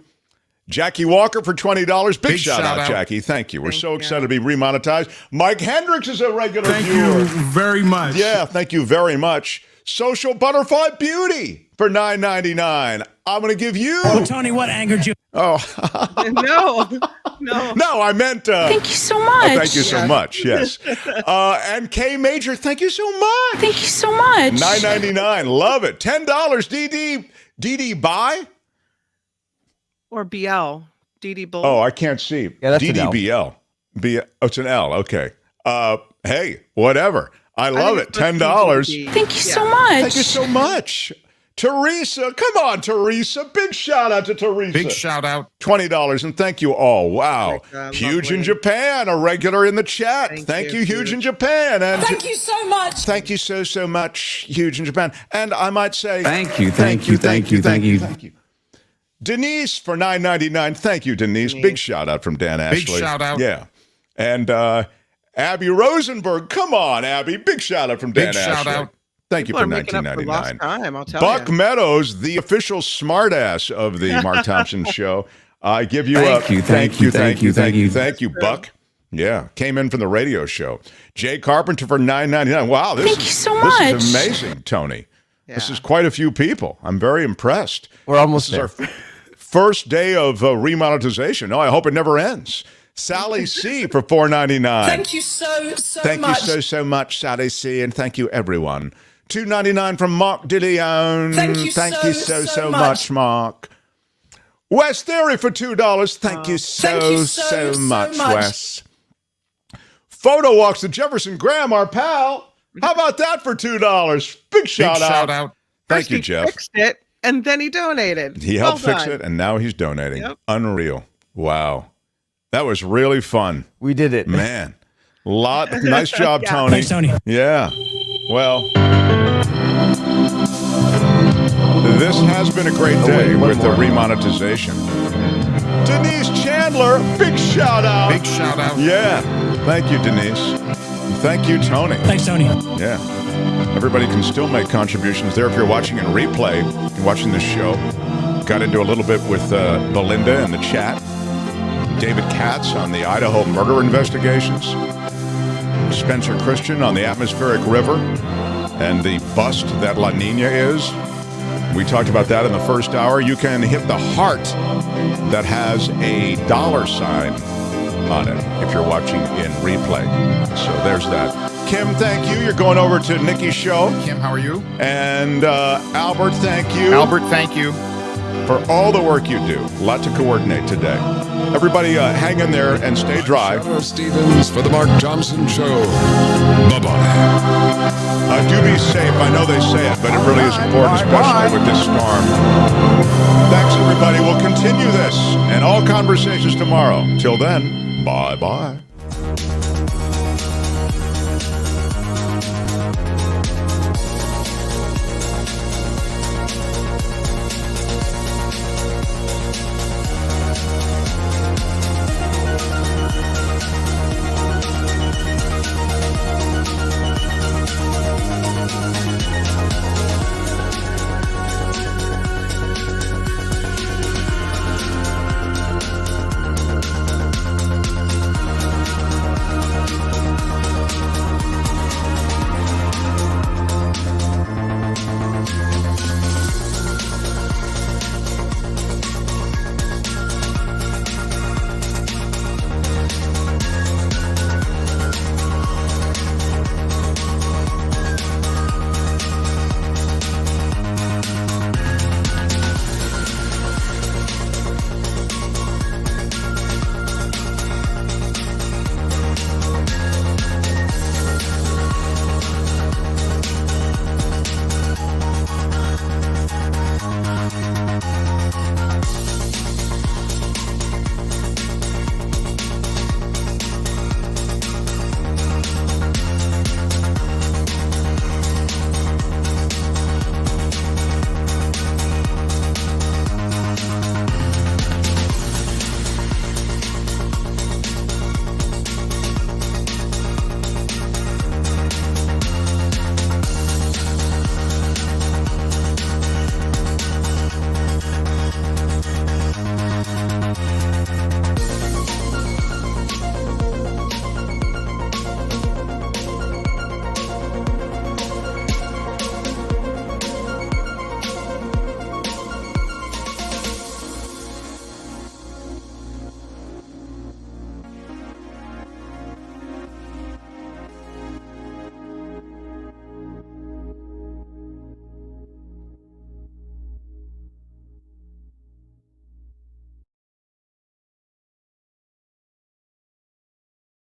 Jackie Walker for $20. Big shout out, Jackie. Thank you. We're so excited to be remonetized. Mike Hendricks is a regular viewer. Thank you very much. Yeah, thank you very much. Social Butterfly Beauty for $9.99. I'm going to give you. Oh, Tony, what angered you? Oh. No, I meant. Thank you so much. Thank you so much. Yes. And K Major, thank you so much. Thank you so much. $9.99. Love it. $10. DD buy? Or BL. DD Bull. Oh, I can't see. Yeah, that's an L. DDBL. Oh, it's an L. Okay. Hey, whatever. I love it. $10. Thank you so much. Thank you so much. Teresa, come on, Teresa. Big shout out to Teresa. Big shout out. $20, and thank you all. Wow. Huge lovely. in Japan, a regular in the chat. Thank you, Huge in Japan. And Thank you so much. thank you so much, Huge in Japan. And I might say Thank you. Denise for $9.99. Thank you, Denise. Big shout out from Dan Ashley. Big shout out. Yeah. And Abby Rosenberg. Come on, Abby. Big shout out from Dan Big Ashley. shout out. Thank you People for are making up for lost $19.99. time, I'll tell Buck you. Meadows, the official smartass of the Mark Thompson Show. I give you Thank you, thank you, Buck. Yeah, came in from the radio show. Jay Carpenter for $9.99. Wow, Thank you so this much. is amazing, Tony. This is quite a few people. I'm very impressed. We're almost This is our first day of remonetization. Oh, I hope it never ends. Sally C for $4.99. Thank you so much. Thank you so much, Sally C, and thank you, everyone. $2.99 from Mark DeLeon. Thank you so much, Mark. Wes Theory for $2. Thank you so much, Wes. Photo Walks to Jefferson Graham, our pal. How about that for $2? Big shout out. Thank you, Jeff. He fixed it, and then he donated. He helped fix it, and now he's donating. Yep. Unreal. Wow. That was really fun. We did it. Man. Nice job, Yeah. Tony. Thanks, Tony. Yeah. Well, this has been a great day with the remonetization. Denise Chandler, big shout out. Big shout out. Yeah. Thank you, Denise. Thank you, Tony. Thanks, Tony. Yeah. Everybody can still make contributions there if you're watching in replay, you're watching this show. Got into a little bit with Belinda in the chat. David KATZ on the Idaho murder investigations. Spencer Christian on the atmospheric river and the bust that La Nina is. We talked about that in the first hour. You can hit the heart that has a $sign on it if you're watching in replay. So there's that. Kim, thank you. You're going over to Nikki's show. Kim, how are you? And Albert, thank you. Albert, thank you. For all the work you do. A lot to coordinate today. Everybody hang in there and stay dry. Shadow Stevens for the Mark Thompson Show. Bye-bye. Do be safe. I know they say it, but it really is important, especially with this storm. Thanks, everybody. We'll continue this and all conversations tomorrow. Till then, bye-bye.